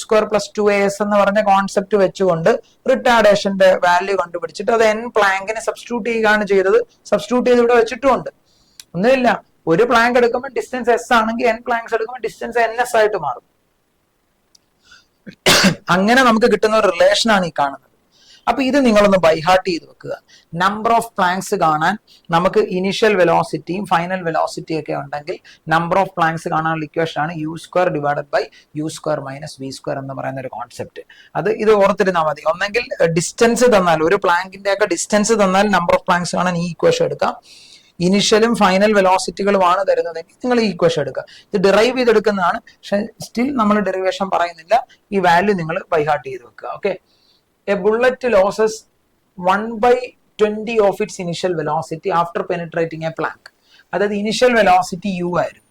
square plus 2as എന്ന് പറഞ്ഞ കോൺസെപ്റ്റ് വെച്ചുകൊണ്ട് റിട്ടാർഡേഷന്റെ വാല്യൂ കണ്ടുപിടിച്ചിട്ട് അത് n പ്ലാങ്കിനെ സബ്സ്റ്റിറ്റ്യൂട്ട് ചെയ്യുകയാണ് ചെയ്തത്. സബ്സ്റ്റിറ്റ്യൂട്ട് ചെയ്ത് ഇവിടെ വെച്ചിട്ടുമുണ്ട്. ഒന്നുമില്ല, ഒരു പ്ലാങ്ക് എടുക്കുമ്പോൾ ഡിസ്റ്റൻസ് s ആണെങ്കിൽ n പ്ലാങ്ക്സ് എടുക്കുമ്പോൾ ഡിസ്റ്റൻസ് ns ആയിട്ട് മാറും. അങ്ങനെ നമുക്ക് കിട്ടുന്ന ഒരു റിലേഷൻ ആണ് ഈ കാണുന്നത്. അപ്പൊ ഇത് നിങ്ങളൊന്ന് ബൈഹാർട്ട് ചെയ്ത് വെക്കുക. നമ്പർ ഓഫ് പ്ലാങ്ക്സ് കാണാൻ നമുക്ക് ഇനിഷ്യൽ വെലോസിറ്റിയും ഫൈനൽ വെലോസിറ്റിയും ഒക്കെ ഉണ്ടെങ്കിൽ നമ്പർ ഓഫ് പ്ലാങ്ക്സ് കാണാനുള്ള ഇക്വേഷൻ ആണ് U square divided by U square minus V square എന്ന് പറയുന്ന ഒരു കോൺസെപ്റ്റ്. ഇത് ഓർത്തിരുന്നാൽ മതി. ഒന്നെങ്കിൽ ഡിസ്റ്റൻസ് തന്നാൽ, ഒരു പ്ലാങ്കിന്റെ ഒക്കെ ഡിസ്റ്റൻസ് തന്നാൽ നമ്പർ ഓഫ് പ്ലാങ്ക്സ് കാണാൻ ഈ ഇക്വേഷൻ എടുക്കാം. ഇനിഷ്യലും ഫൈനൽ വെലോസിറ്റികളുമാണ് തരുന്നതെങ്കിൽ നിങ്ങൾ ഈ ഇക്വേഷൻ എടുക്കുക. ഇത് ഡിറൈവ് ചെയ്തെടുക്കുന്നതാണ്, പക്ഷെ സ്റ്റിൽ നമ്മൾ ഡെറിവേഷൻ പറയുന്നില്ല. ഈ വാല്യൂ നിങ്ങൾ ബൈഹാർട്ട് ചെയ്ത് വെക്കുക. Okay. A bullet loses 1/20 of its initial velocity after penetrating a plank. അതായത് ഇനിഷ്യൽ വെലോസിറ്റി യു ആയിരുന്നു.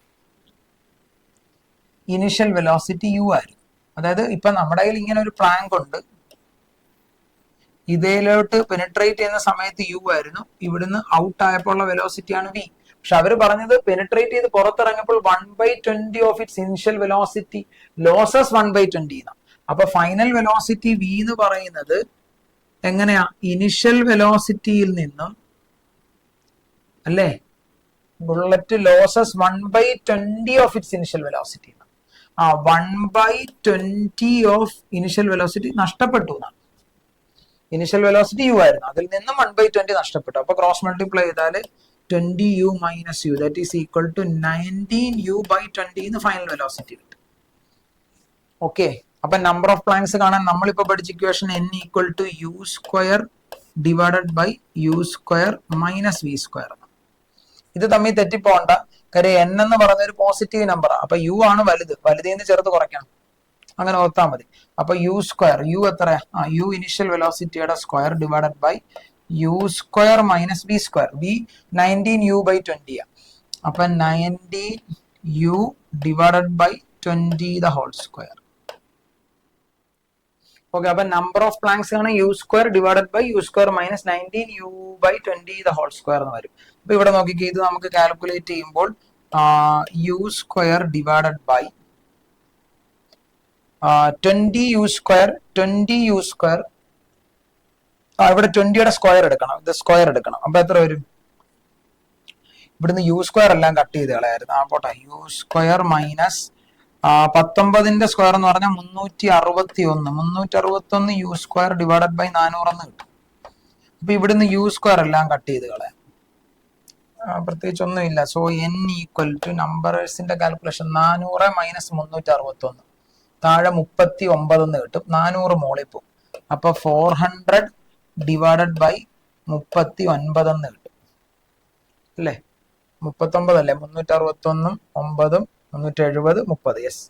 ഇനിഷ്യൽ വെലോസിറ്റി യു ആയിരുന്നു. അതായത് ഇപ്പൊ നമ്മുടെ കയ്യിൽ ഇങ്ങനെ ഒരു പ്ലാങ്ക് ഉണ്ട്, ഇതിലോട്ട് പെനിട്രേറ്റ് ചെയ്യുന്ന സമയത്ത് യു ആയിരുന്നു, ഇവിടുന്ന് ഔട്ട് ആയപ്പോൾ ഉള്ള വെലോസിറ്റി ആണ് വി. പക്ഷെ അവർ പറഞ്ഞത് പെനിട്രേറ്റ് ചെയ്ത് പുറത്തിറങ്ങിയപ്പോൾ 1/20 of its initial velocity losses 1/20 എന്നാണ്. അപ്പൊ ഫൈനൽ വെലോസിറ്റി വി എന്ന് പറയുന്നത് എങ്ങനെയാ? ഇനിഷ്യൽ വെലോസിറ്റിയിൽ നിന്നും അല്ലേ, bullet losses 1/20 of its initial velocity. 1/20 of initial velocity നഷ്ടപ്പെട്ടു എന്നാണ്. ഇനിഷ്യൽ വെലോസിറ്റി യു ആയിരുന്നു, അതിൽ നിന്നും 1/20 നഷ്ടപ്പെട്ടു. അപ്പൊ ക്രോസ് മൾട്ടിപ്ലൈ ചെയ്താൽ 20u minus u that is equal to 19u/20 എന്ന് ഫൈനൽ വെലോസിറ്റി കിട്ടും. ഓക്കെ. അപ്പൊ നമ്പർ ഓഫ് പ്ലാങ്ക്സ് കാണാൻ നമ്മളിപ്പോ പഠിച്ച equation n equal to u square divided by U square minus V square. ഇത് തമ്മിൽ തെറ്റിപ്പോണ്ട. കാര്യം n എന്ന് പറയുന്ന ഒരു പോസിറ്റീവ് നമ്പറാണ്. അപ്പൊ യു ആണ് വലുത്, വലുതിന്ന് ചെറുത് കുറയ്ക്കണം, അങ്ങനെ ഓർത്താൽ മതി. അപ്പൊ യു സ്ക്വയർ, യു എത്രയാ? യു ഇനിഷ്യൽ വെലോസിറ്റിയുടെ square divided by U square minus V square. V 19u/20 ആ. അപ്പൊ 19u divided by 20 the whole square. Okay. അപ്പൊ നമ്പർ ഓഫ് പ്ലാങ്ക്സ് ആണ് U square divided by U square minus 19u/20 the whole square എന്ന് വരും. അപ്പൊ ഇവിടെ നോക്കിക്കേ, ഇത് നമുക്ക് കാൽക്കുലേറ്റ് ചെയ്യുമ്പോൾ u square divided by 20u square ഇവിടെ 20യുടെ സ്ക്വയർ എടുക്കണം, ഇത് സ്ക്വയർ എടുക്കണം. അപ്പൊ എത്ര വരും? ഇവിടുന്ന് യു സ്ക്വയർ എല്ലാം കട്ട് ചെയ്ത് കളയായിരുന്നു. പോട്ടെ, യു സ്ക്വയർ മൈനസ് 19ന്റെ സ്ക്വയർ എന്ന് പറഞ്ഞാൽ 361 യു സ്ക്വയർ ഡിവൈഡഡ് ബൈ 400 എന്ന് കിട്ടും. അപ്പൊ ഇവിടുന്ന് യു സ്ക്വയർ എല്ലാം കട്ട് ചെയ്ത് കളയാം, പ്രത്യേകിച്ച് ഒന്നുമില്ല. സോ n ഈക്വൽ ടു നമ്പേഴ്സിന്റെ കാൽക്കുലേഷൻ 400 മൈനസ് 361, താഴെ 39 എന്ന് കിട്ടും. 400 മോളിൽ പോകും. അപ്പൊ 400 ഡിവൈഡഡ് ബൈ 39 എന്ന് കിട്ടും അല്ലേ? 39 അല്ലേ? 361 9 370 30. യെസ്.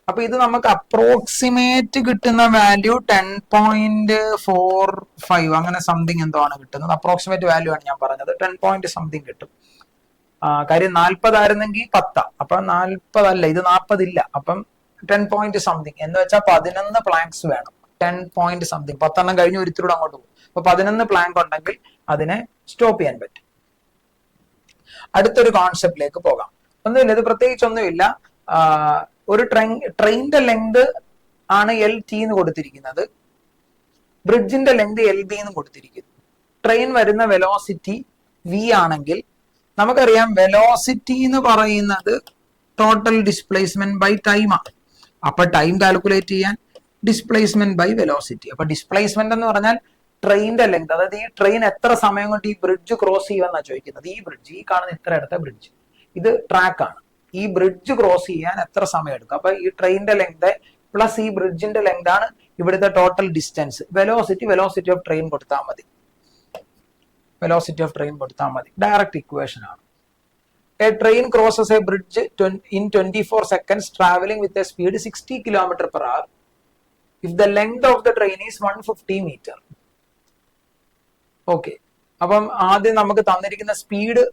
അപ്പൊ ഇത് നമുക്ക് അപ്രോക്സിമേറ്റ് കിട്ടുന്ന വാല്യൂ 10.45 അങ്ങനെ സംതിങ് എന്തോ ആണ് കിട്ടുന്നത്. അപ്രോക്സിമേറ്റ് വാല്യൂ ആണ് ഞാൻ പറഞ്ഞത്. 10 പോയിന്റ് സംതിങ് കിട്ടും. കാര്യം 40 ആയിരുന്നെങ്കിൽ 10, അപ്പൊ 40 അല്ല, ഇത് 40 ഇല്ല. അപ്പം 10 പോയിന്റ് സംതിങ് എന്ന് വെച്ചാൽ 11 പ്ലാങ്ക്സ് വേണം. 10 പോയിന്റ് സംതിങ്, 10 കഴിഞ്ഞ് ഒരിത്തിലൂടെ അങ്ങോട്ട് പോകും. അപ്പൊ 11 പ്ലാങ്ക് ഉണ്ടെങ്കിൽ അതിനെ സ്റ്റോപ്പ് ചെയ്യാൻ പറ്റും. അടുത്തൊരു കോൺസെപ്റ്റിലേക്ക് പോകാം. ഒന്നുമില്ല, ഇത് പ്രത്യേകിച്ച് ഒന്നുമില്ല. ഒരു ട്രെയിനിന്റെ ലെങ്ത് ആണ് LT എന്ന് കൊടുത്തിരിക്കുന്നത്, ബ്രിഡ്ജിന്റെ ലെങ്ത് LB എന്ന് കൊടുത്തിരിക്കുന്നു. ട്രെയിൻ വരുന്ന വെലോസിറ്റി V ആണെങ്കിൽ നമുക്കറിയാം വെലോസിറ്റി എന്ന് പറയുന്നത് ടോട്ടൽ ഡിസ്പ്ലേസ്മെന്റ് ബൈ ടൈം ആണ്. അപ്പൊ ടൈം കാൽക്കുലേറ്റ് ചെയ്യാൻ ഡിസ്പ്ലേസ്മെന്റ് ബൈ വെലോസിറ്റി. അപ്പൊ ഡിസ്പ്ലേസ്മെന്റ് എന്ന് പറഞ്ഞാൽ ട്രെയിനിന്റെ ലെങ്ത്, അതായത് ഈ ട്രെയിൻ എത്ര സമയം കൊണ്ട് ഈ ബ്രിഡ്ജ് ക്രോസ് ചെയ്യുമെന്നാണ് ചോദിക്കുന്നത്. ഈ ബ്രിഡ്ജ്, ഈ കാണുന്ന ഇത്ര അടുത്ത ബ്രിഡ്ജ്, ഇത് ട്രാക്ക് ആണ്. ഈ ബ്രിഡ്ജ് ക്രോസ് ചെയ്യാൻ എത്ര സമയം എടുക്കും? അപ്പൊ ഈ ട്രെയിനിന്റെ ലെങ്ത് പ്ലസ് ഈ ബ്രിഡ്ജിന്റെ ലെങ്ത് ആണ് ഇവിടുത്തെ total distance. Velocity of train കൊടുത്താൽ മതി. ഡയറക്റ്റ് ഇക്വേഷൻ ആണ്. A train crosses a bridge in 24 seconds traveling with a speed 60 km/h if the length of the train is 150 meter. Okay. അപ്പം ആദ്യം നമുക്ക് തന്നിരിക്കുന്ന സ്പീഡ്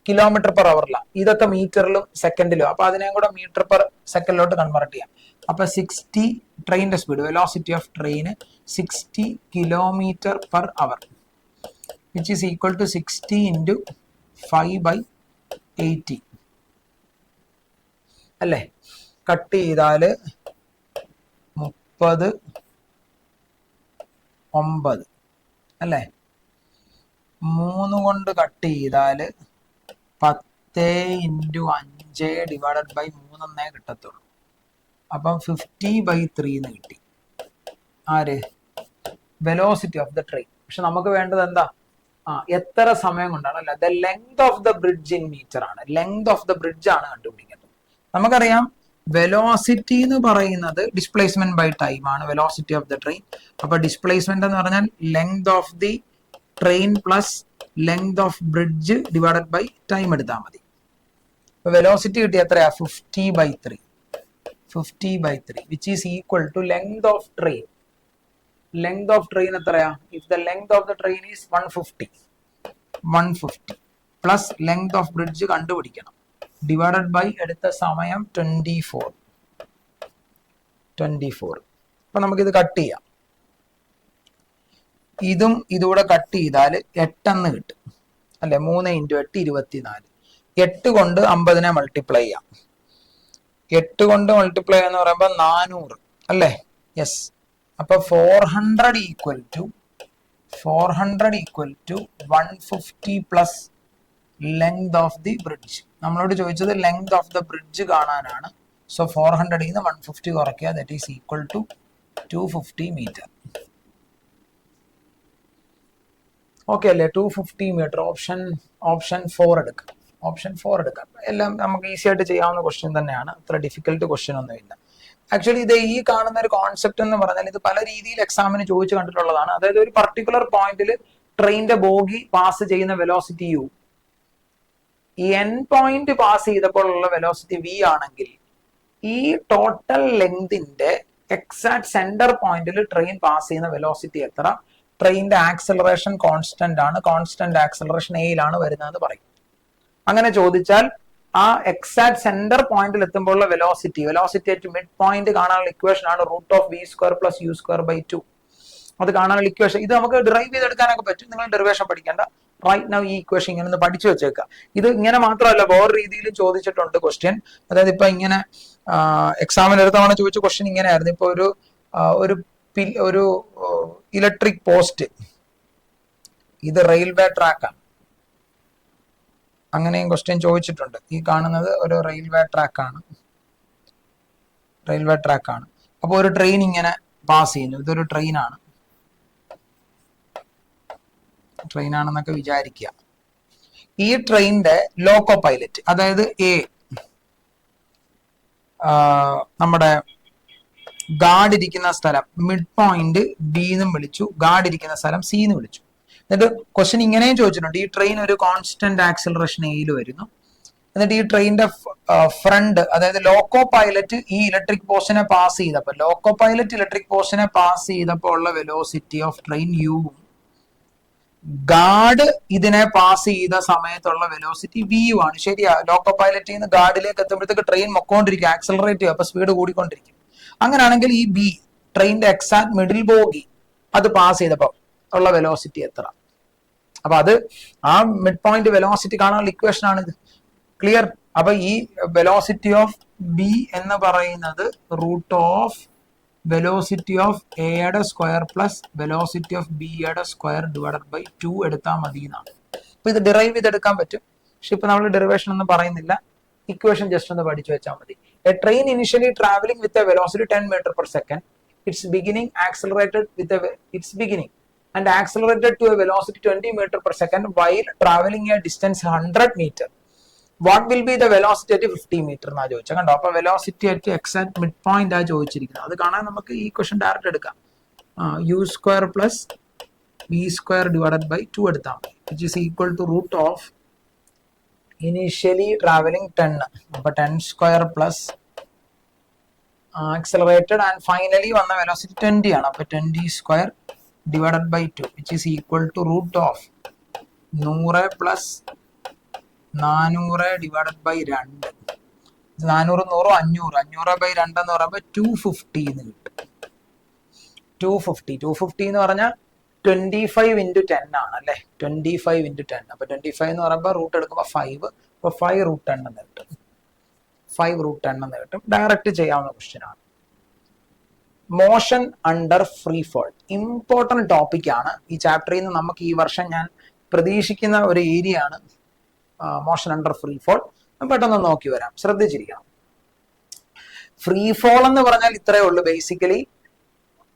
കിലോമീറ്റർ പെർ അവറില, ഇതൊക്കെ മീറ്ററിലും സെക്കൻഡിലും. അപ്പൊ അതിനെയും കൂടെ മീറ്റർ പെർ സെക്കൻഡിലോട്ട് കൺവേർട്ട് ചെയ്യാം. അപ്പൊ 60 ട്രെയിനിന്റെ speed, velocity of train 60 kilometer per hour, which is equal to 60 into 5/80 അല്ലേ? കട്ട് ചെയ്താല് 30/9 അല്ലേ? 3 കൊണ്ട് കട്ട് ചെയ്താല് 10 ഇൻറ്റു 5 ഡിവൈഡഡ് ബൈ 3 കിട്ടത്തുള്ളൂ. അപ്പം 50/3 എന്ന് കിട്ടി. ആര്? Velocity of the train. പക്ഷെ നമുക്ക് വേണ്ടത് എന്താ? എത്ര സമയം കൊണ്ടാണ്, അല്ല, the length of the bridge in meter ആണ്. ലെങ്ത് ഓഫ് ദ ബ്രിഡ്ജ് ആണ് കണ്ടുപിടിക്കേണ്ടത്. നമുക്കറിയാം വെലോസിറ്റി എന്ന് പറയുന്നത് ഡിസ്പ്ലേസ്മെന്റ് ബൈ ടൈം ആണ്, വെലോസിറ്റി ഓഫ് ദ ട്രെയിൻ. അപ്പൊ ഡിസ്പ്ലേസ്മെന്റ് എന്ന് പറഞ്ഞാൽ length of the train plus length of bridge divided by time എടുത്താൽ മതി. അപ്പൊ വെലോസിറ്റി കിട്ടി എത്രയാ? 50/3, 50/3 which is equal to length of train. Length of train എത്രയാ? If the length of the train is 150 plus length of bridge കണ്ടുപിടിക്കണം, divided by എടുത്ത സമയം 24. അപ്പൊ നമുക്കിത് കട്ട് ചെയ്യാം. ഇതും ഇതുകൂടെ കട്ട് ചെയ്താൽ 8 കിട്ടും അല്ലെ? 3 ഇൻറ്റു 8 24. 8 കൊണ്ട് 50 മൾട്ടിപ്ലൈ ചെയ്യാം. 8 കൊണ്ട് മൾട്ടിപ്ലൈ എന്ന് പറയുമ്പോൾ 400 അല്ലേ? യെസ്. അപ്പൊ 400 equal to 150 plus length of the bridge. നമ്മളോട് ചോദിച്ചത് ലെങ്ത് ഓഫ് ദ ബ്രിഡ്ജ് കാണാനാണ്. സോ 400 ന്ന് 150 കുറയ്ക്കുക, that is equal to 250 meter. Okay അല്ലേ? 250 മീറ്റർ. ഓപ്ഷൻ 4 എടുക്കാം. ഓപ്ഷൻ 4 എടുക്കാം. എല്ലാം നമുക്ക് ഈസി ആയിട്ട് ചെയ്യാവുന്ന ക്വസ്റ്റ്യൻ തന്നെയാണ്, അത്ര ഡിഫിക്കൽട്ട് ക്വസ്റ്റ്യൻ ഒന്നുമില്ല. ആക്ച്വലി ഇത് ഈ കാണുന്ന ഒരു കോൺസെപ്റ്റ് എന്ന് പറഞ്ഞാൽ ഇത് പല രീതിയിൽ എക്സാമിന് ചോദിച്ചു കണ്ടിട്ടുള്ളതാണ്. അതായത് ഒരു പർട്ടിക്കുലർ പോയിന്റിൽ ട്രെയിനിന്റെ ബോഗി പാസ് ചെയ്യുന്ന വെലോസിറ്റി u, ഈ എൻ പോയിന്റ് പാസ് ചെയ്തപ്പോൾ ഉള്ള വെലോസിറ്റി v ആണെങ്കിൽ ഈ ടോട്ടൽ ലെങ്തിന്റെ എക്സാക്ട് സെന്റർ പോയിന്റിൽ ട്രെയിൻ പാസ് ചെയ്യുന്ന വെലോസിറ്റി എത്ര? ട്രെയിനിന്റെ ആക്സലറേഷൻ കോൺസ്റ്റന്റ് ആണ്, കോൺസ്റ്റന്റ് ആക്സലറേഷൻ എയിലാണ് വരുന്നതെന്ന് പറയും. അങ്ങനെ ചോദിച്ചാൽ ആ എക്സാക്ട് സെന്റർ പോയിന്റിൽ എത്തുമ്പോഴുള്ള വെലോസിറ്റി അറ്റ് മിഡ് പോയിന്റ് കാണാനുള്ള ഇക്വേഷൻ ആണ് √(v²+u²/2). അത് കാണാനുള്ള ഇക്വേഷൻ. ഇത് നമുക്ക് ഡിറൈവ് ചെയ്തെടുക്കാനൊക്കെ പറ്റും. നിങ്ങൾ ഡെറിവേഷൻ പഠിക്കേണ്ട. റൈറ്റ് നൗ ഈ ഇക്വേഷൻ ഇങ്ങനെ ഒന്ന് പഠിച്ചു വെച്ചേക്കുക. ഇത് ഇങ്ങനെ മാത്രമല്ല, വേറെ രീതിയിലും ചോദിച്ചിട്ടുണ്ട് ക്വസ്റ്റ്യൻ. അതായത് ഇപ്പൊ ഇങ്ങനെ എക്സാമിന് ഒരു തവണ ചോദിച്ച ക്വസ്റ്റ്യൻ ഇങ്ങനെയായിരുന്നു. ഇപ്പൊ ഒരു ഇലക്ട്രിക് പോസ്റ്റ്, ഇത് റെയിൽവേ ട്രാക്കാണ്. അങ്ങനെയും ക്വസ്റ്റ്യൻ ചോദിച്ചിട്ടുണ്ട്. ഈ കാണുന്നത് ഒരു റെയിൽവേ ട്രാക്കാണ്. അപ്പോൾ ഒരു ട്രെയിൻ ഇങ്ങനെ പാസ് ചെയ്യുന്നു. ഇതൊരു ട്രെയിനാണെന്നൊക്കെ വിചാരിക്കുക. ഈ ട്രെയിനിന്റെ ലോക്കോ പൈലറ്റ്, അതായത് നമ്മുടെ ഗാർഡ് ഇരിക്കുന്ന സ്ഥലം മിഡ് പോയിന്റ് ബി എന്നും വിളിച്ചു, ഗാർഡ് ഇരിക്കുന്ന സ്ഥലം സി എന്ന് വിളിച്ചു. എന്നിട്ട് ക്വസ്റ്റ്യൻ ഇങ്ങനെയും ചോദിച്ചിട്ടുണ്ട്. ഈ ട്രെയിൻ ഒരു കോൺസ്റ്റന്റ് ആക്സിലറേഷൻ എയിൽ വരുന്നു. എന്നിട്ട് ഈ ട്രെയിനിന്റെ ഫ്രണ്ട്, അതായത് ലോക്കോ പൈലറ്റ് ഈ ഇലക്ട്രിക് പോസ്റ്റിനെ പാസ് ചെയ്തപ്പോൾ ഉള്ള വെലോസിറ്റി ഓഫ് ട്രെയിൻ യുവും ഗാർഡ് ഇതിനെ പാസ് ചെയ്ത സമയത്തുള്ള വെലോസിറ്റി വി യു ആണ്. ശരിയാ, ലോക്കോ പൈലറ്റിൽ നിന്ന് ഗാർഡിലേക്ക് എത്തുമ്പോഴത്തേക്ക് ട്രെയിൻ മൊക്കോണ്ടിരിക്കും, ആക്സിലറേറ്റ് ചെയ്യും, അപ്പൊ സ്പീഡ് കൂടിക്കൊണ്ടിരിക്കും. അങ്ങനെയാണെങ്കിൽ ഈ ബി, ട്രെയിനിന്റെ എക്സാക്ട് മിഡിൽ ബോഗി, അത് പാസ് ചെയ്തപ്പോൾ ഉള്ള വെലോസിറ്റി എത്ര? അപ്പൊ അത് ആ മിഡ് പോയിന്റ് വെലോസിറ്റി കാണാനുള്ള ഇക്വേഷൻ ആണിത്. ക്ലിയർ? അപ്പൊ ഈ വെലോസിറ്റി ഓഫ് ബി എന്ന് പറയുന്നത് √വെലോസിറ്റി ഓഫ് എയുടെ സ്ക്വയർ പ്ലസ് വെലോസിറ്റി ഓഫ് ബിയുടെ സ്ക്വയർ ഡിവൈഡഡ് ബൈ 2 എടുത്താൽ മതി എന്നാണ്. അപ്പൊ ഇത് ഡിറൈവ് ചെയ്തെടുക്കാൻ പറ്റും. പക്ഷെ ഇപ്പൊ നമ്മൾ ഡെറിവേഷൻ ഒന്നും പറയുന്നില്ല, ഇക്വേഷൻ ജസ്റ്റ് ഒന്ന് പഠിച്ചു വെച്ചാൽ മതി. A train initially travelling with a velocity 10 meter per second, its beginning and accelerated to a velocity 20 meter per second while traveling a distance 100 meter. What will be the velocity at 50 meter എന്നാ ചോദിച്ചാൽ. കണ്ടോ? അപ്പൊ velocity at exact mid point ആ ചോദിച്ചിരിക്കുന്നത്. അത് കാണാൻ നമുക്ക് ഈ ക്വസ്റ്റ്യൻ ഡയറക്റ്റ് എടുക്കാം. u² plus v² divided by 2 എടുത്താൽ മതി, which is equal to √ initially traveling 10, അപ്പൊ 10² പ്ലസ് ആക്സിലറേറ്റഡ് ആൻഡ് ഫൈനലി വന്ന വെലോസിറ്റി 20 ആണ്. അപ്പൊ 20² divided by 2, which is equal to √100 plus 400 divided by 2, 400 100 500, 500 by 2 എന്ന് പറയുമ്പോൾ 250 എന്ന് കിട്ടും. 250 എന്ന് പറഞ്ഞാൽ 25 into 10 ആണ് അല്ലെ, 25 into 10. അപ്പൊ 25 എന്ന് പറയുമ്പോൾ റൂട്ട് എടുക്കുമ്പോൾ 5, അപ്പൊ 5 root 10 എന്ന് കിട്ടും. 5 root 10 എന്ന് കിട്ടും. ഡയറക്റ്റ് ചെയ്യാവുന്ന ക്വസ്റ്റ്യൻ ആണ്. Motion under free fall important topic ആണ്. ഈ ചാപ്റ്ററിൽ നിന്ന് നമുക്ക് ഈ വർഷം ഞാൻ പ്രതീക്ഷിക്കുന്ന ഒരു ഏരിയ ആണ് മോഷൻ അണ്ടർ ഫ്രീ ഫോൾ. പെട്ടെന്ന് നോക്കി വരാം, ശ്രദ്ധിച്ചിരിക്കണം. ഫ്രീ ഫോൾ എന്ന് പറഞ്ഞാൽ ഇത്രയേ ഉള്ളൂ. ബേസിക്കലി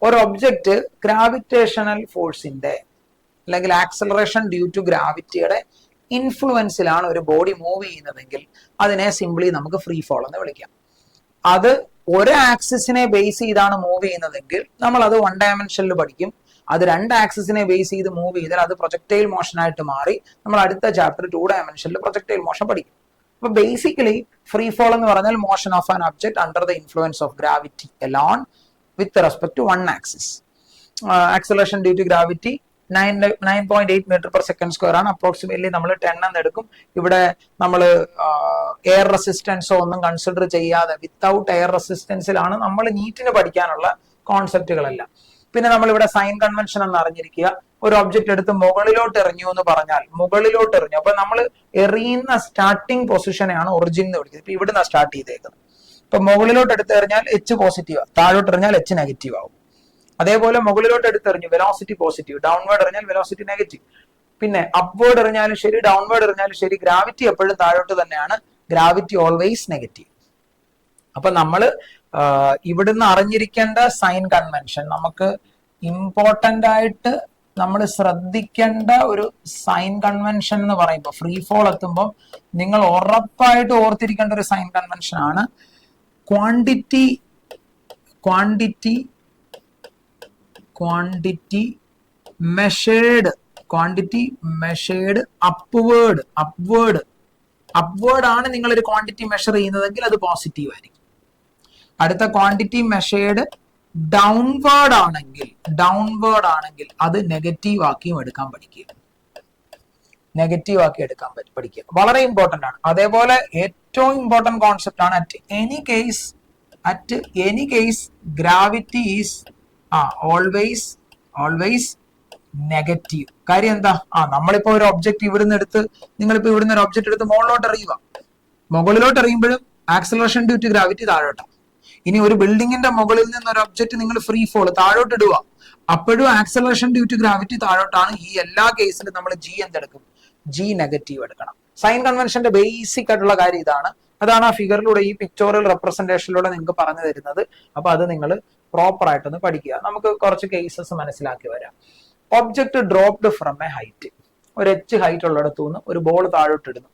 ഒരു ഒബ്ജക്റ്റ് ഗ്രാവിറ്റേഷണൽ ഫോഴ്സിന്റെ അല്ലെങ്കിൽ ആക്സലറേഷൻ ഡ്യൂ ടു ഗ്രാവിറ്റിയുടെ ഇൻഫ്ലുവൻസിലാണ് ഒരു ബോഡി മൂവ് ചെയ്യുന്നതെങ്കിൽ അതിനെ സിംപ്ലി നമുക്ക് ഫ്രീ ഫോൾ എന്ന് വിളിക്കാം. അത് ഒരു ആക്സിസിനെ ബേസ് ചെയ്താണ് മൂവ് ചെയ്യുന്നതെങ്കിൽ നമ്മൾ അത് 1 dimensionൽ പഠിക്കും. അത് 2 ആക്സിസിനെ ബേസ് ചെയ്ത് മൂവ് ചെയ്താൽ അത് പ്രൊജക്ടൈൽ മോഷൻ ആയിട്ട് മാറി നമ്മൾ അടുത്ത ചാപ്റ്റർ 2 dimensionൽ പ്രൊജക്ടൈൽ മോഷൻ പഠിക്കും. അപ്പൊ ബേസിക്കലി ഫ്രീ ഫോൾ എന്ന് പറഞ്ഞാൽ motion of an object under the influence of gravity alone with respect to 1 axis. Acceleration due to gravity 9.8 meter per second square ആണ്. അപ്രോക്സിമേറ്റ്ലി നമ്മൾ 10 എന്ന് എടുക്കും. ഇവിടെ നമ്മൾ എയർ റെസിസ്റ്റൻസോ ഒന്നും കൺസിഡർ ചെയ്യാതെ വിത്തൗട്ട് എയർ റെസിസ്റ്റൻസിലാണ് നമ്മൾ നീറ്റിന് പഠിക്കാനുള്ള കോൺസെപ്റ്റുകളെല്ലാം. പിന്നെ നമ്മൾ ഇവിടെ സൈൻ കൺവെൻഷൻ എന്ന് അറിഞ്ഞിരിക്കുക. ഒരു ഒബ്ജക്റ്റ് എടുത്ത് മുകളിലോട്ട് എറിഞ്ഞു എന്ന് പറഞ്ഞാൽ മുകളിലോട്ട് എറിഞ്ഞു, അപ്പൊ നമ്മൾ എറിയുന്ന സ്റ്റാർട്ടിംഗ് പൊസിഷനെയാണ് ഒറിജിൻ എന്ന് വിളിക്കുന്നത്. ഇപ്പൊ ഇവിടുന്ന് സ്റ്റാർട്ട് ചെയ്തേക്കുന്നത്. ഇപ്പൊ മുകളിലോട്ട് എടുത്ത് എറിഞ്ഞാൽ എച്ച് പോസിറ്റീവ്, താഴോട്ട് എറിഞ്ഞാൽ എച്ച് നെഗറ്റീവ് ആവും. അതേപോലെ മുകളിലോട്ട് എടുത്തെറിഞ്ഞു വെലോസിറ്റി പോസിറ്റീവ്, ഡൗൺവേർഡ് എറിഞ്ഞാൽ വെലോസിറ്റി നെഗറ്റീവ്. പിന്നെ അപ്വേർഡ് എറിഞ്ഞാലും ശരി ഡൗൺവേർഡ് എറിഞ്ഞാലും ശരി ഗ്രാവിറ്റി എപ്പോഴും താഴോട്ട് തന്നെയാണ്. Gravity always negative. അപ്പൊ നമ്മൾ ഇവിടുന്ന് അറിഞ്ഞിരിക്കേണ്ട സൈൻ കൺവെൻഷൻ, നമുക്ക് ഇമ്പോർട്ടന്റ് ആയിട്ട് നമ്മൾ ശ്രദ്ധിക്കേണ്ട ഒരു സൈൻ കൺവെൻഷൻ എന്ന് പറയുമ്പോൾ ഫ്രീ ഫോൾ എത്തുമ്പോൾ നിങ്ങൾ ഉറപ്പായിട്ട് ഓർത്തിരിക്കേണ്ട ഒരു സൈൻ കൺവെൻഷൻ ആണ് ക്വാണ്ടിറ്റി മെഷേർഡ് അപ്വേർഡ് ആണ് നിങ്ങൾ ഒരു ക്വാണ്ടിറ്റി മെഷർ ചെയ്യുന്നതെങ്കിൽ അത് പോസിറ്റീവ് ആയിരിക്കും. അടുത്ത ക്വാണ്ടിറ്റി മെഷേർഡ് ഡൗൺവേർഡ് ആണെങ്കിൽ അത് നെഗറ്റീവ് ആക്കിയും എടുക്കാൻ പഠിക്കുക. വളരെ ഇമ്പോർട്ടന്റ് ആണ്. അതേപോലെ ഏറ്റവും ഇമ്പോർട്ടന്റ് കോൺസെപ്റ്റ് ആണ് at any case gravity is always negative. കാര്യം എന്താ? നമ്മളിപ്പോ ഒരു ഒബ്ജക്ട് ഇവിടുന്ന് എടുത്ത് നിങ്ങളിപ്പോ ഇവിടുന്ന് ഒരു ഒബ്ജക്ട് എടുത്ത് മുകളിലോട്ട് എറിയുമ്പോഴും ആക്സലറേഷൻ ഡ്യൂ ടു ഗ്രാവിറ്റി താഴോട്ടാണ്. ഇനി ഒരു ബിൽഡിങ്ങിന്റെ മുകളിൽ നിന്ന് ഒരു ഒബ്ജക്ട് നിങ്ങൾ ഫ്രീ ഫോൾ താഴോട്ട് ഇടുക, അപ്പോഴും ആക്സലറേഷൻ ഡ്യൂ ടു ഗ്രാവിറ്റി താഴോട്ടാണ്. ഈ എല്ലാ കേസിലും നമ്മൾ ജി എന്തെടുക്കും? ജി നെഗറ്റീവ് എടുക്കണം. സൈൻ കൺവെൻഷന്റെ ബേസിക് ആയിട്ടുള്ള കാര്യം ഇതാണ്. അതാണ് ആ ഫിഗറിലൂടെ ഈ പിക്ചോറിയൽ റെപ്രസെന്റേഷനിലൂടെ നിങ്ങൾക്ക് പറഞ്ഞു തരുന്നത്. അപ്പൊ അത് നിങ്ങൾ പ്രോപ്പർ ആയിട്ടൊന്ന് പഠിക്കുക. നമുക്ക് കുറച്ച് കേസസ് മനസ്സിലാക്കി വരാം. Object dropped from a height, ഒരു എച്ച് ഹൈറ്റ് ഉള്ളിടത്തു നിന്ന് ഒരു ബോൾ താഴോട്ട് ഇടുന്നു.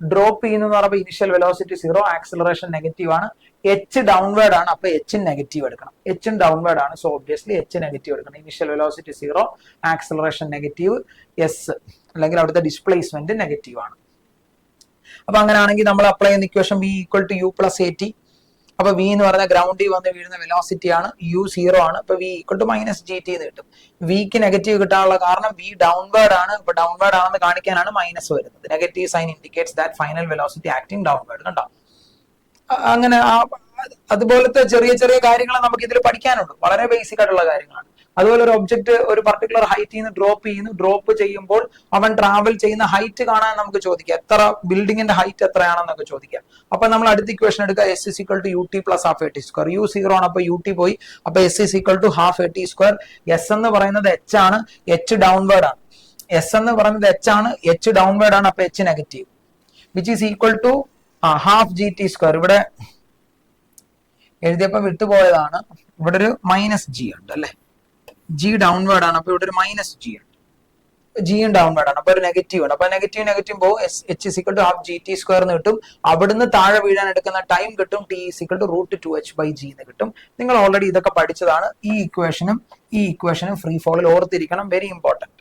ഡ്രോപ്പ് ചെയ്യുന്ന പറയുമ്പോൾ ഇനിഷ്യൽ വെലോസിറ്റി 0, ആക്സലറേഷൻ നെഗറ്റീവ് ആണ്, എച്ച് ഡൗൺവേർഡ് ആണ്. അപ്പൊ എച്ച് നെഗറ്റീവ് എടുക്കണം. എച്ചും ഡൗൺവേർഡ് ആണ്, സോ ഒബ്വിയസ്ലി എച്ച് നെഗറ്റീവ് എടുക്കണം. Initial velocity 0, acceleration negative, S അല്ലെങ്കിൽ അവിടുത്തെ ഡിസ്പ്ലേസ്മെന്റ് നെഗറ്റീവ് ആണ്. അപ്പൊ അങ്ങനെയാണെങ്കിൽ നമ്മൾ അപ്ലൈ ചെയ്യുന്ന equation v equal to u plus a t. അപ്പൊ v എന്ന് പറഞ്ഞാൽ ഗ്രൗണ്ടിൽ വന്ന് വീഴുന്ന വെലോസിറ്റി ആണ്, u 0 ആണ്. അപ്പൊ v equal to minus g t എന്ന് കിട്ടും. വിക്ക് നെഗറ്റീവ് കിട്ടാനുള്ള കാരണം v ഡൗൺവേർഡ് ആണ്. ഇപ്പൊ ഡൗൺവേർഡ് ആണെന്ന് കാണിക്കാനാണ് മൈനസ് വരുന്നത്. Negative sign indicates that final velocity acting downward. കണ്ടോ? അങ്ങനെ അതുപോലത്തെ ചെറിയ ചെറിയ കാര്യങ്ങൾ നമുക്ക് ഇതിൽ പഠിക്കാനുണ്ട്. വളരെ ബേസിക് ആയിട്ടുള്ള കാര്യങ്ങളാണ്. അതുപോലെ ഒരു ഒബ്ജക്ട് ഒരു പർട്ടിക്കുലർ ഹൈറ്റിൽ നിന്ന് ഡ്രോപ്പ് ചെയ്യുമ്പോൾ അവൻ ട്രാവൽ ചെയ്യുന്ന ഹൈറ്റ് കാണാൻ നമുക്ക് ചോദിക്കാം. എത്ര ബിൽഡിങ്ങിന്റെ ഹൈറ്റ് എത്രയാണെന്നൊക്കെ ചോദിക്കാം. അപ്പൊ നമ്മൾ അടുത്ത ഇക്വേഷൻ എടുക്കുക. S is equal to u t plus half a t square. U 0 ആണ്, അപ്പൊ യു ടി പോയി. അപ്പൊ s is equal to half a t square. S എന്ന് പറയുന്നത് എച്ച് ആണ്, എച്ച് ഡൗൺവേർഡ് ആണ്. എസ് എന്ന് പറയുന്നത് എച്ച് ആണ്, എച്ച് ഡൗൺവേർഡ് ആണ്. അപ്പൊ h negative, which is equal to half g t square. ഇവിടെ എഴുതിയപ്പോ വിട്ടുപോയതാണ്. ഇവിടെ ഒരു മൈനസ് ജി ഉണ്ട് അല്ലെ, ജി ഡൗൺവേർഡ് ആണ്. അപ്പൊ ഇവിടെ ഒരു മൈനസ് ജി ഉണ്ട്, ജിയും ഡൗൺവേർഡ് ആണ്. അപ്പൊ ഒരു നെഗറ്റീവ് ആണ്. അപ്പൊ നെഗറ്റീവ് പോകും. H is equal to half g t square എന്ന് കിട്ടും. അവിടുന്ന് താഴെ വീഴാൻ എടുക്കുന്ന ടൈം കിട്ടും. T is equal to root 2h by g എന്ന് കിട്ടും. നിങ്ങൾ ഓൾറെഡി ഇതൊക്കെ പഠിച്ചതാണ്. ഈ ഇക്വേഷനും ഫ്രീ ഫോളിൽ ഓർത്തിരിക്കണം. Very important.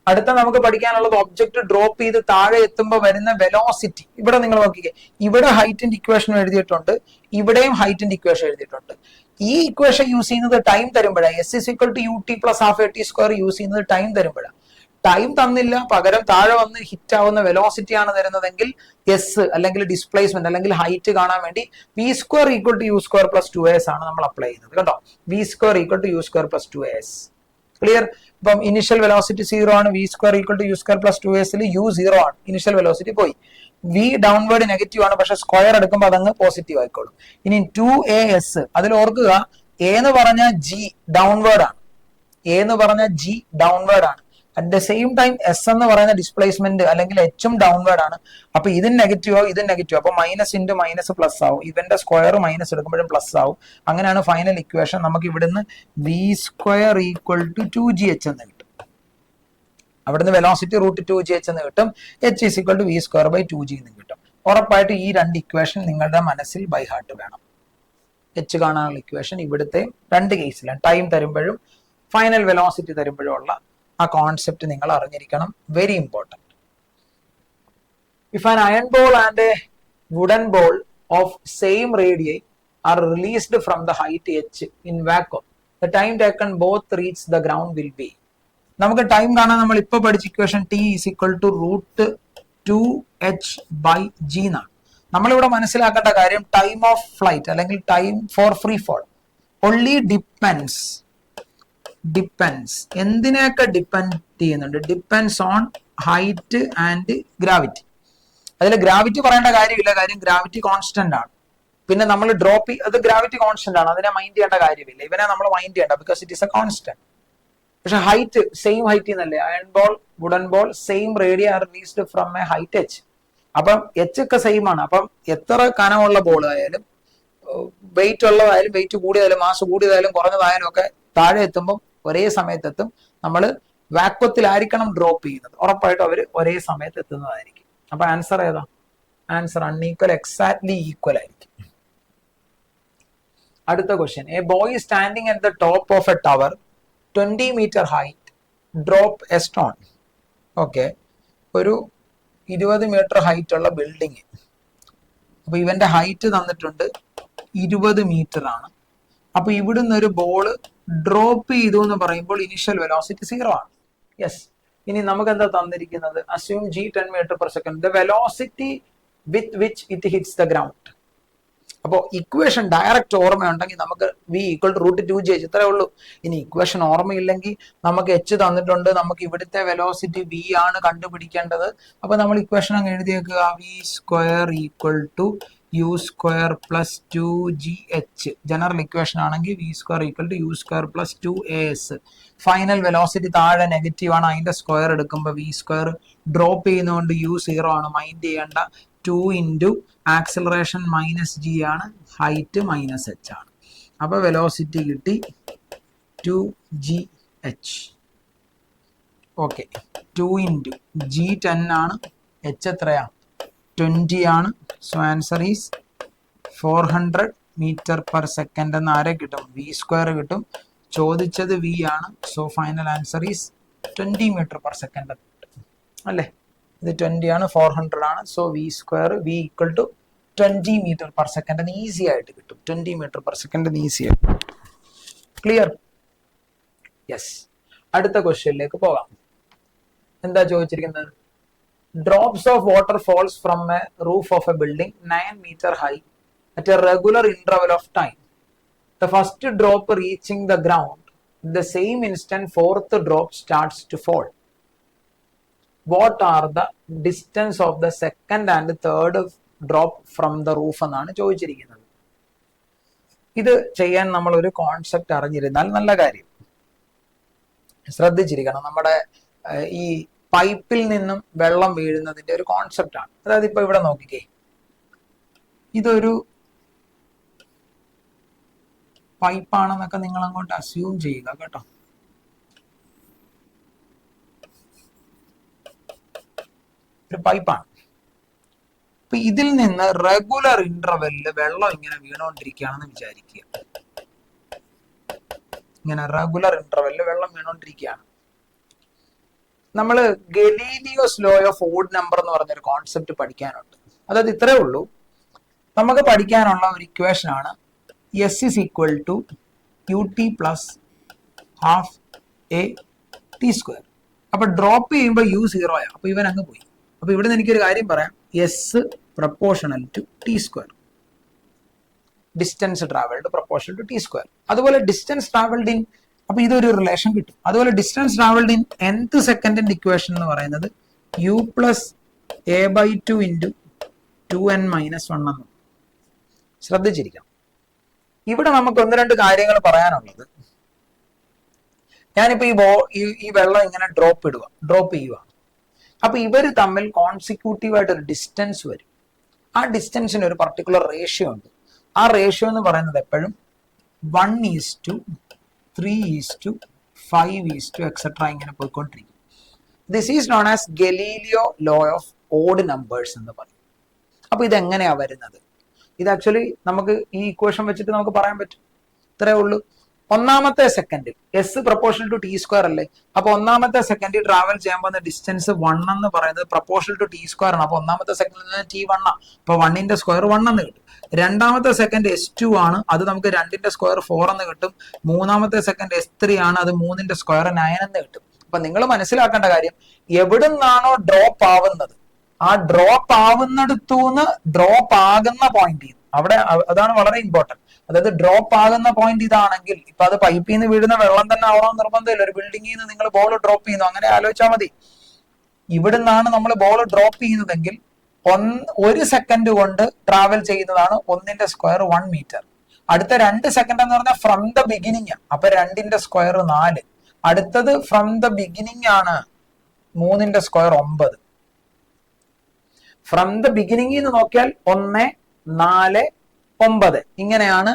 അടുത്ത നമുക്ക് പഠിക്കാനുള്ളത് ഒബ്ജക്ട് ഡ്രോപ്പ് ചെയ്ത് താഴെ എത്തുമ്പോൾ വരുന്ന വെലോസിറ്റി. ഇവിടെ നിങ്ങൾ നോക്കിക്കേ, ഇവിടെ ഹൈറ്റിന്റെ ഇക്വേഷൻ എഴുതിയിട്ടുണ്ട്, ഇവിടെയും ഹൈറ്റിന്റെ ഇക്വേഷൻ എഴുതിയിട്ടുണ്ട്. ഈ ഇക്വേഷൻ യൂസ് ചെയ്യുന്നത് ടൈം തരുമ്പോഴാണ്. S is equal to u t plus half a t square use ചെയ്യുന്നത് ടൈം തരുമ്പോഴാണ്. ടൈം തന്നില്ല, പകരം താഴെ വന്ന് ഹിറ്റ് ആവുന്ന വെലോസിറ്റി ആണ് തരുന്നതെങ്കിൽ എസ് അല്ലെങ്കിൽ ഡിസ്പ്ലേസ്മെന്റ് അല്ലെങ്കിൽ ഹൈറ്റ് കാണാൻ വേണ്ടി v square equal to u square plus 2as ആണ് നമ്മൾ അപ്ലൈ ചെയ്യുന്നത് കേട്ടോ. V square equal to u square plus 2as. Clear? ഇപ്പം ഇനിഷ്യൽ വെലോസിറ്റി 0 ആണ്, v square equal to u square plus 2as u 0 ആണ്, ഇനിഷ്യൽ വെലോസിറ്റി പോയി. V downward negative ആണ്, പക്ഷെ സ്ക്വയർ എടുക്കുമ്പോൾ അതങ്ങ് പോസിറ്റീവ് ആയിക്കോളും. ഇനി 2as, അതിൽ ഓർക്കുക എ എന്ന് പറഞ്ഞ ജി ഡൗൺവേർഡ് ആണ്, എ എന്ന് പറഞ്ഞ ജി ഡൗൺവേർഡ് ആണ്. At the same time S എന്ന് പറയുന്ന ഡിസ്പ്ലേസ്മെന്റ് അല്ലെങ്കിൽ എച്ചും ഡൗൺവേർഡ് ആണ്. അപ്പൊ ഇതിന് നെഗറ്റീവോ ഇതും നെഗറ്റീവോ, അപ്പൊ മൈനസ് ഇൻറ്റു മൈനസ് പ്ലസ് ആവും. ഇവന്റെ സ്ക്വയർ മൈനസ് എടുക്കുമ്പോഴും പ്ലസ് ആവും. അങ്ങനെയാണ് ഫൈനൽ ഇക്വേഷൻ. നമുക്ക് ഇവിടുന്ന് V square equal to 2gh എന്ന് കിട്ടും. അവിടുന്ന് വെലോസിറ്റി റൂട്ട് 2gh എന്ന് കിട്ടും. h is equal to v square by 2g എന്ന് കിട്ടും. ഉറപ്പായിട്ട് ഈ രണ്ട് ഇക്വേഷൻ നിങ്ങളുടെ മനസ്സിൽ ബൈ ഹാർട്ട് വേണം. എച്ച് കാണാനുള്ള ഇക്വേഷൻ ഇവിടുത്തെ രണ്ട് കേസിലാണ്, ടൈം തരുമ്പോഴും ഫൈനൽ വെലോസിറ്റി തരുമ്പോഴും ഉള്ള ആ കോൺസെപ്റ്റ് നിങ്ങൾ അറിഞ്ഞിരിക്കണം. Very important. If an iron ball and a wooden ball of same radii are released from the height h in vacuum, the time taken both reach the ground will be. നമുക്ക് time കാണാൻ നമ്മൾ ഇപ്പൊ പഠിച്ച equation t is equal to root 2h by g എന്നാണ്. നമ്മളിവിടെ മനസ്സിലാക്കേണ്ട കാര്യം time of flight അല്ലെങ്കിൽ time for free fall only depends എന്തിനെയൊക്കെ ഡിപ്പെൻഡ് ചെയ്യുന്നുണ്ട്? Depends on height and gravity. അതിൽ ഗ്രാവിറ്റി പറയേണ്ട കാര്യമില്ല, കാര്യം ഗ്രാവിറ്റി കോൺസ്റ്റന്റ് ആണ്. പിന്നെ നമ്മൾ ഡ്രോപ്പ് അത് ഗ്രാവിറ്റി കോൺസ്റ്റന്റ് ആണ്, അതിനെ മൈൻഡ് ചെയ്യേണ്ട കാര്യമില്ല. ഇവനെ നമ്മൾ മൈൻഡ് ചെയ്യേണ്ട, because it is a constant. പക്ഷെ ഹൈറ്റ് സെയിം ഹൈറ്റ് എന്നല്ലേ, iron ball wooden ball same radii are released from a height h. അപ്പം h ഒക്കെ സെയിം ആണ്. അപ്പം എത്ര കനമുള്ള ബോൾ ആയാലും, വെയിറ്റ് ഉള്ളതായാലും വെയിറ്റ് കൂടിയതായാലും മാസ് കൂടിയതായാലും കുറഞ്ഞതായാലും ഒക്കെ താഴെ എത്തുമ്പോൾ ഒരേ സമയത്തെത്തും. നമ്മൾ വാക്വത്തിലായിരിക്കണം ഡ്രോപ്പ് ചെയ്യുന്നത്, ഉറപ്പായിട്ടും അവർ ഒരേ സമയത്ത് എത്തുന്നതായിരിക്കും. അപ്പൊ ആൻസർ ഏതാ? ആൻസർ അൺഈക്വൽ എക്സാക്ട്ലി ഈക്വൽ ആയിരിക്കും. അടുത്ത question. A boy standing at the top of A tower 20 meter height drop A stone. Okay, ഒരു 20 മീറ്റർ ഹൈറ്റ് ഉള്ള ബിൽഡിങ്. അപ്പൊ ഇവന്റെ ഹൈറ്റ് തന്നിട്ടുണ്ട് 20 മീറ്റർ ആണ്. അപ്പൊ ഇവിടുന്ന് ഒരു ബോള് ഡ്രോപ്പ് ചെയ്തു എന്ന് പറയുമ്പോൾ ഇനിഷ്യൽ വെലോസിറ്റി 0 ആണ്. യെസ്. ഇനി നമുക്ക് എന്താ തന്നിരിക്കുന്നത്? Assume g 10 meter per second, the velocity with which it hits the ground. അപ്പോൾ ഇക്വേഷൻ ഡയറക്റ്റ് ഓർമ്മയുണ്ടെങ്കിൽ നമുക്ക് v equal to root 2gh ഇത്രേ ഉള്ളൂ. ഇനി ഇക്വേഷൻ ഓർമ്മയില്ലെങ്കിൽ നമുക്ക് h തന്നിട്ടുണ്ട്, നമുക്ക് ഇവിടുത്തെ വെലോസിറ്റി v ആണ് കണ്ടുപിടിക്കേണ്ടത്. അപ്പൊ നമ്മൾ ഇക്വേഷൻ അങ്ങ് എഴുതിയേക്കുക, v square equal to u square plus 2gh. General equation ആണെങ്കിൽ v square equal to u square plus 2as. Final velocity താഴെ നെഗറ്റീവ് ആണ്, അതിന്റെ സ്ക്വയർ എടുക്കുമ്പോൾ v സ്ക്വയർ ഡ്രോപ്പ് ചെയ്യുന്നതുകൊണ്ട് u 0 ആണ്, മൈൻഡ് ചെയ്യേണ്ട. 2 ഇൻറ്റു ആക്സിലറേഷൻ മൈനസ് g ആണ്, height minus h ആണ്. അപ്പൊ വെലോസിറ്റി കിട്ടി 2gh. ഓക്കെ, 2 ഇൻറ്റു g 10 ആണ്, h എത്രയാ? 20 ആണ്. So answer is 400 meter per second എന്ന് ആരെ കിട്ടും? v സ്ക്വയർ കിട്ടും. ചോദിച്ചത് v ആണ്. So final answer is 20 meter per second അല്ലേ? ഇത് 20 ആണ്, 400 ആണ്. So v square v equal to 20 meter per second എന്ന് ഈസി ആയിട്ട് കിട്ടും. 20 മീറ്റർ പെർ സെക്കൻഡ് എന്ന് ഈസി ആയിട്ട്. ക്ലിയർ? യെസ്. അടുത്ത ക്വസ്റ്റ്യനിലേക്ക് പോകാം. എന്താ ചോദിച്ചിരിക്കുന്നത്? Drops of water falls from a roof of a building 9 meter high at a regular interval of time. The first drop reaching the ground, at the same instant fourth drop starts to fall. What are the distance of the second and third drop from the roof എന്നാണ് ചോദിച്ചിരിക്കുന്നത്. ഇത് ചെയ്യാൻ നമ്മൾ ഒരു concept അറിഞ്ഞിരുന്നാൽ നല്ല കാര്യം. ശ്രദ്ധിച്ചിരിക്കണം. നമ്മുടെ ഈ പൈപ്പിൽ നിന്നും വെള്ളം വീഴുന്നതിന്റെ ഒരു കോൺസെപ്റ്റ് ആണ്. അതായത് ഇപ്പൊ ഇവിടെ നോക്കിക്കേ, ഇതൊരു പൈപ്പാണെന്നൊക്കെ നിങ്ങൾ അങ്ങോട്ട് അസ്യൂം ചെയ്യുക കേട്ടോ. ഒരു പൈപ്പാണ്. അപ്പൊ ഇതിൽ നിന്ന് റെഗുലർ ഇന്റർവെല്ലിൽ വെള്ളം ഇങ്ങനെ വീണോണ്ടിരിക്കുകയാണെന്ന് വിചാരിക്കുക. ഇങ്ങനെ റെഗുലർ ഇന്റർവെല്ലിൽ വെള്ളം വീണോണ്ടിരിക്കുകയാണ്. നമ്മൾ ഗലീലിയോസ് ലോ ഓഫ് ഓഡ് നമ്പർ എന്ന് പറഞ്ഞൊരു കോൺസെപ്റ്റ് പഠിക്കാനുണ്ട്. അതായത് ഇത്രേ ഉള്ളൂ, നമുക്ക് പഠിക്കാനുള്ള ഒരു ഇക്വേഷൻ ആണ് s is equal to u t plus half a t square. അപ്പൊ ഡ്രോപ്പ് ചെയ്യുമ്പോൾ യു 0 ആയി, അപ്പൊ ഇവൻ അങ്ങ് പോയി. അപ്പൊ ഇവിടെ നിന്ന് എനിക്കൊരു കാര്യം പറയാം, s proportional to t square, distance travelled proportional to t square. അതുപോലെ ഡിസ്റ്റൻസ് ട്രാവൽഡ് ഇൻ, അപ്പൊ ഇതൊരു റിലേഷൻ കിട്ടും. അതുപോലെ ഡിസ്റ്റൻസ് ട്രാവൽഡ് ഇൻ nth സെക്കൻഡിന്റെ ഇക്വേഷൻ എന്ന് പറയുന്നത് u plus a by 2 into 2n minus 1 എന്ന്. ശ്രദ്ധിച്ചിരിക്കണം. ഇവിടെ നമുക്ക് ഒന്ന് രണ്ട് കാര്യങ്ങൾ പറയാനുള്ളത്. ഞാനിപ്പോ ഈ വെള്ളം ഇങ്ങനെ ഡ്രോപ്പ് ചെയ്യുക. അപ്പൊ ഇവര് തമ്മിൽ കോൺസിക്യൂട്ടീവ് ആയിട്ട് ഒരു ഡിസ്റ്റൻസ് വരും. ആ ഡിസ്റ്റൻസിന് ഒരു പർട്ടിക്കുലർ റേഷ്യോ ഉണ്ട്. ആ റേഷ്യോ എന്ന് പറയുന്നത് എപ്പോഴും 1:3:5 എക്സെട്ര ഇങ്ങനെ പോയിക്കൊണ്ടിരിക്കും. This is known as Galileo law of odd numbers എന്ന് പറയും. അപ്പൊ ഇതെങ്ങനെയാ വരുന്നത്? ഇത് ആക്ച്വലി നമുക്ക് ഈ ഇക്വേഷൻ വെച്ചിട്ട് നമുക്ക് പറയാൻ പറ്റും. ഇത്രേ ഉള്ളൂ. ഒന്നാമത്തെ സെക്കൻഡിൽ s proportional to t square അല്ലേ, അപ്പൊ ഒന്നാമത്തെ സെക്കൻഡിൽ ട്രാവൽ ചെയ്യാൻ പോകുന്ന ഡിസ്റ്റൻസ് 1 എന്ന് പറയുന്നത് പ്രപ്പോർഷണൽ ടു ടി സ്ക്വയർ ആണ്. അപ്പൊ ഒന്നാമത്തെ സെക്കൻഡിൽ T1 ആണ്, അപ്പൊ 1ന്റെ സ്ക്വയർ 1 എന്ന് കിട്ടും. രണ്ടാമത്തെ സെക്കൻഡ് S2 ആണ്, അത് നമുക്ക് 2ന്റെ സ്ക്വയർ 4 എന്ന് കിട്ടും. മൂന്നാമത്തെ സെക്കൻഡ് S3 ആണ്, അത് 3ന്റെ സ്ക്വയർ 9 എന്ന് കിട്ടും. അപ്പൊ നിങ്ങൾ മനസ്സിലാക്കേണ്ട കാര്യം, എവിടുന്നാണോ ഡ്രോപ്പ് ആവുന്നത്, ആ ഡ്രോപ്പ് ആവുന്നിടത്തുനിന്ന് ഡ്രോപ്പ് ആകുന്ന പോയിന്റ് അവിടെ, അതാണ് വളരെ ഇമ്പോർട്ടന്റ്. അതായത് ഡ്രോപ്പ് ആകുന്ന പോയിന്റ് ഇതാണെങ്കിൽ, ഇപ്പൊ അത് പൈപ്പിൽ നിന്ന് വീഴുന്ന വെള്ളം തന്നെ ആവണമെന്ന് നിർബന്ധമില്ല. ഒരു ബിൽഡിങ്ങിൽ നിന്ന് നിങ്ങൾ ബോൾ ഡ്രോപ്പ് ചെയ്യുന്നു, അങ്ങനെ ആലോചിച്ചാൽ മതി. ഇവിടുന്നാണ് നമ്മൾ ബോൾ ഡ്രോപ്പ് ചെയ്യുന്നതെങ്കിൽ 1 സെക്കൻഡ് കൊണ്ട് ട്രാവൽ ചെയ്യുന്നതാണ് 1ന്റെ സ്ക്വയർ 1 മീറ്റർ. അടുത്ത 2 സെക്കൻഡ് എന്ന് പറഞ്ഞാൽ ഫ്രം ദ ബിഗിനിങ്, അപ്പൊ 2ന്റെ സ്ക്വയർ 4. അടുത്തത് ഫ്രം ദ ബിഗിനിങ് ആണ് 3ന്റെ സ്ക്വയർ 9. ഫ്രം ദ ബിഗിനിങ് എന്ന് നോക്കിയാൽ 1, 4, 9 ഇങ്ങനെയാണ്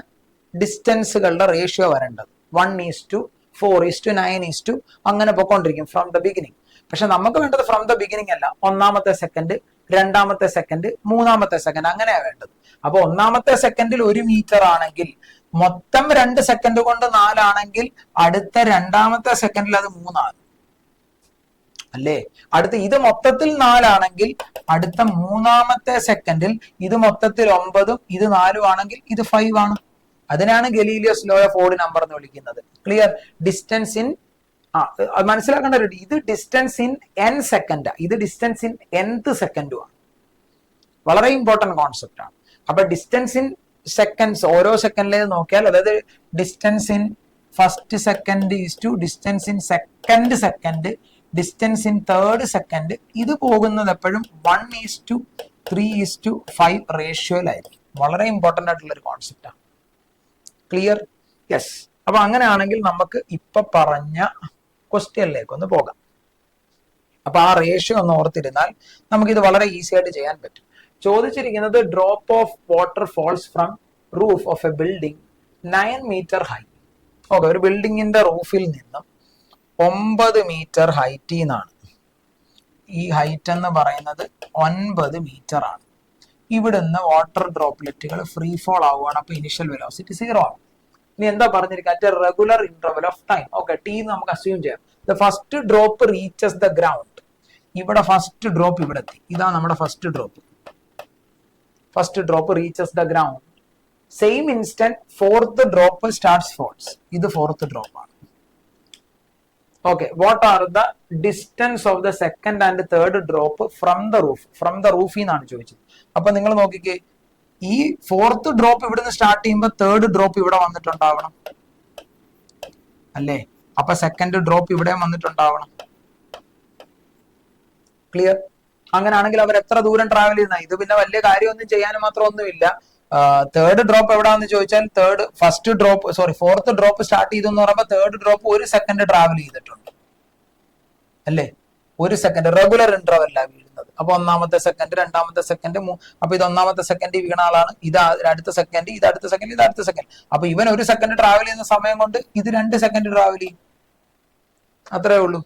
ഡിസ്റ്റൻസുകളുടെ റേഷ്യോ വരേണ്ടത്. 1:4:9 അങ്ങനെ പോയിക്കൊണ്ടിരിക്കും ഫ്രം ദ ബിഗിനിങ്. പക്ഷെ നമുക്ക് വേണ്ടത് ഫ്രം ദ ബിഗിനിങ് അല്ല, ഒന്നാമത്തെ സെക്കൻഡ്, രണ്ടാമത്തെ സെക്കൻഡ്, മൂന്നാമത്തെ സെക്കൻഡ്, അങ്ങനെയാ വേണ്ടത്. അപ്പൊ ഒന്നാമത്തെ സെക്കൻഡിൽ 1 മീറ്റർ ആണെങ്കിൽ മൊത്തം 2 സെക്കൻഡ് കൊണ്ട് 4 ആണെങ്കിൽ അടുത്ത രണ്ടാമത്തെ സെക്കൻഡിൽ അത് 3 ആണ് അല്ലേ. അടുത്ത ഇത് മൊത്തത്തിൽ 4 ആണെങ്കിൽ അടുത്ത മൂന്നാമത്തെ സെക്കൻഡിൽ ഇത് മൊത്തത്തിൽ 9ഉം ഇത് 4ഉം ആണെങ്കിൽ ഇത് 5 ആണ്. അതിനാണ് ഗലീലിയോസ് ലോ ഓഫ് ഓഡ് നമ്പർ എന്ന് വിളിക്കുന്നത്. ക്ലിയർ? ഡിസ്റ്റൻസ് ഇൻ മനസ്സിലാക്കേണ്ട ഒരു, ഇത് ഡിസ്റ്റൻസ് ഇൻ n സെക്കൻഡ്, ഇത് ഡിസ്റ്റൻസ് ഇൻ nth സെക്കൻഡും ആണ്. വളരെ ഇമ്പോർട്ടന്റ് കോൺസെപ്റ്റ് ആണ്. അപ്പൊ ഡിസ്റ്റൻസ് ഇൻ സെക്കൻഡ്സ്, ഓരോ സെക്കൻഡിലേക്ക് നോക്കിയാൽ, അതായത് distance in first second is to distance in second second, distance in third second, ഇത് പോകുന്നത് എപ്പോഴും 1:3:5 റേഷ്യോയിലായിരിക്കും. വളരെ ഇമ്പോർട്ടന്റ് ആയിട്ടുള്ള ഒരു കോൺസെപ്റ്റ് ആണ്. ക്ലിയർ? യെസ്. അപ്പൊ അങ്ങനെയാണെങ്കിൽ നമുക്ക് ഇപ്പൊ പറഞ്ഞ ക്വസ്റ്റ്യനിലേക്ക് ഒന്ന് പോകാം. അപ്പൊ ആ റേഷ്യോ ഒന്ന് ഓർത്തിരുന്നാൽ നമുക്കിത് വളരെ ഈസി ആയിട്ട് ചെയ്യാൻ പറ്റും. ചോദിച്ചിരിക്കുന്നത് drop of water falls from roof of a building 9 meter high. Okay, ഒരു ബിൽഡിങ്ങിന്റെ റൂഫിൽ നിന്നും 9 മീറ്റർ ഹൈറ്റിൽ നിന്നാണ്. ഈ ഹൈറ്റ് എന്ന് പറയുന്നത് 9 മീറ്റർ ആണ്. ഇവിടുന്ന് വാട്ടർ ഡ്രോപ്ലെറ്റുകൾ ഫ്രീ ഫോൾ ആവുകയാണ്. അപ്പൊ ഇനിഷ്യൽ വെലോസിറ്റി 0 ആണ്. ഇനി എന്താ പറഞ്ഞിരിക്കുക? At a regular interval of time. Okay, t നമുക്ക് അസ്യൂം ചെയ്യാം. The first drop reaches the ground. ഇവിടെ ഫസ്റ്റ് ഡ്രോപ്പ് ഇവിടെ എത്തി. ഇതാണ് നമ്മുടെ first drop. First drop reaches the ground. Same instant fourth drop starts falls. ഇത് ഫോർത്ത് ഡ്രോപ്പ് ആണ്. Okay, what are the distance of the second and third drop from the roof? From the റൂഫിൽ നിന്നാണ് ചോദിച്ചത്. അപ്പൊ നിങ്ങൾ നോക്കിക്കേ, ഈ fourth drop ഇവിടുന്ന് സ്റ്റാർട്ട് ചെയ്യുമ്പോൾ തേർഡ് ഡ്രോപ്പ് ഇവിടെ വന്നിട്ടുണ്ടാവണം അല്ലേ? അപ്പൊ സെക്കൻഡ് ഡ്രോപ്പ് ഇവിടെ വന്നിട്ടുണ്ടാവണം. ക്ലിയർ? അങ്ങനെയാണെങ്കിൽ അവർ എത്ര ദൂരം ട്രാവൽ ചെയ്യുന്ന? ഇത് പിന്നെ വലിയ കാര്യമൊന്നും ചെയ്യാൻ മാത്രം ഒന്നുമില്ല. തേർഡ് ഡ്രോപ്പ് എവിടാന്ന് ചോദിച്ചാൽ ഫോർത്ത് ഡ്രോപ്പ് സ്റ്റാർട്ട് ചെയ്തു എന്ന് പറയുമ്പോൾ തേർഡ് ഡ്രോപ്പ് 1 സെക്കൻഡ് ട്രാവൽ ചെയ്തിട്ടുണ്ട് അല്ലേ? 1 സെക്കൻഡ് റെഗുലർ ഇന്റർവെല്ലാണ് വീഴുന്നത്. അപ്പൊ ഒന്നാമത്തെ സെക്കൻഡ്, രണ്ടാമത്തെ സെക്കൻഡ്, അപ്പൊ ഇത് ഒന്നാമത്തെ സെക്കൻഡ് വീണ ആളാണ്, ഇത് അടുത്ത സെക്കൻഡ്, ഇത് അടുത്ത സെക്കൻഡ്, ഇത് അടുത്ത സെക്കൻഡ്. അപ്പൊ ഇവൻ 1 സെക്കൻഡ് ട്രാവൽ ചെയ്യുന്ന സമയം കൊണ്ട് ഇത് 2 സെക്കൻഡ് ട്രാവൽ ചെയ്യും. അത്രേ ഉള്ളൂ.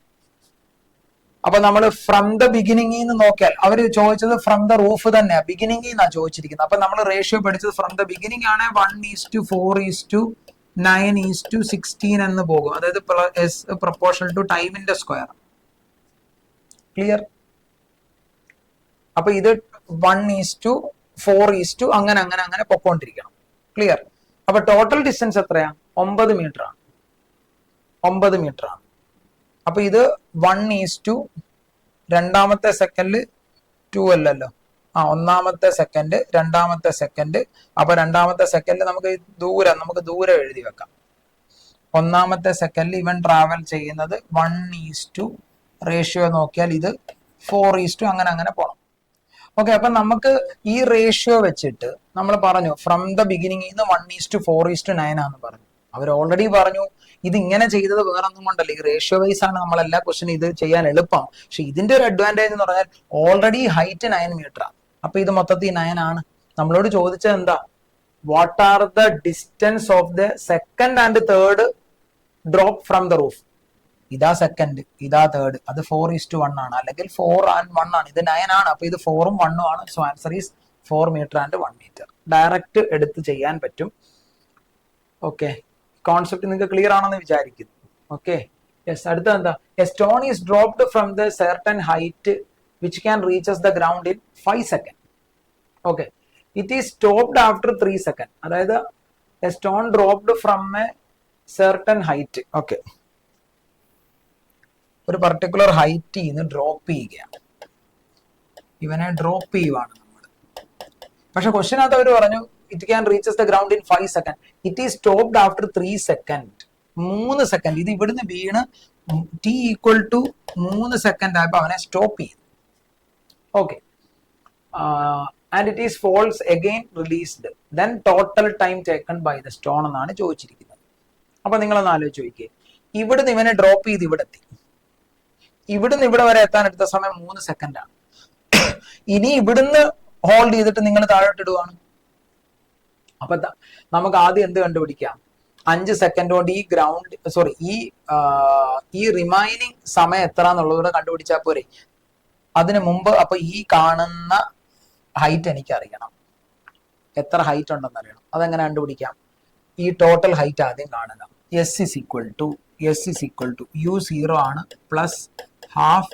അപ്പൊ നമ്മൾ ഫ്രം ദ ബിഗിനിങ്ങിൽ നിന്ന് നോക്കിയാൽ അവർ ചോദിച്ചത് ഫ്രം ദ റൂഫ് തന്നെയാ, ബിഗിനിങ്ങിൽ നിന്നാണ് ചോദിച്ചിരിക്കുന്നത്. അപ്പൊ നമ്മൾ റേഷ്യോ പഠിച്ചത് ഫ്രം ദ ബിഗിനിങ് ആണ് 1:4:9:16 എന്ന് പോകും. അതായത് പ്രൊപ്പോർഷണൽ ടു ടൈമിന്റെ സ്ക്വയർ. ക്ലിയർ? അപ്പൊ ഇത് 1:4 അങ്ങനെ അങ്ങനെ അങ്ങനെ പൊക്കോണ്ടിരിക്കണം. ക്ലിയർ? അപ്പൊ ടോട്ടൽ ഡിസ്റ്റൻസ് എത്രയാ? 9 മീറ്റർ ആണ്. 9 മീറ്റർ ആണ്. അപ്പൊ ഇത് 1:2 രണ്ടാമത്തെ സെക്കൻഡ് 2 അല്ലല്ലോ, ഒന്നാമത്തെ സെക്കൻഡ് രണ്ടാമത്തെ സെക്കൻഡ്. അപ്പൊ രണ്ടാമത്തെ സെക്കൻഡ് നമുക്ക് ദൂരെ എഴുതി വെക്കാം. ഒന്നാമത്തെ സെക്കൻഡിൽ ഇവൻ ട്രാവൽ ചെയ്യുന്നത് 1:2 റേഷ്യോ നോക്കിയാൽ ഇത് 4:2 അങ്ങനെ പോണം. ഓക്കെ, അപ്പൊ നമുക്ക് ഈ റേഷ്യോ വെച്ചിട്ട് നമ്മൾ പറഞ്ഞു ഫ്രം ദ ബിഗിനിങ് 1:4:9 ആണെന്ന് പറഞ്ഞു. അവർ ഓൾറെഡി പറഞ്ഞു ഇത് ഇങ്ങനെ ചെയ്തത് വേറൊന്നും കൊണ്ടല്ല, ഈ റേഷ്യോ വൈസ് ആണ് നമ്മൾ എല്ലാ ക്വസ്റ്റ്യനും ഇത് ചെയ്യാൻ എളുപ്പം. പക്ഷെ ഇതിന്റെ ഒരു അഡ്വാൻറ്റേജ് എന്ന് പറഞ്ഞാൽ ഓൾറെഡി ഹൈറ്റ് 9 മീറ്റർ ആണ്. അപ്പൊ ഇത് മൊത്തത്തിൽ 9 ആണ്. നമ്മളോട് ചോദിച്ചത് എന്താ, what are the distance of the second and third drop from the roof. ഇതാ സെക്കൻഡ്, ഇതാ തേർഡ്, അത് 4:1 ആണ്, അല്ലെങ്കിൽ 4 and 1 ആണ്. ഇത് 9 ആണ്, അപ്പൊ ഇത് 4 ഉം 1 ഉം ആണ്. So answer is 4 meter and 1 meter. Direct എടുത്ത് ചെയ്യാൻ പറ്റും. ഓക്കെ, കോൺസെപ്റ്റ് നിങ്ങൾക്ക് ക്ലിയർ ആണെന്ന് വിചാരിക്കുന്നു. Okay, yes. അടുത്ത എന്താ, a stone is dropped from the certain height which can reaches the ground in 5 seconds. Okay, it is stopped after 3 seconds. അതായത് a stone dropped from a certain height. Okay, ഒരു particular ഹൈറ്റിൽ നിന്ന് drop ചെയ്യുകയാണ്, ഇവനെ drop ചെയ്യുവാണ് നമ്മൾ. പക്ഷെ ക്വസ്റ്റ്യനകത്ത് അവർ പറഞ്ഞു it can reaches the ground in 5 seconds. It is stopped after 3 seconds. 3 second. ഇത് ഇവിടുന്ന് വീണ് t = 3 സെക്കൻഡ് ആയപ്പോ അവനെ സ്റ്റോപ്പ് ചെയ്തു. Okay, and it is falls again released, then total time taken by the stone എന്നാണ് ചോദിച്ചിരിക്കുന്നത്. അപ്പൊ നിങ്ങളൊന്ന് ആലോചിച്ച് നോക്കിയേ, ഇവിടുന്ന് ഇവനെ ഡ്രോപ്പ് ചെയ്ത് ഇവിടെ എത്തി, ഇവിടുന്ന് ഇവിടെ വരെ എത്താൻ എടുത്ത സമയം 3 സെക്കൻഡാണ്. ഇനി ഇവിടുന്ന് ഹോൾഡ് ചെയ്തിട്ട് നിങ്ങൾ താഴോട്ട് ഇടുവാണ്. അപ്പൊ നമുക്ക് ആദ്യം എന്ത് കണ്ടുപിടിക്കാം, 5 സെക്കൻഡ് കൊണ്ട് ഈ റിമൈനിങ് സമയം എത്ര എന്നുള്ളതുകൂടെ കണ്ടുപിടിച്ചാൽ പോരെ. അതിനു മുമ്പ് അപ്പൊ ഈ കാണുന്ന ഹൈറ്റ് എനിക്ക് അറിയണം, എത്ര ഹൈറ്റ് ഉണ്ടെന്ന് അറിയണം. അതെങ്ങനെ കണ്ടുപിടിക്കാം, ഈ ടോട്ടൽ ഹൈറ്റ് ആദ്യം കാണുക. S is equal to U0 ആണ് plus half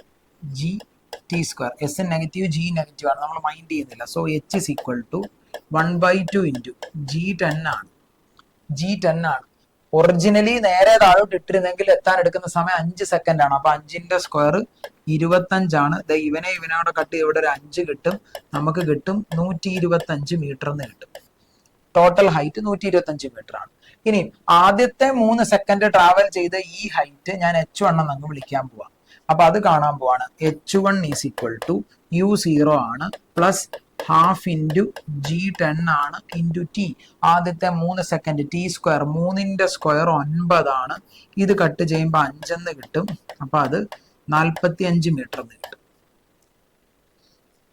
GT². S negative, G negative ആണ്, നമ്മൾ മൈൻഡ് ചെയ്യുന്നില്ല. So H is equal to 1/2 into G10 ആണ്. G10 ആണ്. ഒറിജിനലി നേരെ താഴോട്ട് ഇട്ടിരുന്നെങ്കിൽ എത്താൻ എടുക്കുന്ന സമയം 5 സെക്കൻഡ് ആണ്. അപ്പൊ 5ന്റെ സ്ക്വയർ 25 ആണ്. ഇവനോടെ കട്ട് ഇവിടെ ഒരു 5 കിട്ടും, നമുക്ക് കിട്ടും 125 മീറ്റർ എന്ന് കിട്ടും. ടോട്ടൽ ഹൈറ്റ് 125 മീറ്റർ ആണ്. ഇനി ആദ്യത്തെ 3 സെക്കൻഡ് ട്രാവൽ ചെയ്ത ഈ ഹൈറ്റ് ഞാൻ H1 എന്നങ്ങ് വിളിക്കാൻ പോവാം. അപ്പൊ അത് കാണാൻ പോവാണ്. H1 is equal to U0 ആണ് പ്ലസ് ഹാഫ് ഇൻറ്റു G10 ആണ് ഇൻറ്റു T. ആദ്യത്തെ 3 സെക്കൻഡ് T², 3ന്റെ സ്ക്വയർ 9 ആണ്. ഇത് കട്ട് ചെയ്യുമ്പോൾ 5 എന്ന് കിട്ടും. അപ്പൊ അത് 45 മീറ്റർ എന്ന് കിട്ടും.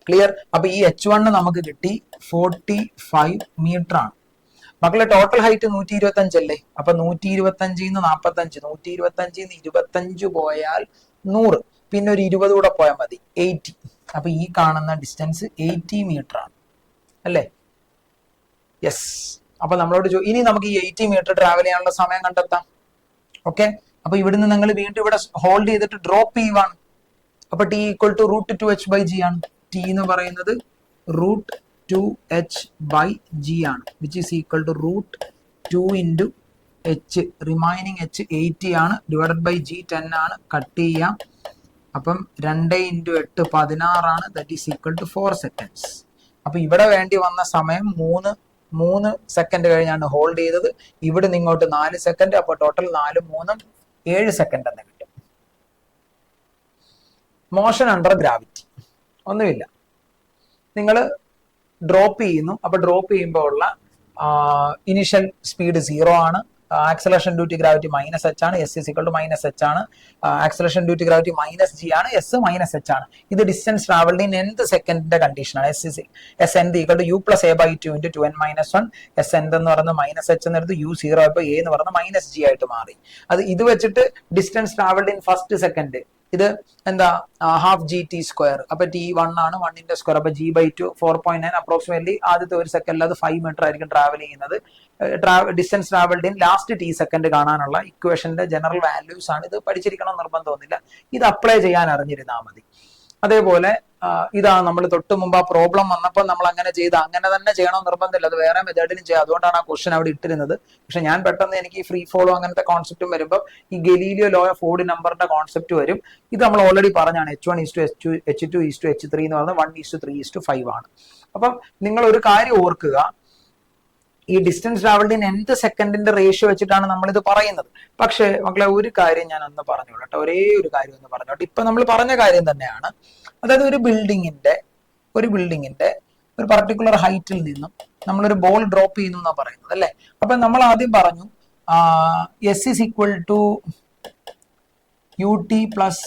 ക്ലിയർ? അപ്പൊ ഈ H1 നമുക്ക് കിട്ടി 45 മീറ്റർ ആണ്. മക്കളെ ടോട്ടൽ ഹൈറ്റ് 125 അല്ലേ? അപ്പൊ 125 45, 125 25 പോയാൽ 100, പിന്നെ ഒരു 20 കൂടെ പോയാൽ മതി, 80. അപ്പൊ ഈ കാണുന്ന ഡിസ്റ്റൻസ് 80 മീറ്റർ ആണ് അല്ലേ? യെസ്. അപ്പൊ നമ്മളോട് ഇനി നമുക്ക് ഈ 80 മീറ്റർ ട്രാവൽ ചെയ്യാനുള്ള സമയം കണ്ടെത്താം. ഓക്കെ, അപ്പൊ ഇവിടുന്ന് നിങ്ങൾ വീണ്ടും ഇവിടെ ഹോൾഡ് ചെയ്തിട്ട് ഡ്രോപ്പ് ചെയ്യുവാണ്. അപ്പൊ T = √2h/g ആണ്. T എന്ന് പറയുന്നത് √2h/g ആണ്, which is equal to √2 into h. Remaining h 80 ആണ്, ഡിവൈഡഡ് ബൈ G10 ആണ്. കട്ട് ചെയ്യാം. അപ്പം 2 ഇൻറ്റു 8 16 ആണ്. That is equal to 4 seconds. അപ്പൊ ഇവിടെ വേണ്ടി വന്ന സമയം 3 സെക്കൻഡ് കഴിഞ്ഞാണ് ഹോൾഡ് ചെയ്തത്. ഇവിടെ നിങ്ങോട്ട് 4 സെക്കൻഡ്. അപ്പൊ ടോട്ടൽ 4 3 7 സെക്കൻഡ് എന്ന് കിട്ടും. മോഷൻ അണ്ടർ ഗ്രാവിറ്റി ഒന്നുമില്ല, നിങ്ങൾ ഡ്രോപ്പ് ചെയ്യുന്നു. അപ്പൊ ഡ്രോപ്പ് ചെയ്യുമ്പോൾ ഉള്ള ഇനിഷ്യൽ സ്പീഡ് 0 ആണ്. Acceleration due to gravity -h ആണ്. S is equal to -h ആണ്. Acceleration due to gravity -g ആണ്. S -h ആണ്. ഇത് ഡിസ്റ്റൻസ് ട്രാവൽഡ് ഇൻ nth സെക്കൻഡിന്റെ കണ്ടീഷൻ ആണ്. S n equal to u plus a/2 into 2n - 1. S n എന്ന് പറയുന്നത് -h എന്നെടുത്ത്, U0 ആയപ്പോൾ a എന്ന് പറയുന്നത് -g ആയിട്ട് മാറി. ഇത് വെച്ചിട്ട് distance travelled in first second ഇത് എന്താ, ഹാഫ് GT². അപ്പൊ T1 ആണ്, 1ന്റെ സ്ക്വയർ. അപ്പൊ G/2 4.9 അപ്രോക്സിമേറ്റ്ലി. ആദ്യത്തെ 1 സെക്കൻഡിൽ അത് 5 മീറ്റർ ആയിരിക്കും ട്രാവൽ ചെയ്യുന്നത്. Distance travelled in last T second കാണാനുള്ള ഇക്വേഷന്റെ ജനറൽ വാല്യൂസ് ആണ്. ഇത് പഠിച്ചിരിക്കണം നിർബന്ധമൊന്നുമില്ല, ഇത് അപ്ലൈ ചെയ്യാൻ അറിഞ്ഞിരുന്നാൽ മതി. അതേപോലെ ഇതാണ് നമ്മൾ തൊട്ട് മുമ്പ് ആ പ്രോബ്ലം വന്നപ്പോൾ നമ്മൾ അങ്ങനെ ചെയ്ത് അങ്ങനെ തന്നെ ചെയ്യണം നിർബന്ധമില്ല, അത് വേറെ മെത്തേഡിലും ചെയ്യാം. അതുകൊണ്ടാണ് ആ ക്വസ്റ്റൻ അവിടെ ഇട്ടിരുന്നത്. പക്ഷെ ഞാൻ പെട്ടെന്ന് എനിക്ക് ഈ ഫ്രീ ഫോളോ അങ്ങനത്തെ കോൺസെപ്റ്റും വരുമ്പോൾ ഈ ഗലീലിയോ ലോ ഓഫ് ഓഡ് നമ്പറിന്റെ കോൺസെപ്റ്റ് വരും. ഇത് നമ്മൾ ഓൾറെഡി പറഞ്ഞാണ്, H1:H2 H2:3 എന്ന് പറയുന്നത് 1:3:5 ആണ്. അപ്പം നിങ്ങൾ ഒരു കാര്യം ഓർക്കുക, ഈ ഡിസ്റ്റൻസ് ട്രാവൽഡ് ഇൻ nth സെക്കൻഡിന്റെ റേഷ്യോ വെച്ചിട്ടാണ് നമ്മൾ ഇത് പറയുന്നത്. പക്ഷേ മക്കളെ ഒരു കാര്യം ഞാൻ ഒന്ന് പറഞ്ഞോളൂ കേട്ടോ, ഒരേ ഒരു കാര്യം ഒന്ന് പറഞ്ഞോട്ടെ. ഇപ്പൊ നമ്മൾ പറഞ്ഞ കാര്യം തന്നെയാണ്. അതായത് ഒരു ബിൽഡിങ്ങിന്റെ ഒരു പർട്ടിക്കുലർ ഹൈറ്റിൽ നിന്നും നമ്മളൊരു ബോൾ ഡ്രോപ്പ് ചെയ്യുന്നു എന്നാണ് പറയുന്നത് അല്ലെ. അപ്പൊ നമ്മൾ ആദ്യം പറഞ്ഞു S is equal to ut plus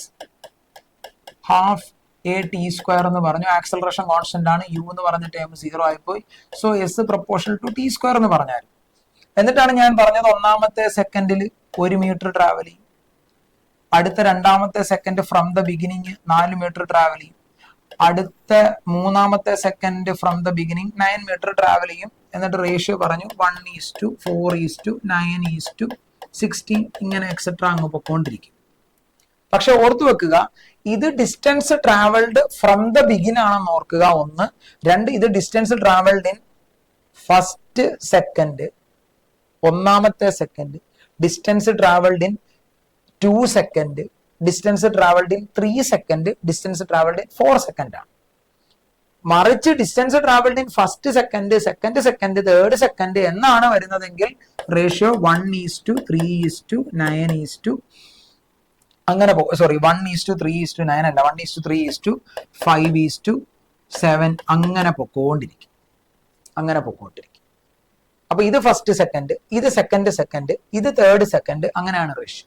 half a t² എന്ന് പറഞ്ഞു. ആക്സലറേഷൻ കോൺസ്റ്റന്റ് ആണ്, u എന്ന് പറഞ്ഞ ടേം 0 ആയിപ്പോയി. So s proportional to t² എന്ന് പറഞ്ഞാൽ, എന്നിട്ടാണ് ഞാൻ പറഞ്ഞത് ഒന്നാമത്തെ സെക്കൻഡിൽ 1 മീറ്റർ ട്രാവൽ ചെയ്യും, അടുത്ത രണ്ടാമത്തെ second from the beginning 4 meter travel ചെയ്യും, അടുത്ത മൂന്നാമത്തെ second from the beginning 9 meter travel ചെയ്യും. എന്നിട്ട് റേഷ്യോ പറഞ്ഞു 1:4:9:16 ഇങ്ങനെ എക്സെട്ര അങ്ങ് പൊക്കോണ്ടിരിക്കും. പക്ഷെ ഓർത്തു വെക്കുക, ഇത് distance travelled from the begin ആണെന്ന് ഓർക്കുക. ഒന്ന്. രണ്ട്, ഇത് distance travelled in first second, ഒന്നാമത്തെ second, distance travelled in 2 second, distance travelled in 3 second, distance travelled in 4 second ആണ്. മറിച്ച് distance travelled in first second, second second, third second എന്നാണ് വരുന്നതെങ്കിൽ റേഷ്യോ 1:3:9 അങ്ങനെ 1:3:9 അല്ല, 1:3:5:7 അങ്ങനെ പൊക്കോണ്ടിരിക്കും. അപ്പൊ ഇത് ഫസ്റ്റ് സെക്കൻഡ്, ഇത് സെക്കൻഡ്, ഇത് തേർഡ് സെക്കൻഡ്, അങ്ങനെയാണ് റേഷ്യോ.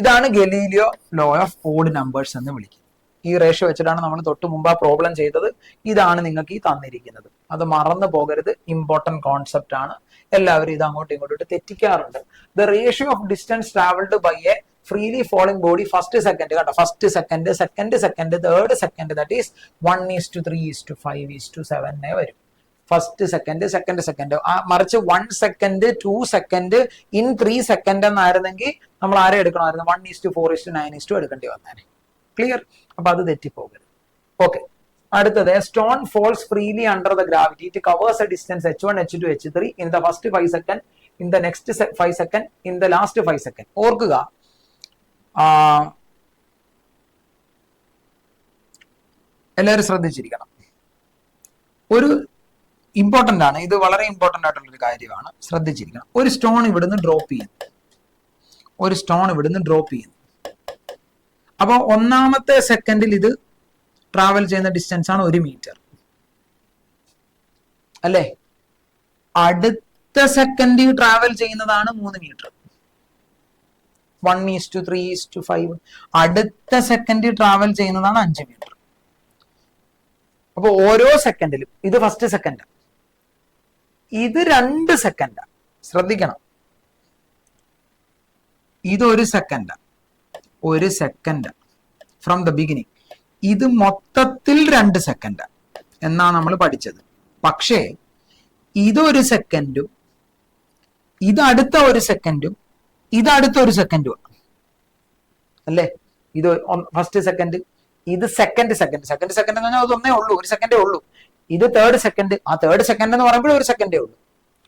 ഇതാണ് Galileo law of odd numbers എന്ന് വിളിക്കുന്നത്. ഈ റേഷ്യോ വെച്ചിട്ടാണ് നമ്മൾ തൊട്ട് മുമ്പ് ആ പ്രോബ്ലം ചെയ്തത്. ഇതാണ് നിങ്ങൾക്ക് ഈ തന്നിരിക്കുന്നത്. അത് മറന്നു പോകരുത്, ഇമ്പോർട്ടന്റ് കോൺസെപ്റ്റ് ആണ്. എല്ലാവരും ഇത് അങ്ങോട്ടും ഇങ്ങോട്ടും തെറ്റിക്കാറുണ്ട്. The ratio of distance travelled by a freely falling body first second, കേട്ടോ, first second, second, third second, that is 1:3:5:7 വരും. First second, second. മറിച്ച് 1 സെക്കൻഡ്, 2 സെക്കൻഡ് ഇൻ 3 സെക്കൻഡ് എന്നായിരുന്നെങ്കിൽ നമ്മൾ ആരെ എടുക്കണമായിരുന്നു? 1:4:9 എടുക്കേണ്ടി വന്നേനെ. ക്ലിയർ? അപ്പൊ അത് തെറ്റിപ്പോകരുത്. ഓക്കെ, അടുത്തത് stone falls freely under the gravity. It covers a distance H1, H2, H3 in the first 5 second, in the next 5 second, in the last 5 second. ഓർക്കുക, എല്ലാവരും ശ്രദ്ധിച്ചിരിക്കണം. ഒരു ഇമ്പോർട്ടന്റ് ആണ് ഇത്, വളരെ ഇമ്പോർട്ടന്റ് ആയിട്ടുള്ള ഒരു കാര്യമാണ്, ശ്രദ്ധിച്ചിരിക്കണം. ഒരു സ്റ്റോൺ ഇവിടുന്ന് ഡ്രോപ്പ് ചെയ്യുന്നു. അപ്പൊ ഒന്നാമത്തെ സെക്കൻഡിൽ ഇത് ട്രാവൽ ചെയ്യുന്ന ഡിസ്റ്റൻസ് ആണ് 1 മീറ്റർ അല്ലേ. അടുത്ത സെക്കൻഡിൽ ട്രാവൽ ചെയ്യുന്നതാണ് 3 മീറ്റർ, 1:3:5. അടുത്ത സെക്കൻഡിൽ ട്രാവൽ ചെയ്യുന്നതാണ് 5 മീറ്റർ. അപ്പൊ ഓരോ സെക്കൻഡിലും, ഇത് ഫസ്റ്റ് സെക്കൻഡ്, ഇത് 2 സെക്കൻഡ്, ശ്രദ്ധിക്കണം. ഇത് 1 സെക്കൻഡ് ഫ്രം ദ ബിഗിനിങ്. ഇത് മൊത്തത്തിൽ 2 സെക്കൻഡ് എന്നാണ് നമ്മൾ പഠിച്ചത്. പക്ഷേ ഇത് 1 സെക്കൻഡും, ഇത് അടുത്ത 1 സെക്കൻഡും, ഇത് അടുത്ത 1 സെക്കൻഡും അല്ലേ. ഇത് ഫസ്റ്റ് സെക്കൻഡ്, ഇത് സെക്കൻഡ് എന്ന് പറഞ്ഞാൽ അതൊന്നേ ഉള്ളൂ, 1 സെക്കൻഡേ ഉള്ളൂ. ഇത് തേർഡ് സെക്കൻഡ്, ആ തേർഡ് സെക്കൻഡ് എന്ന് പറയുമ്പോൾ 1 സെക്കൻഡേ ഉള്ളൂ.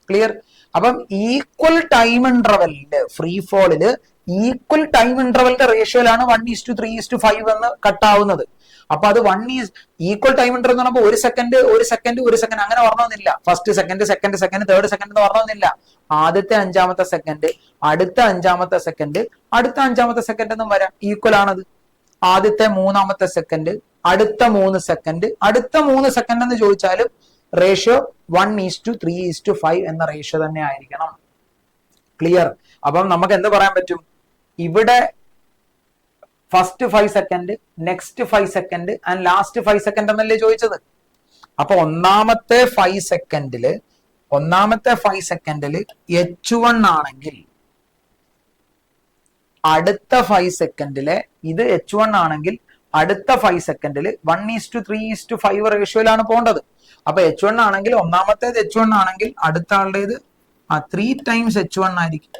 ക്ലിയർ? അപ്പം ഈക്വൽ ടൈം ഇന്റർവെല്ലില്, ഫ്രീ ഫോളില് ഈക്വൽ ടൈം ഇന്റർവെലിന്റെ റേഷ്യോയിലാണ് 1:3:5 എന്ന് കട്ടാവുന്നത്. അപ്പൊ അത് ഈക്വൽ ടൈം ഇന്റർവൽ എന്ന് പറയുമ്പോൾ 1 സെക്കൻഡ് അങ്ങനെ പറഞ്ഞൊന്നുമില്ല. ഫസ്റ്റ് സെക്കൻഡ്, തേർഡ് സെക്കൻഡ് എന്ന് പറഞ്ഞൊന്നുമില്ല. ആദ്യത്തെ 5-ാമത്തെ സെക്കൻഡ്, അടുത്ത 5-ാമത്തെ സെക്കൻഡ്, അടുത്ത 5-ാമത്തെ സെക്കൻഡ് എന്നും വരാം. ഈക്വൽ ആണത്. ആദ്യത്തെ 3-ാമത്തെ സെക്കൻഡ്, അടുത്ത 3 സെക്കൻഡ്, അടുത്ത 3 സെക്കൻഡ് എന്ന് ചോദിച്ചാലും റേഷ്യോ 1:3:5 എന്ന റേഷ്യോ തന്നെ ആയിരിക്കണം. ക്ലിയർ? അപ്പം നമുക്ക് എന്ത് പറയാൻ പറ്റും? ഇവിടെ first 5 second, next 5 second and last 5 second എന്നല്ലേ ചോദിച്ചത്. അപ്പൊ ഒന്നാമത്തെ 5 സെക്കൻഡില് H1 ആണെങ്കിൽ അടുത്ത 5 സെക്കൻഡിലെ ഇത് H1 ആണെങ്കിൽ അടുത്ത 5 സെക്കൻഡിൽ 1:3:5 റേഷ്യോയിലാണ് പോകേണ്ടത്. അപ്പൊ H1 ആണെങ്കിൽ ഒന്നാമത്തേത് H1 ആണെങ്കിൽ അടുത്ത ആളുടേത് 3 times H1 ആയിരിക്കും,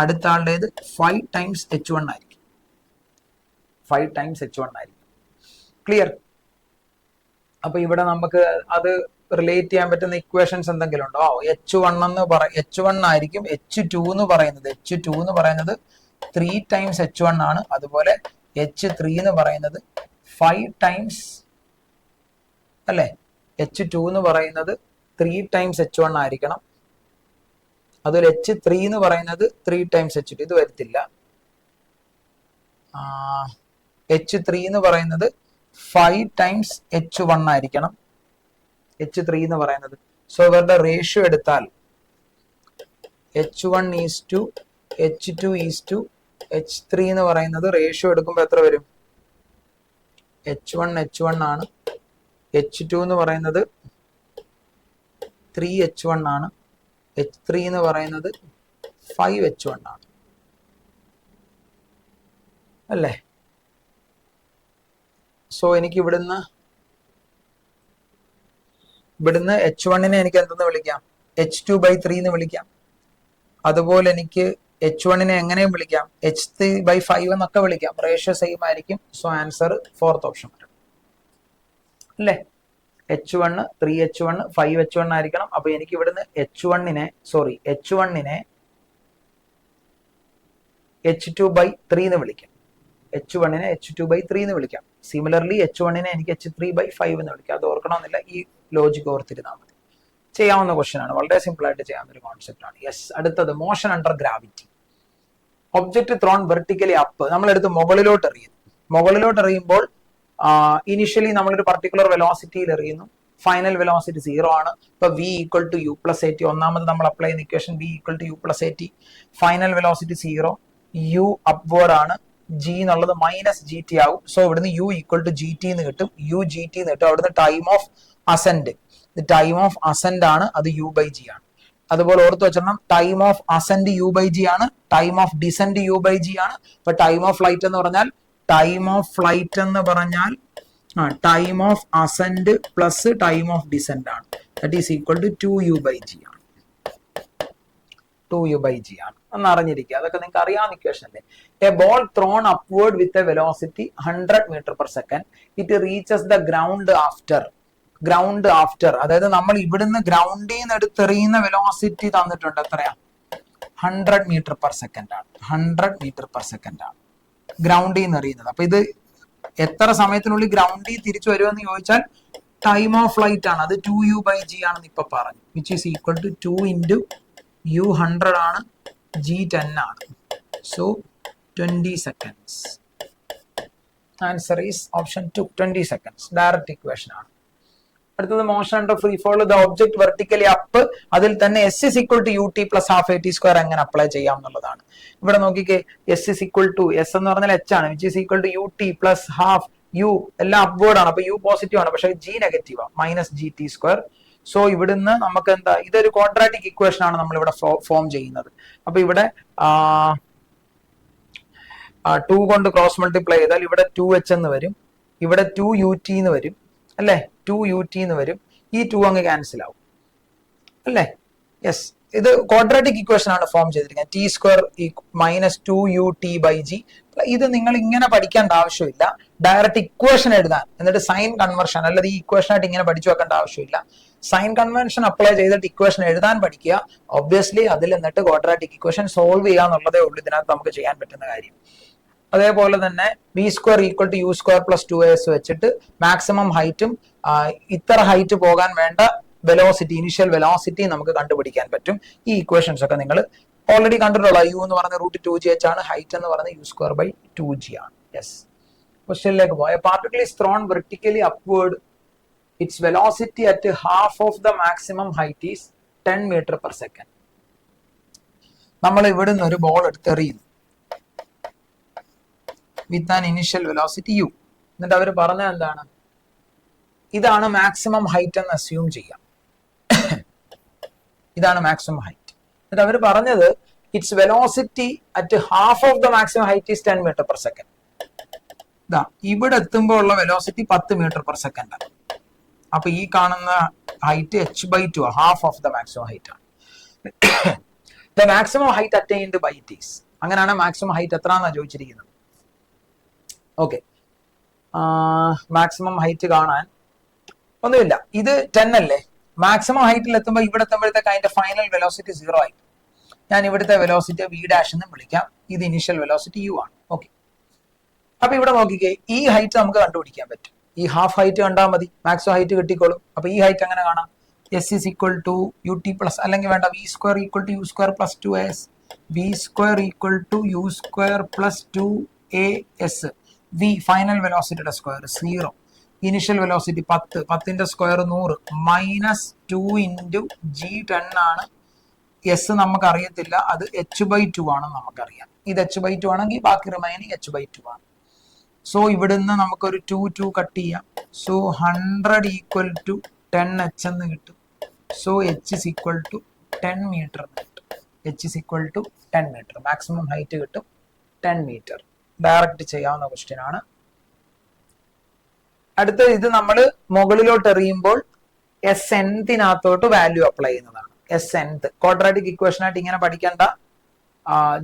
അടുത്ത ആളുടേത് 5 times H1 ആയിരിക്കും. 5 times H1 ആയിരിക്കും. ക്ലിയർ? അപ്പൊ ഇവിടെ നമുക്ക് അത് റിലേറ്റ് ചെയ്യാൻ പറ്റുന്ന ഇക്വേഷൻസ് എന്തെങ്കിലും ഉണ്ടോ? H1 എന്ന് H1 ആയിരിക്കും H2 എന്ന് പറയുന്നത്. H2 എന്ന് പറയുന്നത് 3 ടൈംസ് H1 ആണ്. അതുപോലെ H3 എന്ന് പറയുന്നത് 5 ടൈംസ് അല്ലെ. H2 എന്ന് പറയുന്നത് 3 ടൈംസ് H1 ആയിരിക്കണം. അതുപോലെ H3 എന്ന് പറയുന്നത് 3 ടൈംസ് H2. ഇത് വരത്തില്ല. H3 എന്ന് പറയുന്നത് 5 ടൈംസ് H1 ആയിരിക്കണം. H3 എന്ന് പറയുന്നത്. സോ ഇവരുടെ റേഷ്യോ എടുത്താൽ H1 is to H2 is to H3 എന്ന് പറയുന്നത് റേഷ്യോ എടുക്കുമ്പോൾ എത്ര വരും? H1 ആണ്. H2 എന്ന് പറയുന്നത് 3H1 ആണ്. H3 എന്ന് പറയുന്നത് 5H1 ആണ് അല്ലേ? സോ എനിക്ക് ഇവിടുന്ന് H1നെ എനിക്ക് എന്തെന്ന് വിളിക്കാം? H2/3 എന്ന് വിളിക്കാം. അതുപോലെ എനിക്ക് H1നെ എങ്ങനെയും വിളിക്കാം? H3/5 എന്നൊക്കെ വിളിക്കാം. റേഷ്യോ സെയിം ആയിരിക്കും. സോ ആൻസർ 4th ഓപ്ഷൻ വരും അല്ലേ? H1 3H1 5H1 ആയിരിക്കണം. അപ്പൊ എനിക്ക് ഇവിടുന്ന് H1നെ H2/3 എന്ന് വിളിക്കാം. H1നെ H2/3 എന്ന് വിളിക്കാം. സിമിലർലി H1നെ എനിക്ക് H3/5 എന്ന് വിളിക്കാം. അത് ഓർക്കണമെന്നില്ല. ഈ ലോജിക് ഓർത്തിരുന്നാൽ മതി. ചെയ്യാവുന്ന ക്വസ്റ്റ്യൻ ആണ്. വളരെ സിമ്പിൾ ആയിട്ട് ചെയ്യാവുന്ന ഒരു കോൺസെപ്റ്റ് ആണ്. യെസ്. അടുത്തത് motion under gravity. Object thrown vertically up. നമ്മളെടുത്ത് മുകളിലോട്ട് എറിയുമ്പോൾ ഇനിഷ്യലി നമ്മളൊരു പർട്ടിക്കുലർ വെലോസിറ്റിയിൽ എറിയുന്നു. ഫൈനൽ വെലോസിറ്റി 0 ആണ്. ഇപ്പൊ V = U+AT. ഒന്നാമത് നമ്മൾ അപ്ലൈ ചെയ്യുന്ന equation V = U+AT. Final velocity 0. U upward ആണ്. G എന്നുള്ളത് -GT ആവും. സോ ഇവിടുന്ന് U = GT എന്ന് കിട്ടും. UGT എന്ന് കിട്ടും. അവിടുന്ന് ടൈം ഓഫ് അസെന്റ് ആണ്. അത് U/G ആണ്. അതുപോലെ ഓർത്ത് വെച്ചിരണം, ടൈം ഓഫ് അസെന്റ് U/G ആണ്. ടൈം ഓഫ് ഡിസെന്റ് U/G ആണ്. ഇപ്പൊ ടൈം ഓഫ് ഫ്ലൈറ്റ് എന്ന് പറഞ്ഞാൽ time of ascent plus time of descent ആണ്. That is equal to 2U/G ആണ്. 2U/G ആണ് എന്ന് അറിഞ്ഞിരിക്കുക. അതൊക്കെ നിങ്ങൾക്ക് അറിയാവുന്ന ഇക്വേഷൻ അല്ലേ? A ball thrown upward with a velocity 100 m/s. It reaches the ground after. അതായത് നമ്മൾ ഇവിടുന്ന് ഗ്രൗണ്ടിൽ നിന്ന് എടുത്തെറിയുന്ന വെലോസിറ്റി തന്നിട്ടുണ്ട്. എത്രയാ? 100 m/s ആണ്. 100 m/s ആണ് ഗ്രൗണ്ടിൽ നിന്ന് എറിയുന്നത്. അപ്പൊ ഇത് എത്ര സമയത്തിനുള്ളിൽ ഗ്രൗണ്ടിൽ തിരിച്ചു വരുമെന്ന് ചോദിച്ചാൽ ടൈം ഓഫ് ഫ്ലൈറ്റ് ആണ്. അത് 2U/G ആണെന്ന് ഇപ്പൊ പറഞ്ഞു. Which is equal to 2 × U 100 ആണ്. G 10 ആണ്. So 20 seconds. Answer is option 2, 20 seconds. Direct equation ആണ്. അടുത്തത് motion under free fall. The object vertically up. അതിൽ തന്നെ S = UT + ½ AT² എങ്ങനെ അപ്ലൈ ചെയ്യാം എന്നുള്ളതാണ്. ഇവിടെ നോക്കിക്കേ, S എന്ന് പറഞ്ഞാൽ H ആണ്. Which is equal to UT + ½ U. എല്ലാം അപ്വേർഡ് ആണ്. അപ്പൊ U പോസിറ്റീവ് ആണ്. പക്ഷെ G നെഗറ്റീവ് ആണ്. -GT². സോ ഇവിടുന്ന് നമുക്ക് എന്താ, ഇതൊരു ക്വാഡ്രാറ്റിക് ഇക്വേഷൻ ആണ് നമ്മൾ ഇവിടെ ഫോം ചെയ്യുന്നത്. അപ്പൊ ഇവിടെ 2 കൊണ്ട് ക്രോസ് മൾട്ടിപ്ലൈ ചെയ്താൽ ഇവിടെ 2H എന്ന് വരും. ഇവിടെ 2UT എന്ന് വരും അല്ലേ? 2UT എന്ന് വരും. ഈ 2 അങ്ങ് ക്യാൻസൽ ആവും അല്ലേ? യെസ്. ഇത് ക്വാഡ്രാറ്റിക് ഇക്വേഷൻ ആണ് ഫോം ചെയ്തിരിക്കുന്നത്. T² - 2UT/G. ഇത് നിങ്ങൾ ഇങ്ങനെ പഠിക്കേണ്ട ആവശ്യമില്ല. ഡയറക്റ്റ് ഇക്വേഷൻ എഴുതാൻ, എന്നിട്ട് സൈൻ കൺവെർഷൻ, അല്ലാതെ ഈ ഇക്വേഷൻ ആയിട്ട് ഇങ്ങനെ പഠിച്ചു വെക്കേണ്ട ആവശ്യമില്ല. സൈൻ കൺവെൻഷൻ അപ്ലൈ ചെയ്തിട്ട് ഇക്വേഷൻ എഴുതാൻ പഠിക്കുക. ഒബ്വിയസ്ലി അതിൽ എന്നിട്ട് ക്വാഡ്രാറ്റിക് ഇക്വേഷൻ സോൾവ് ചെയ്യുക എന്നുള്ളതേ ഉള്ളൂ ഇതിനകത്ത് നമുക്ക് ചെയ്യാൻ പറ്റുന്ന കാര്യം. അതേപോലെ തന്നെ V² = U² + 2as വെച്ചിട്ട് മാക്സിമം ഹൈറ്റും ഇത്ര ഹൈറ്റ് പോകാൻ വേണ്ട വെലോസിറ്റി, ഇനിഷ്യൽ വെലോസിറ്റി നമുക്ക് കണ്ടുപിടിക്കാൻ പറ്റും. ഈ ഇക്വേഷൻസ് ഒക്കെ നിങ്ങൾ ഓൾറെഡി കണ്ടിട്ടുള്ള. U എന്ന് പറയുന്ന √2gh ആണ്. ഹൈറ്റ് എന്ന് പറയുന്നത് U²/2g ആണ്. യെസ്. ക്വസ്റ്റ്യനിലേക്ക് പോയ particle is thrown vertically upward. Its velocity at half of the maximum height is 10 m/s. നമ്മൾ ഇവിടുന്ന് ഒരു ബോൾ എടുത്തെറിയുന്നു with an initial velocity U. എന്നിട്ട് അവർ പറഞ്ഞത് എന്താണ്? ഇതാണ് മാക്സിമം ഹൈറ്റ് എന്ന് അസ്യൂം ചെയ്യാം. ഇതാണ് മാക്സിമം ഹൈറ്റ്. എന്നിട്ട് അവർ പറഞ്ഞത് it's velocity at half of the maximum height is 10 m/s. ഇവിടെ എത്തുമ്പോൾ ഉള്ള വെലോസിറ്റി 10 m/s ആണ്. അപ്പൊ ഈ കാണുന്ന height h/2, half of the maximum height ആണ്. The maximum height attained by it is. അങ്ങനെയാണ് മാക്സിമം ഹൈറ്റ് എത്രയാണെന്നാണ് ചോദിച്ചിരിക്കുന്നത്. ഓക്കെ, മാക്സിമം ഹൈറ്റ് കാണാൻ ഒന്നുമില്ല. ഇത് 10 അല്ലേ, മാക്സിമം ഹൈറ്റിൽ എത്തുമ്പോൾ ഇവിടെ എത്തുമ്പോഴത്തേക്ക് അതിന്റെ ഫൈനൽ വെലോസിറ്റി 0 ആയി. ഞാൻ ഇവിടുത്തെ വെലോസിറ്റി വി ഡാഷ് എന്ന് വിളിക്കാം. ഇത് ഇനിഷ്യൽ വെലോസിറ്റി യു ആണ്. ഓക്കെ, അപ്പൊ ഇവിടെ നോക്കിക്കേ, ഈ ഹൈറ്റ് നമുക്ക് കണ്ടുപിടിക്കാൻ പറ്റും. ഈ ഹാഫ് ഹൈറ്റ് കണ്ടാൽ മതി, മാക്സിമം ഹൈറ്റ് കിട്ടിക്കോളും. അപ്പൊ ഈ ഹൈറ്റ് അങ്ങനെ കാണാം, s is equal to u t plus, അല്ലെങ്കിൽ വേണ്ട, v square equal to u square plus 2as, v square equal to u square plus 2as. V final വെലോസിറ്റിയുടെ സ്ക്വയർ 0, ഇനിഷ്യൽ വെലോസിറ്റി 10, 10ന്റെ square 100, minus 2 into g 10 ആണ്. S നമുക്ക് അറിയത്തില്ല, അത് h/2 ആണെന്ന് നമുക്കറിയാം. ഇത് h/2 ആണെങ്കിൽ ബാക്കി റിമൈനിങ് h/2 ആണ്. സോ ഇവിടുന്ന് നമുക്കൊരു 2 കട്ട് ചെയ്യാം. സോ 100 ഈക്വൽ ടു 10h എന്ന് കിട്ടും. So h is equal to 10 meter എന്ന് കിട്ടും. h is equal to 10 meter, maximum height കിട്ടും 10 മീറ്റർ. ഡയറക്റ്റ് ചെയ്യാവുന്ന ക്വസ്റ്റ്യൻ ആണ്. അടുത്ത ഇത് നമ്മൾ മുകളിലോട്ട് എറിയുമ്പോൾ എസ് എൻത്തിനകത്തോട്ട് വാല്യൂ അപ്ലൈ ചെയ്യുന്നതാണ്. എസ് എൻത്ത് ക്വാഡ്രാറ്റിക് ഇക്വേഷൻ ആയിട്ട് ഇങ്ങനെ പഠിക്കേണ്ട.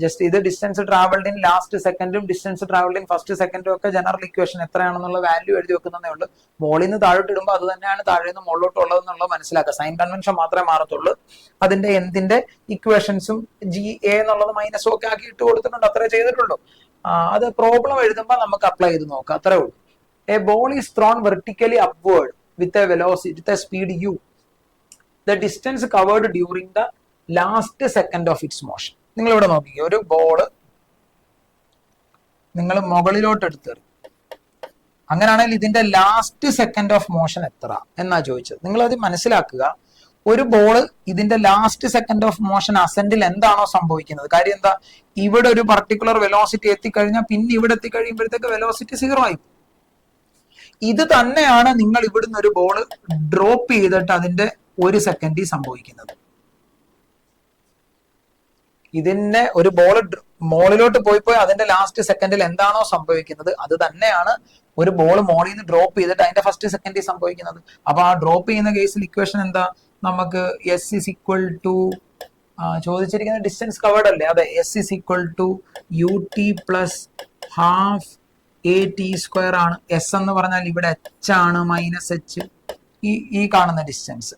ജസ്റ്റ് ഇത് ഡിസ്റ്റൻസ് ട്രാവൽഡ് ഇൻ ലാസ്റ്റ് സെക്കൻഡും ഡിസ്റ്റൻസ് ട്രാവൽഡ് ഇൻ ഫസ്റ്റ് സെക്കൻഡും ഒക്കെ ജനറൽ ഇക്വേഷൻ എത്രയാണെന്നുള്ള വാല്യൂ എഴുതി വെക്കുന്നതേ ഉള്ളൂ. മുകളിൽ നിന്ന് താഴോട്ട് ഇടുമ്പോൾ അത് തന്നെയാണ് താഴെ നിന്ന് മുകളിലോട്ട് ഉള്ളതെന്നുള്ളത് മനസ്സിലാക്കുക. സൈൻ കൺവെൻഷൻ മാത്രമേ മാറത്തുള്ളൂ. അതിന്റെ എന്തിന്റെ ഇക്വേഷൻസും ജി എ എന്നുള്ളത് മൈനസും ഒക്കെ ആക്കി ഇട്ട് കൊടുത്തിട്ടുണ്ട്, അത്രേ ചെയ്തിട്ടുള്ളൂ. അത് പ്രോബ്ലം എഴുതുമ്പോൾ നമുക്ക് അപ്ലൈ ചെയ്ത് നോക്കാം, അത്രേ ഉള്ളൂ. A ball is thrown vertically upward with a velocity with a speed u. The distance covered during the last second of its motion. നിങ്ങൾ ഇവിടെ നോക്കിക്കോ, ഒരു ബോള് നിങ്ങൾ മുകളിലോട്ട് എടുത്തെറി. അങ്ങനെയാണെങ്കിൽ ഇതിന്റെ ലാസ്റ്റ് സെക്കൻഡ് ഓഫ് മോഷൻ എത്ര എന്നാ ചോദിച്ചത്. നിങ്ങൾ അത് മനസ്സിലാക്കുക. ഒരു ബോള് ഇതിന്റെ ലാസ്റ്റ് സെക്കൻഡ് ഓഫ് മോഷൻ അസെന്റിൽ എന്താണോ സംഭവിക്കുന്നത്, കാര്യം എന്താ, ഇവിടെ ഒരു പർട്ടിക്കുലർ വെലോസിറ്റി എത്തിക്കഴിഞ്ഞാൽ പിന്നെ ഇവിടെ എത്തിക്കഴിയുമ്പോഴത്തേക്ക് വെലോസിറ്റി 0 ആയി. ഇത് തന്നെയാണ് നിങ്ങൾ ഇവിടുന്ന് ഒരു ബോള് ഡ്രോപ്പ് ചെയ്തിട്ട് അതിന്റെ 1 സെക്കൻഡിൽ സംഭവിക്കുന്നത്. ഇതിന്റെ ഒരു ബോൾ മോളിലോട്ട് പോയി അതിന്റെ ലാസ്റ്റ് സെക്കൻഡിൽ എന്താണോ സംഭവിക്കുന്നത് അത് തന്നെയാണ് ഒരു ബോൾ മോളിൽ നിന്ന് ഡ്രോപ്പ് ചെയ്തിട്ട് അതിന്റെ ഫസ്റ്റ് സെക്കൻഡിൽ സംഭവിക്കുന്നത്. അപ്പൊ ആ ഡ്രോപ്പ് ചെയ്യുന്ന കേസിൽ ഇക്വേഷൻ എന്താ, നമുക്ക് എസ് ഇസ് ഈക്വൽ ടു, ചോദിച്ചിരിക്കുന്ന ഡിസ്റ്റൻസ് കവേർഡ് അല്ലേ, അതെ, s is equal to u t plus half a t square ആണ്. എസ് എന്ന് പറഞ്ഞാൽ ഇവിടെ എച്ച് ആണ്, മൈനസ് എച്ച്, ഈ കാണുന്ന ഡിസ്റ്റൻസ്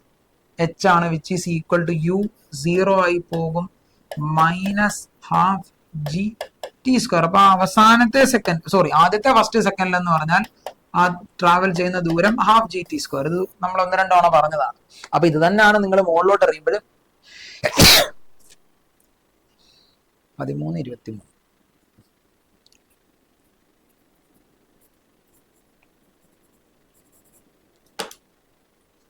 എച്ച് ആണ്, which is equal to u 0 ആയി പോകും, minus half g t square. അപ്പൊ അവസാനത്തെ ആദ്യത്തെ ഫസ്റ്റ് സെക്കൻഡിൽ എന്ന് പറഞ്ഞാൽ ആ ട്രാവൽ ചെയ്യുന്ന ദൂരം ഹാഫ് ജി ടി സ്ക്വയർ. ഇത് നമ്മൾ 1-2 തവണ പറഞ്ഞതാണ്. അപ്പൊ ഇത് തന്നെയാണ് നിങ്ങൾ മുകളിലോട്ട് എറിയുമ്പോൾ 13-23.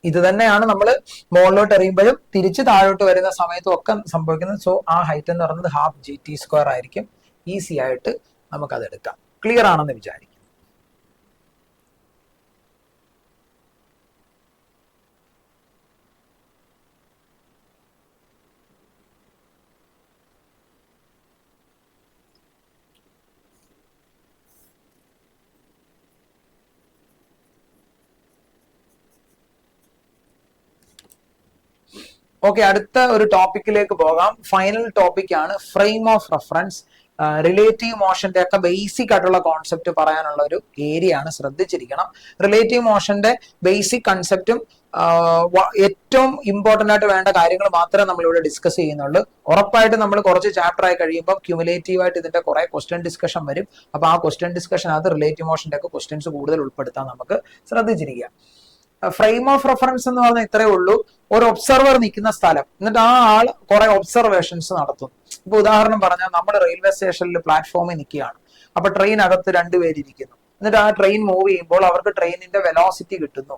ഇത് തന്നെയാണ് നമ്മൾ മുകളിലോട്ട് എറിയുമ്പോഴും തിരിച്ച് താഴോട്ട് വരുന്ന സമയത്തും ഒക്കെ സംഭവിക്കുന്നത്. സോ ആ ഹൈറ്റ് എന്ന് പറയുന്നത് ഹാഫ് ജി ടി സ്ക്വയർ ആയിരിക്കും. ഈസി ആയിട്ട് നമുക്കത് എടുക്കാം. ക്ലിയർ ആണെന്ന് വിചാരിക്കും. ഓക്കെ, അടുത്ത ഒരു ടോപ്പിക്കിലേക്ക് പോകാം. ഫൈനൽ ടോപ്പിക് ആണ് ഫ്രെയിം ഓഫ് റെഫറൻസ്. റിലേറ്റീവ് മോഷന്റെ ഒക്കെ ബേസിക് ആയിട്ടുള്ള കോൺസെപ്റ്റ് പറയാനുള്ള ഒരു ഏരിയ ആണ്, ശ്രദ്ധിച്ചിരിക്കണം. റിലേറ്റീവ് മോഷന്റെ ബേസിക് കൺസെപ്റ്റും ഏറ്റവും ഇമ്പോർട്ടന്റ് ആയിട്ട് വേണ്ട കാര്യങ്ങൾ മാത്രമേ നമ്മൾ ഇവിടെ ഡിസ്കസ് ചെയ്യുന്നുള്ളൂ. ഉറപ്പായിട്ട് നമ്മൾ കുറച്ച് ചാപ്റ്റർ ആയി കഴിയുമ്പോൾ ക്യുമുലേറ്റീവ് ആയിട്ട് ഇതിന്റെ കുറെ ക്വസ്റ്റ്യൻ ഡിസ്കഷൻ വരും. അപ്പൊ ആ ക്വസ്റ്റ്യൻ ഡിസ്കഷൻ അത് റിലേറ്റീവ് മോഷന്റെ ഒക്കെ ക്വസ്റ്റ്യൻസ് കൂടുതൽ ഉൾപ്പെടുത്താൻ നമുക്ക് ശ്രദ്ധിച്ചിരിക്കുക. ഫ്രെയിം ഓഫ് റെഫറൻസ് എന്ന് പറഞ്ഞാൽ ഇത്രയേ ഉള്ളൂ, ഒരു ഒബ്സർവർ നിൽക്കുന്ന സ്ഥലം, എന്നിട്ട് ആ ആൾ കുറെ ഒബ്സർവേഷൻസ് നടത്തും. ഇപ്പൊ ഉദാഹരണം പറഞ്ഞാൽ നമ്മൾ റെയിൽവേ സ്റ്റേഷനിൽ പ്ലാറ്റ്ഫോമിൽ നിൽക്കുകയാണ്. അപ്പൊ ട്രെയിൻ അകത്ത് 2 പേരിയ്ക്കുന്നു. എന്നിട്ട് ആ ട്രെയിൻ മൂവ് ചെയ്യുമ്പോൾ അവർക്ക് ട്രെയിനിന്റെ വെലോസിറ്റി കിട്ടുന്നു.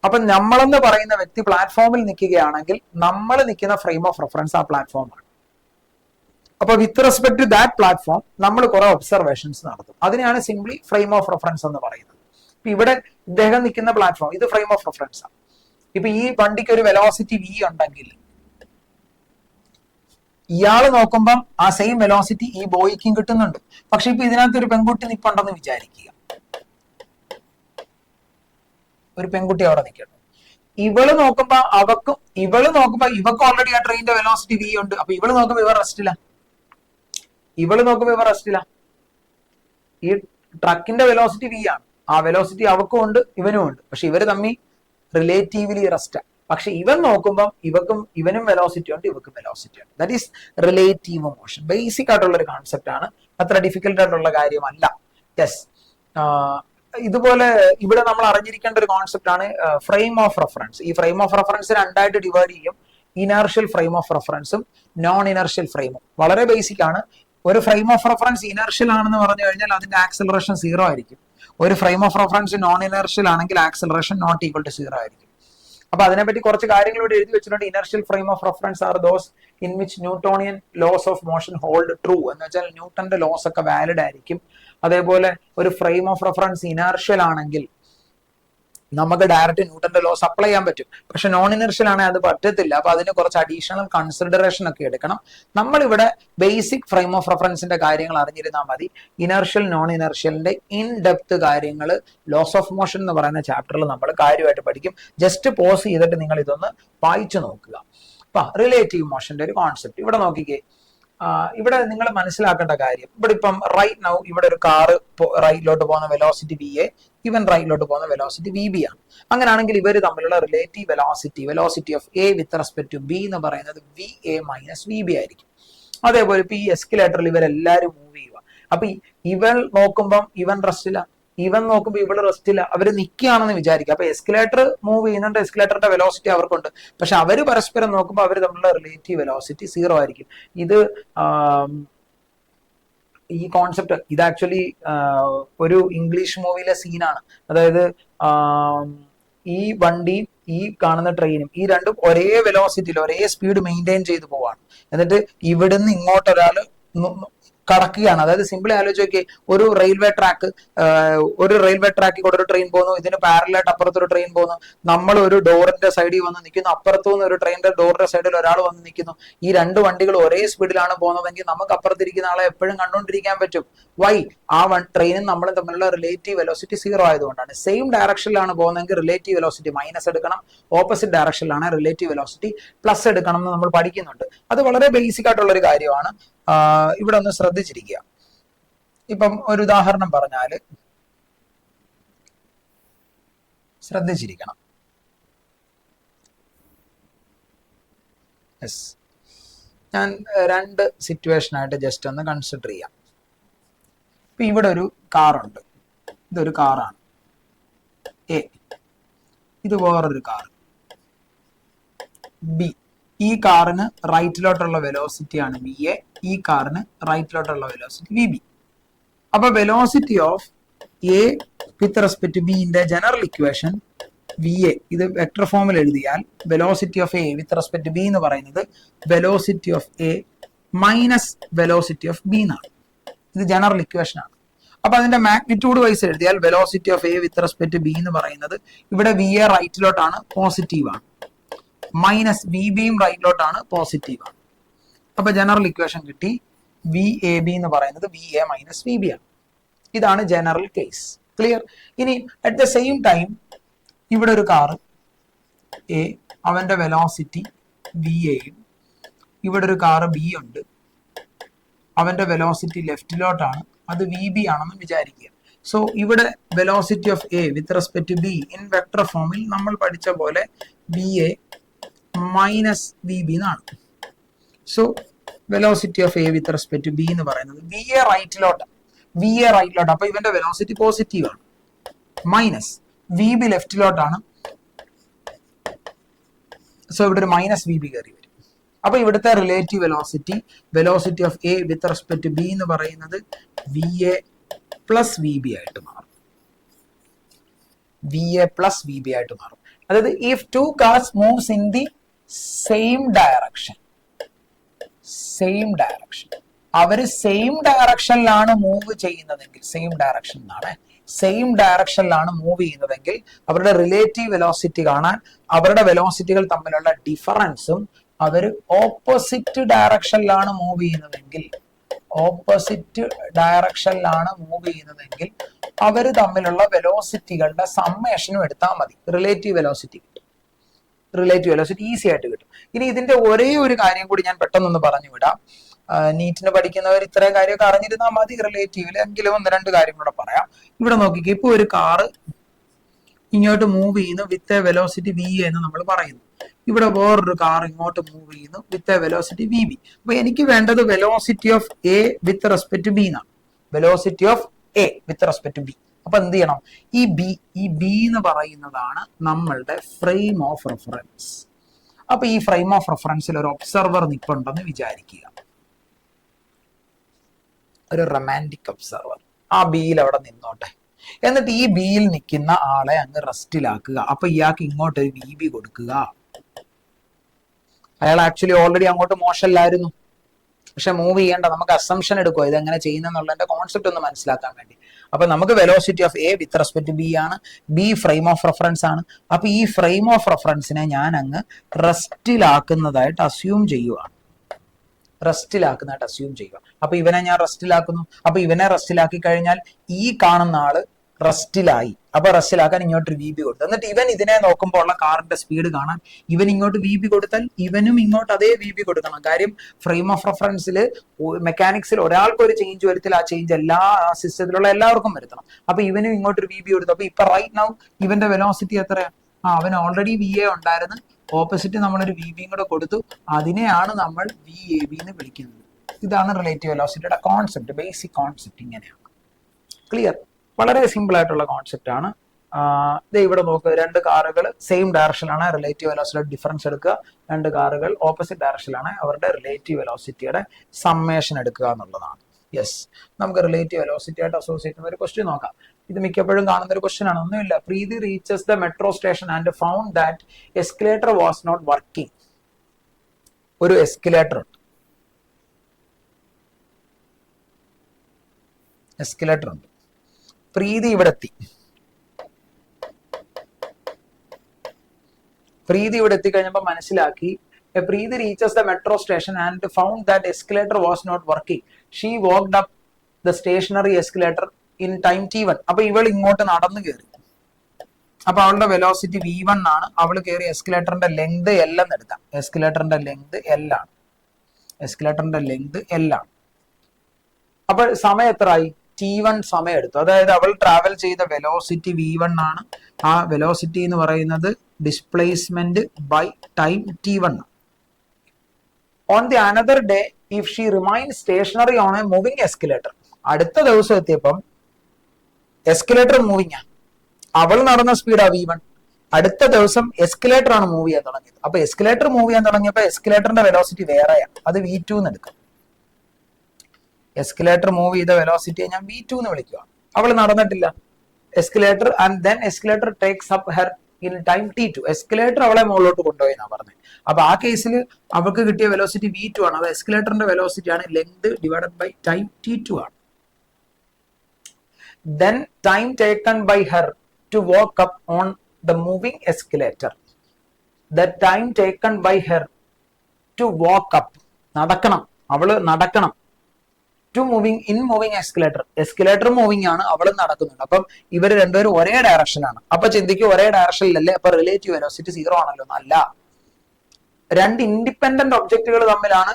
അപ്പൊ നമ്മളെന്ന് പറയുന്ന വ്യക്തി പ്ലാറ്റ്ഫോമിൽ നിൽക്കുകയാണെങ്കിൽ നമ്മൾ നിൽക്കുന്ന ഫ്രെയിം ഓഫ് റെഫറൻസ് ആ പ്ലാറ്റ്ഫോമാണ്. അപ്പൊ with respect to that platform നമ്മൾ കുറെ ഒബ്സർവേഷൻസ് നടത്തും. അതിനെയാണ് സിംപ്ലി ഫ്രെയിം ഓഫ് റെഫറൻസ് എന്ന് പറയുന്നത്. ഇപ്പൊ ഇവിടെ ഇദ്ദേഹം നിൽക്കുന്ന പ്ലാറ്റ്ഫോം, ഇത് ഫ്രെയിം ഓഫ് റെഫറൻസ് ആണ്. ഇപ്പൊ ഈ വണ്ടിക്ക് ഒരു വെലോസിറ്റി വി ഉണ്ടെങ്കിൽ ഇയാള് നോക്കുമ്പം ആ സെയിം വെലോസിറ്റി ഈ ബോയ്ക്കും കിട്ടുന്നുണ്ട്. പക്ഷെ ഇപ്പൊ ഇതിനകത്ത് ഒരു പെൺകുട്ടി നിൽപ്പുണ്ടെന്ന് വിചാരിക്കുക, ഒരു പെൺകുട്ടി അവിടെ നിൽക്കണം. ഇവള് നോക്കുമ്പോ ഇവക്ക് ഓൾറെഡി ആ ട്രെയിനിന്റെ വെലോസിറ്റി വി ഉണ്ട്. അപ്പൊ ഇവള് നോക്കുമ്പോ ഇവർ റെസ്റ്റില്ല. ഈ ട്രക്കിന്റെ വെലോസിറ്റി വി ആണ്. ആ വെലോസിറ്റി അവക്കും ഉണ്ട്, ഇവനും ഉണ്ട്. പക്ഷെ ഇവര് തമ്മിൽ റിലേറ്റീവ്ലി റെസ്റ്റ്. പക്ഷെ ഇവൻ നോക്കുമ്പോൾ ഇവനും വെലോസിറ്റി ഉണ്ട്, ഇവക്കും വെലോസിറ്റി ഉണ്ട്. That is relative motion. Basic ആയിട്ടുള്ള ഒരു കോൺസെപ്റ്റ് ആണ്, അത്ര ഡിഫിക്കൽട്ട് ആയിട്ടുള്ള കാര്യമല്ല. യെസ്, ഇതുപോലെ ഇവിടെ നമ്മൾ അറിഞ്ഞിരിക്കേണ്ട ഒരു കോൺസെപ്റ്റ് ആണ് ഫ്രെയിം ഓഫ് റെഫറൻസ്. ഈ ഫ്രെയിം ഓഫ് റെഫറൻസ് രണ്ടായിട്ട് ഡിവൈഡ് ചെയ്യും, ഇനർഷ്യൽ ഫ്രെയിം ഓഫ് റെഫറൻസും നോൺ ഇനർഷ്യൽ ഫ്രെയിമും. വളരെ ബേസിക് ആണ്. ഒരു ഫ്രെയിം ഓഫ് റെഫറൻസ് ഇനർഷ്യൽ ആണെന്ന് പറഞ്ഞു കഴിഞ്ഞാൽ അതിന്റെ ആക്സലറേഷൻ 0 ആയിരിക്കും. ഒരു frame of reference non inertial ആണെങ്കിൽ ആക്സലറേഷൻ നോട്ട് ഈക്വൽ ടു 0 ആയിരിക്കും. അപ്പൊ അതിനെപ്പറ്റി കുറച്ച് കാര്യങ്ങൾ ഇവിടെ എഴുതി വെച്ചിട്ടുണ്ട്. Inertial frame of reference are those in which Newtonian laws of motion hold true. എന്ന് വെച്ചാൽ ന്യൂട്ടന്റെ ലോസ് ഒക്കെ വാലിഡ് ആയിരിക്കും. അതേപോലെ ഒരു ഫ്രെയിം ഓഫ് റെഫറൻസ് ഇനർഷ്യൽ ആണെങ്കിൽ നമുക്ക് ഡയറക്റ്റ് ന്യൂട്ടന്റെ ലോസ് അപ്ലൈ ചെയ്യാൻ പറ്റും. പക്ഷെ നോൺ ഇനർഷ്യൽ ആണെങ്കിൽ അത് പറ്റത്തില്ല. അപ്പൊ അതിന് കുറച്ച് അഡീഷണൽ കൺസിഡറേഷൻ ഒക്കെ എടുക്കണം. നമ്മളിവിടെ ബേസിക് ഫ്രെയിം ഓഫ് റെഫറൻസിന്റെ കാര്യങ്ങൾ അറിഞ്ഞിരുന്നാൽ മതി. ഇനർഷ്യൽ നോൺ ഇനർഷ്യലിന്റെ ഇൻ ഡെപ്ത് കാര്യങ്ങൾ ലോസ് ഓഫ് മോഷൻ എന്ന് പറയുന്ന ചാപ്റ്ററിൽ നമ്മൾ കാര്യമായിട്ട് പഠിക്കും. ജസ്റ്റ് പോസ് ചെയ്തിട്ട് നിങ്ങൾ ഇതൊന്ന് വായിച്ചു നോക്കുക. അപ്പൊ റിലേറ്റീവ് മോഷന്റെ ഒരു കോൺസെപ്റ്റ് ഇവിടെ നോക്കിക്കേ. ഇവിടെ നിങ്ങൾ മനസ്സിലാക്കേണ്ട കാര്യം, ഇവിടെ ഇപ്പം റൈറ്റ് നൗ ഇവിടെ ഒരു കാറ് റൈറ്റിലോട്ട് പോകുന്ന വെലോസിറ്റി VA, ഇവൻ റൈറ്റിലോട്ട് പോകുന്ന വെലോസിറ്റി VB ആണ്. അങ്ങനെയാണെങ്കിൽ ഇവർ തമ്മിലുള്ള relative velocity of A with respect to B എന്ന് പറയുന്നത് VA മൈനസ് VB ആയിരിക്കും. അതേപോലെ ഇപ്പൊ ഈ എസ്കലേറ്ററിൽ ഇവരെല്ലാരും മൂവ് ചെയ്യുക. അപ്പൊ ഇവൻ നോക്കുമ്പം ഇവൻ റെസ്റ്റില്ല, ഇവൻ നോക്കുമ്പോൾ ഇവിടെ റെസ്റ്റില്ല, അവര് നിൽക്കുകയാണെന്ന് വിചാരിക്കുക. അപ്പൊ എസ്കലേറ്റർ മൂവ് ചെയ്യുന്നുണ്ട്, എസ്കലേറ്ററിന്റെ വെലോസിറ്റി അവർക്കുണ്ട്. പക്ഷെ അവര് പരസ്പരം നോക്കുമ്പോൾ അവർ തമ്മിലുള്ള റിലേറ്റീവ് വെലോസിറ്റി 0 ആയിരിക്കും. ഇത് ഈ കോൺസെപ്റ്റ് ഇത് ആക്ച്വലി ഒരു ഇംഗ്ലീഷ് മൂവിയിലെ സീനാണ്. അതായത് ഈ വണ്ടിയും ഈ കാണുന്ന ട്രെയിനും ഈ രണ്ടും ഒരേ വെലോസിറ്റിയിൽ ഒരേ സ്പീഡ് മെയിൻറ്റെയിൻ ചെയ്ത് പോവാണ്. എന്നിട്ട് ഇവിടുന്ന് ഇങ്ങോട്ടൊരാള് കടക്കുകയാണ്. അതായത് സിമ്പിളി ആലോചിച്ച് നോക്കിയേ, ഒരു റെയിൽവേ ട്രാക്കിൽ കൂടെ ഒരു ട്രെയിൻ പോകുന്നു, ഇതിന് പാരലായിട്ട് അപ്പുറത്തൊരു ട്രെയിൻ പോകുന്നു. നമ്മൾ ഒരു ഡോറിന്റെ സൈഡിൽ വന്ന് നിൽക്കുന്നു, അപ്പുറത്തുനിന്ന് ഒരു ട്രെയിനിന്റെ ഡോറിന്റെ സൈഡിൽ ഒരാൾ വന്ന് നിൽക്കുന്നു. ഈ രണ്ട് വണ്ടികൾ ഒരേ സ്പീഡിലാണ് പോകുന്നതെങ്കിൽ നമുക്ക് അപ്പുറത്തിരിക്കുന്ന ആളെ എപ്പോഴും കണ്ടുകൊണ്ടിരിക്കാൻ പറ്റും. വൈ? ആ ട്രെയിനും നമ്മളും തമ്മിലുള്ള റിലേറ്റീവ് വെലോസിറ്റി 0 ആയതുകൊണ്ടാണ്. സെയിം ഡയറക്ഷനിലാണ് പോകുന്നതെങ്കിൽ റിലേറ്റീവ് വെലോസിറ്റി മൈനസ് എടുക്കണം, ഓപ്പോസിറ്റ് ഡയറക്ഷനിലാണ് റിലേറ്റീവ് വെലോസിറ്റി പ്ലസ് എടുക്കണം എന്ന് നമ്മൾ പഠിക്കുന്നുണ്ട്. അത് വളരെ ബേസിക് ആയിട്ടുള്ള ഒരു കാര്യമാണ്. ഇവിടെ ഒന്ന് ശ്രദ്ധിച്ചിരിക്കുക. ഇപ്പം ഒരു ഉദാഹരണം പറഞ്ഞാല് ശ്രദ്ധിച്ചിരിക്കണം. യെസ്, ഞാൻ രണ്ട് സിറ്റുവേഷൻ ആയിട്ട് ജസ്റ്റ് ഒന്ന് കൺസിഡർ ചെയ്യാം. ഇപ്പൊ ഇവിടെ ഒരു കാറുണ്ട്, ഇതൊരു കാറാണ് A, ഇത് വേറൊരു കാർ B. ഈ കാറിന് റൈറ്റിലോട്ടുള്ള വെലോസിറ്റി ആണ് VA, ഈ കാറിന് റൈറ്റിലോട്ടുള്ള വെലോസിറ്റി VB. അപ്പൊ velocity of A with respect to ബിന്റെ ജനറൽ ഇക്വേഷൻ VA, ഇത് വെക്ടർ ഫോമിൽ എഴുതിയാൽ velocity of A with respect to B എന്ന് പറയുന്നത് velocity of A minus velocity of B എന്നാണ്. ഇത് ജനറൽ ഇക്വേഷൻ ആണ്. അപ്പൊ അതിന്റെ മാഗ്നിറ്റ്യൂഡ് വൈസ് എഴുതിയാൽ velocity of A with respect to B എന്ന് പറയുന്നത് ഇവിടെ VA റൈറ്റിലോട്ടാണ്, പോസിറ്റീവ് ആണ്, മൈനസ് VBയും റൈറ്റിലോട്ടാണ്, പോസിറ്റീവ് ആണ്. അപ്പൊ ജനറൽ ഇക്വേഷൻ കിട്ടി. VAB എന്ന് പറയുന്നത് VA മൈനസ് VB ആണ്. ഇതാണ് ജനറൽ കേസ്. ക്ലിയർ? ഇനി അറ്റ് ദ സെയിം ടൈം ഇവിടെ ഒരു കാർ A, അവന്റെ വെലോസിറ്റി VAയും, ഇവിടെ ഒരു കാർ B ഉണ്ട്, അവന്റെ വെലോസിറ്റി ലെഫ്റ്റിലോട്ടാണ്, അത് VB ആണെന്ന് വിചാരിക്കുക. സോ ഇവിടെ velocity of A with respect to B in vector ഫോമിൽ നമ്മൾ പഠിച്ച പോലെ VA മൈനസ് VB എന്നാണ്. So velocity of A with respect to B എന്ന് പറയുന്നത് VA റൈറ്റിലോട്ട്. അപ്പൊ ഇവന്റെ വെലോസിറ്റി പോസിറ്റീവ് ആണ്, മൈനസ് VB ലെഫ്റ്റിലോട്ടാണ്. സോ ഇവിടെ ഒരു മൈനസ് VB കയറി വരും. അപ്പൊ ഇവിടുത്തെ relative velocity of A with respect to B എന്ന് പറയുന്നത് VA പ്ലസ് VB ആയിട്ട് മാറും. അതായത് if two cars moves in the same direction, അവര് സെയിം ഡയറക്ഷനിലാണ് മൂവ് ചെയ്യുന്നതെങ്കിൽ, മൂവ് ചെയ്യുന്നതെങ്കിൽ അവരുടെ റിലേറ്റീവ് വെലോസിറ്റി കാണാൻ, അവരുടെ വെലോസിറ്റികൾ തമ്മിലുള്ള ഡിഫറൻസും അവർ ഓപ്പോസിറ്റ് ഡയറക്ഷനിലാണ് മൂവ് ചെയ്യുന്നതെങ്കിൽ അവർ തമ്മിലുള്ള വെലോസിറ്റികളുടെ സമ്മേഷനും എടുത്താൽ മതി. റിലേറ്റീവ് വെലോസിറ്റി ഈസി ആയിട്ട് കിട്ടും. ഇനി ഇതിന്റെ ഒരേ ഒരു കാര്യം കൂടി ഞാൻ പെട്ടെന്നൊന്ന് പറഞ്ഞു വിടാം. നീറ്റിന് പഠിക്കുന്നവർ ഇത്രയും കാര്യമൊക്കെ അറിഞ്ഞിരുന്നാൽ മതി. റിലേറ്റീവില് എങ്കിലും ഒന്ന് രണ്ട് കാര്യം കൂടെ പറയാം. ഇവിടെ നോക്കിക്കേ, ഇപ്പൊ ഒരു കാറ് ഇങ്ങോട്ട് മൂവ് ചെയ്യുന്നു വിത്ത് എ വെലോസിറ്റി വി എന്ന് നമ്മൾ പറയുന്നു. ഇവിടെ വേറൊരു കാർ ഇങ്ങോട്ട് മൂവ് ചെയ്യുന്നു with a velocity V B. അപ്പൊ എനിക്ക് വേണ്ടത് velocity of A with respect to B എന്നാണ്. Velocity of A with respect to B. അപ്പൊ എന്ത് ചെയ്യണം? ഈ ബി എന്ന് പറയുന്നതാണ് നമ്മളുടെ ഫ്രെയിം ഓഫ് റെഫറൻസ്. അപ്പൊ ഈ ഫ്രെയിം ഓഫ് റെഫറൻസിൽ ഒരു ഒബ്സർവർ നിൽപ്പുണ്ടെന്ന് വിചാരിക്കുക, ഒരു റൊമാൻറ്റിക് ഒബ്സർവർ. ആ ബിയിൽ അവിടെ നിന്നോട്ടെ. എന്നിട്ട് ഈ ബിയിൽ നിൽക്കുന്ന ആളെ അങ്ങ് റെസ്റ്റിലാക്കുക. അപ്പൊ ഇയാൾക്ക് ഇങ്ങോട്ട് ഒരു വി ബി കൊടുക്കുക. അയാൾ ആക്ച്വലി ഓൾറെഡി അങ്ങോട്ട് മോശമല്ലായിരുന്നു, പക്ഷെ മൂവ് ചെയ്യേണ്ട. നമുക്ക് അസംഷൻ എടുക്കുക ഇതെങ്ങനെ ചെയ്യുന്നതിന്റെ കോൺസെപ്റ്റ് ഒന്ന് മനസ്സിലാക്കാൻ വേണ്ടി. അപ്പൊ നമുക്ക് velocity of A with respect to B ആണ്. ബി ഫ്രെയിം ഓഫ് റെഫറൻസ് ആണ്. അപ്പൊ ഈ ഫ്രെയിം ഓഫ് റെഫറൻസിനെ ഞാൻ അങ്ങ് റെസ്റ്റിലാക്കുന്നതായിട്ട് അസ്യൂം ചെയ്യുകയാണ്. റെസ്റ്റിലാക്കുന്നതായിട്ട് അസ്യൂം ചെയ്യുക. അപ്പൊ ഇവനെ ഞാൻ റെസ്റ്റിലാക്കുന്നു. അപ്പൊ ഇവനെ റെസ്റ്റിലാക്കി കഴിഞ്ഞാൽ ഈ കാണുന്ന ആള് റെസ്റ്റിലായി. അപ്പൊ റെസ്റ്റിലാക്കാൻ ഇങ്ങോട്ട് വി ബി കൊടുത്തു. എന്നിട്ട് ഇവൻ ഇതിനെ നോക്കുമ്പോൾ ഉള്ള കാറിന്റെ സ്പീഡ് കാണാൻ ഇവൻ ഇങ്ങോട്ട് വി ബി കൊടുത്താൽ ഇവനും ഇങ്ങോട്ട് അതേ വി ബി കൊടുക്കണം. കാര്യം ഫ്രെയിം ഓഫ് റെഫറൻസിൽ മെക്കാനിക്സിൽ ഒരാൾക്ക് ഒരു ചേഞ്ച് വരുത്തില്ല, ആ ചേഞ്ച് എല്ലാ സിസ്റ്റത്തിലുള്ള എല്ലാവർക്കും വരുത്തണം. അപ്പൊ ഇവനും ഇങ്ങോട്ട് ഒരു വി ബി കൊടുത്തു. അപ്പൊ ഇപ്പൊ റൈറ്റ് നൗ ഇവന്റെ വെലോസിറ്റി എത്രയാണ്? അവൻ ഓൾറെഡി വി എ ഉണ്ടായിരുന്നു, ഓപ്പോസിറ്റ് നമ്മളൊരു വി ബിയും കൂടെ കൊടുത്തു. അതിനെയാണ് നമ്മൾ വി എ ബി എന്ന് വിളിക്കുന്നത്. ഇതാണ് റിലേറ്റീവ് വെലോസിറ്റിയുടെ കോൺസെപ്റ്റ്. ബേസിക് കോൺസെപ്റ്റ് ഇങ്ങനെയാണ്. ക്ലിയർ? വളരെ സിമ്പിൾ ആയിട്ടുള്ള കോൺസെപ്റ്റ് ആണ്. ഇവിടെ നോക്കുക, രണ്ട് കാറുകൾ സെയിം ഡയറക്ഷനിലാണ്, റിലേറ്റീവ് വെലോസിറ്റിയുടെ ഡിഫറൻസ് എടുക്കുക. രണ്ട് കാറുകൾ ഓപ്പോസിറ്റ് ഡയറക്ഷനിലാണ്, അവരുടെ റിലേറ്റീവ് വെലോസിറ്റിയുടെ സമ്മേഷൻ എടുക്കുക എന്നുള്ളതാണ്. യെസ്, നമുക്ക് റിലേറ്റീവ് വെലോസിറ്റി ആയിട്ട് അസോസിയേറ്റ് ചെയ്യുന്ന ഒരു ക്വസ്റ്റ്യൻ നോക്കാം. ഇത് മിക്കപ്പോഴും കാണുന്ന ഒരു ക്വസ്റ്റ്യൻ ആണ്. ഒന്നുമില്ല, Preethi reaches the metro station and found that escalator was not working. ഒരു എസ്കലേറ്റർ ഉണ്ട്, എസ്കലേറ്റർ ഉണ്ട്. പ്രീതി ഇവിടെ എത്തി. പ്രീതി ഇവിടെ എത്തിക്കഴിഞ്ഞപ്പോൾ മനസ്സിലാക്കി, Preethi reaches the metro station and found that escalator was not working. She walked up the stationary escalator in time t1. അപ്പൊ ഇവൾ ഇങ്ങോട്ട് നടന്നു കയറി. അപ്പൊ അവളുടെ വെലോസിറ്റി v1 ആണ്. അവൾ കയറി എസ്കലേറ്ററിന്റെ ലെങ്ത് L എന്ന് എടുക്കാം. എസ്കലേറ്ററിന്റെ ലെങ്ത് L ആണ്. എസ്കലേറ്ററിന്റെ ലെങ്ത് L ആണ്. അപ്പൊ സമയം എത്രയായി? t1 സമയം എടുത്തു. അതായത് അവൾ ട്രാവൽ ചെയ്ത വെലോസിറ്റി v1 ആണ്. ആ വെലോസിറ്റി എന്ന് പറയുന്നത് displacement by time t1. On the another day if she remain stationary on a moving escalator. അടുത്ത ദിവസം എത്തിയപ്പം എസ്കലേറ്റർ മൂവിംഗ് ആണ്. അവൾ നടന്ന സ്പീഡാ v1. അടുത്ത ദിവസം എസ്കലേറ്റർ ആണ് മൂവ് ചെയ്യാൻ തുടങ്ങിയത്. അപ്പൊ എസ്കലേറ്റർ മൂവ് ചെയ്യാൻ തുടങ്ങിയപ്പോ എസ്കലേറ്ററിന്റെ വെലോസിറ്റി വേറെയാണ്, അത് v2 എന്ന് എടുക്കും. എസ്കലേറ്റർ മൂവ് ചെയ്ത വെലോസിറ്റിയെ ഞാൻ v2 എന്ന് വിളിക്കുക. അവൾ നടന്നിട്ടില്ല escalator, and then escalator takes up her in time t2. Escalator അവളെ മുകളിലോട്ട് കൊണ്ടുപോയി എന്നാ പറഞ്ഞത്. അപ്പൊ ആ കേസിൽ അവൾക്ക് കിട്ടിയ വെലോസിറ്റി v2 ആണ്. അത് എസ്കലേറ്ററിന്റെ വെലോസിറ്റി ആണ്, length divided by time t2 ആണ്. Then time taken by her to walk up on the moving escalator. The time taken by her to walk up, നടക്കണം, അവള് നടക്കണം. To moving in moving escalator, escalator moving ആണ്, അവള് നടക്കുന്നുണ്ട്. അപ്പം ഇവര് രണ്ടുപേരും ഒരേ ഡയറക്ഷനാണ്. അപ്പൊ ചിന്തിക്കും ഒരേ ഡയറക്ഷനിലല്ലേ, അപ്പൊ റിലേറ്റീവ് വെലോസിറ്റി 0 ആണല്ലോ. അല്ല, രണ്ട് ഇൻഡിപെൻഡന്റ് ഒബ്ജക്റ്റുകൾ തമ്മിലാണ്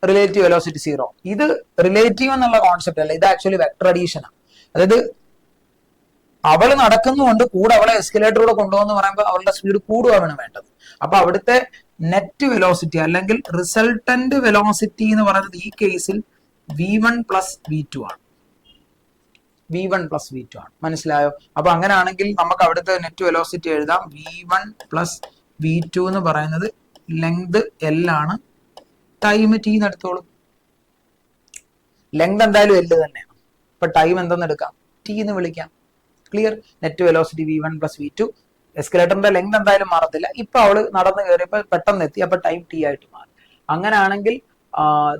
റിലേറ്റീവ് വെലോസിറ്റി 0. ഇത് റിലേറ്റീവ് എന്നുള്ള കോൺസെപ്റ്റ് അല്ല, ഇത് ആക്ച്വലി വെക്ടർ അഡീഷൻ ആണ്. അതായത് അവള് നടക്കുന്നുണ്ട്, കൂടെ അവളെ എസ്കലേറ്ററിലൂടെ കൊണ്ടുപോകുന്ന പറയുമ്പോൾ അവളുടെ സ്പീഡ് കൂടുകയാണ് വേണ്ടത്. അപ്പൊ അവിടുത്തെ നെറ്റ് വെലോസിറ്റി അല്ലെങ്കിൽ റിസൾട്ടന്റ് വെലോസിറ്റി എന്ന് പറയുന്നത് ഈ കേസിൽ v1 പ്ലസ് v2 ആണ്. v1 പ്ലസ് v2 ആണ്. മനസ്സിലായോ? അപ്പൊ അങ്ങനെയാണെങ്കിൽ നമുക്ക് അവിടുത്തെ നെറ്റ് വെലോസിറ്റി എഴുതാം. v1 പ്ലസ് v2 എന്ന് പറയുന്നത് ലെങ്ത് L ആണ്, ടൈം t എന്ന് എടുത്തോളും. ലെങ്ത് എന്തായാലും L തന്നെയാണ്. അപ്പൊ ടൈം എന്തെന്ന് എടുക്കാം? t എന്ന് വിളിക്കാം. Clear? Net velocity v1 plus v2. എസ്കലേറ്ററിന്റെ ലെങ്ത് എന്തായാലും മാറത്തില്ല. ഇപ്പൊ അവള് നടന്നു കയറിയപ്പോ പെട്ടെന്ന് എത്തി, അപ്പൊ ടൈം t ആയിട്ട് മാറി. അങ്ങനെയാണെങ്കിൽ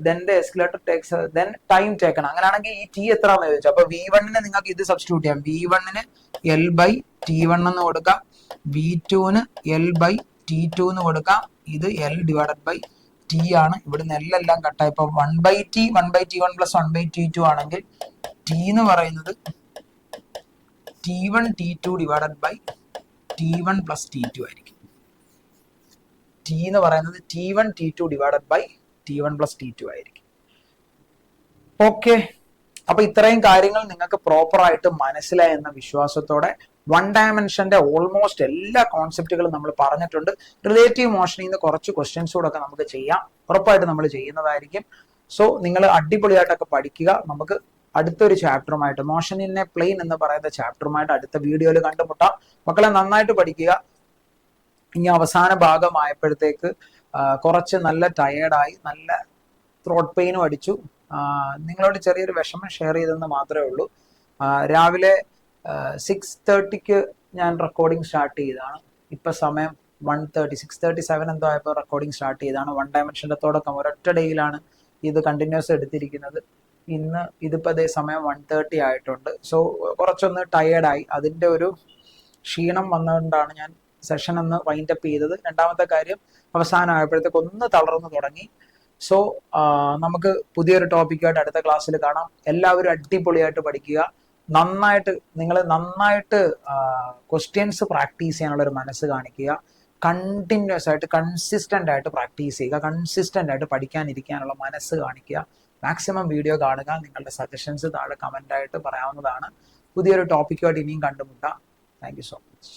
then the escalator takes then time taken. അങ്ങനെയാണെങ്കിൽ ഈ t എത്രയാണെന്ന് ചോദിച്ചു. അപ്പൊ v1 ന് നിങ്ങൾക്ക് ഇത് സബ്സ്റ്റിറ്റ്യൂട്ട് ചെയ്യാം. v1 ന് L ബൈ t1 എന്ന് കൊടുക്കാം, v2 ന് L ബൈ t2 എന്ന് കൊടുക്കാം. ഇത് L ഡിവൈഡഡ് ബൈ t ആണ്. ഇവിടുന്ന് L എല്ലാം കട്ടായി. ഇപ്പൊ 1 by t1 plus 1 by t2 ആണെങ്കിൽ t എന്ന് പറയുന്നത് t1 t2 divided by t1 plus t2 ആയിരിക്കും. t എന്ന് പറയുന്നത് t1 t2 divided by t1 plus t2 ആയിരിക്കും. ഓക്കെ, അപ്പൊ ഇത്രയും കാര്യങ്ങൾ നിങ്ങൾക്ക് പ്രോപ്പർ ആയിട്ട് മനസ്സിലായി എന്ന വിശ്വാസത്തോടെ വൺ ഡയമെൻഷന്റെ ഓൾമോസ്റ്റ് എല്ലാ കോൺസെപ്റ്റുകളും നമ്മൾ പറഞ്ഞിട്ടുണ്ട്. റിലേറ്റീവ് മോഷനിൽ നിന്ന് കുറച്ച് ക്വസ്റ്റ്യൻസ് കൂടെ ഒക്കെ നമുക്ക് ചെയ്യാം, ഉറപ്പായിട്ട് നമ്മൾ ചെയ്യുന്നതായിരിക്കും. സോ നിങ്ങൾ അടിപൊളിയായിട്ടൊക്കെ പഠിക്കുക. നമുക്ക് അടുത്തൊരു ചാപ്റ്ററുമായിട്ട്, മോഷൻ ഇൻ എ പ്ലെയിൻ എന്ന് പറയുന്ന ചാപ്റ്ററുമായിട്ട് അടുത്ത വീഡിയോയിൽ കണ്ടുമുട്ടാം. മക്കളെ നന്നായിട്ട് പഠിക്കുക. ഇനി അവസാന ഭാഗമായപ്പോഴത്തേക്ക് കുറച്ച് നല്ല ടയേർഡായി, നല്ല ത്രോട്ട് പെയിനും അടിച്ചു. നിങ്ങളോട് ചെറിയൊരു വിഷമം ഷെയർ ചെയ്തെന്ന് മാത്രമേ ഉള്ളൂ. രാവിലെ 6:30 ഞാൻ റെക്കോർഡിംഗ് സ്റ്റാർട്ട് ചെയ്തതാണ്. ഇപ്പം സമയം 1:30, 6:37 എന്തോ ആയപ്പോൾ റെക്കോർഡിംഗ് സ്റ്റാർട്ട് ചെയ്തതാണ്. വൺ ഡയമെൻഷൻ്റെ തുടക്കം ഒരൊറ്റ ഡേയിലാണ് ഇത് കണ്ടിന്യൂസ് എടുത്തിരിക്കുന്നത്. ഇന്ന് ഇതിപ്പോൾ അതേ സമയം 1:30 ആയിട്ടുണ്ട്. സോ കുറച്ചൊന്ന് ടയേർഡായി, അതിൻ്റെ ഒരു ക്ഷീണം വന്നുകൊണ്ടാണ് ഞാൻ സെഷൻ ഒന്ന് വൈൻഡ് അപ്പ് ചെയ്തത്. രണ്ടാമത്തെ കാര്യം, അവസാനമായപ്പോഴത്തേക്ക് ഒന്ന് തളർന്നു തുടങ്ങി. സോ നമുക്ക് പുതിയൊരു ടോപ്പിക്കായിട്ട് അടുത്ത ക്ലാസ്സിൽ കാണാം. എല്ലാവരും അടിപൊളിയായിട്ട് പഠിക്കുക. നന്നായിട്ട് ക്വസ്റ്റ്യൻസ് പ്രാക്ടീസ് ചെയ്യാനുള്ള ഒരു മനസ്സ് കാണിക്കുക. കണ്ടിന്യൂസ് ആയിട്ട് കൺസിസ്റ്റന്റ് ആയിട്ട് പ്രാക്ടീസ് ചെയ്യുക. കൺസിസ്റ്റന്റ് ആയിട്ട് പഠിക്കാനിരിക്കാനുള്ള മനസ്സ് കാണിക്കുക. മാക്സിമം വീഡിയോ കാണുക. നിങ്ങളുടെ സജഷൻസ് താഴെ കമന്റ് ആയിട്ട് പറയാവുന്നതാണ്. പുതിയൊരു ടോപ്പിക്കുമായിട്ട് ഇനിയും കണ്ടുമുട്ടാം. Thank you so much.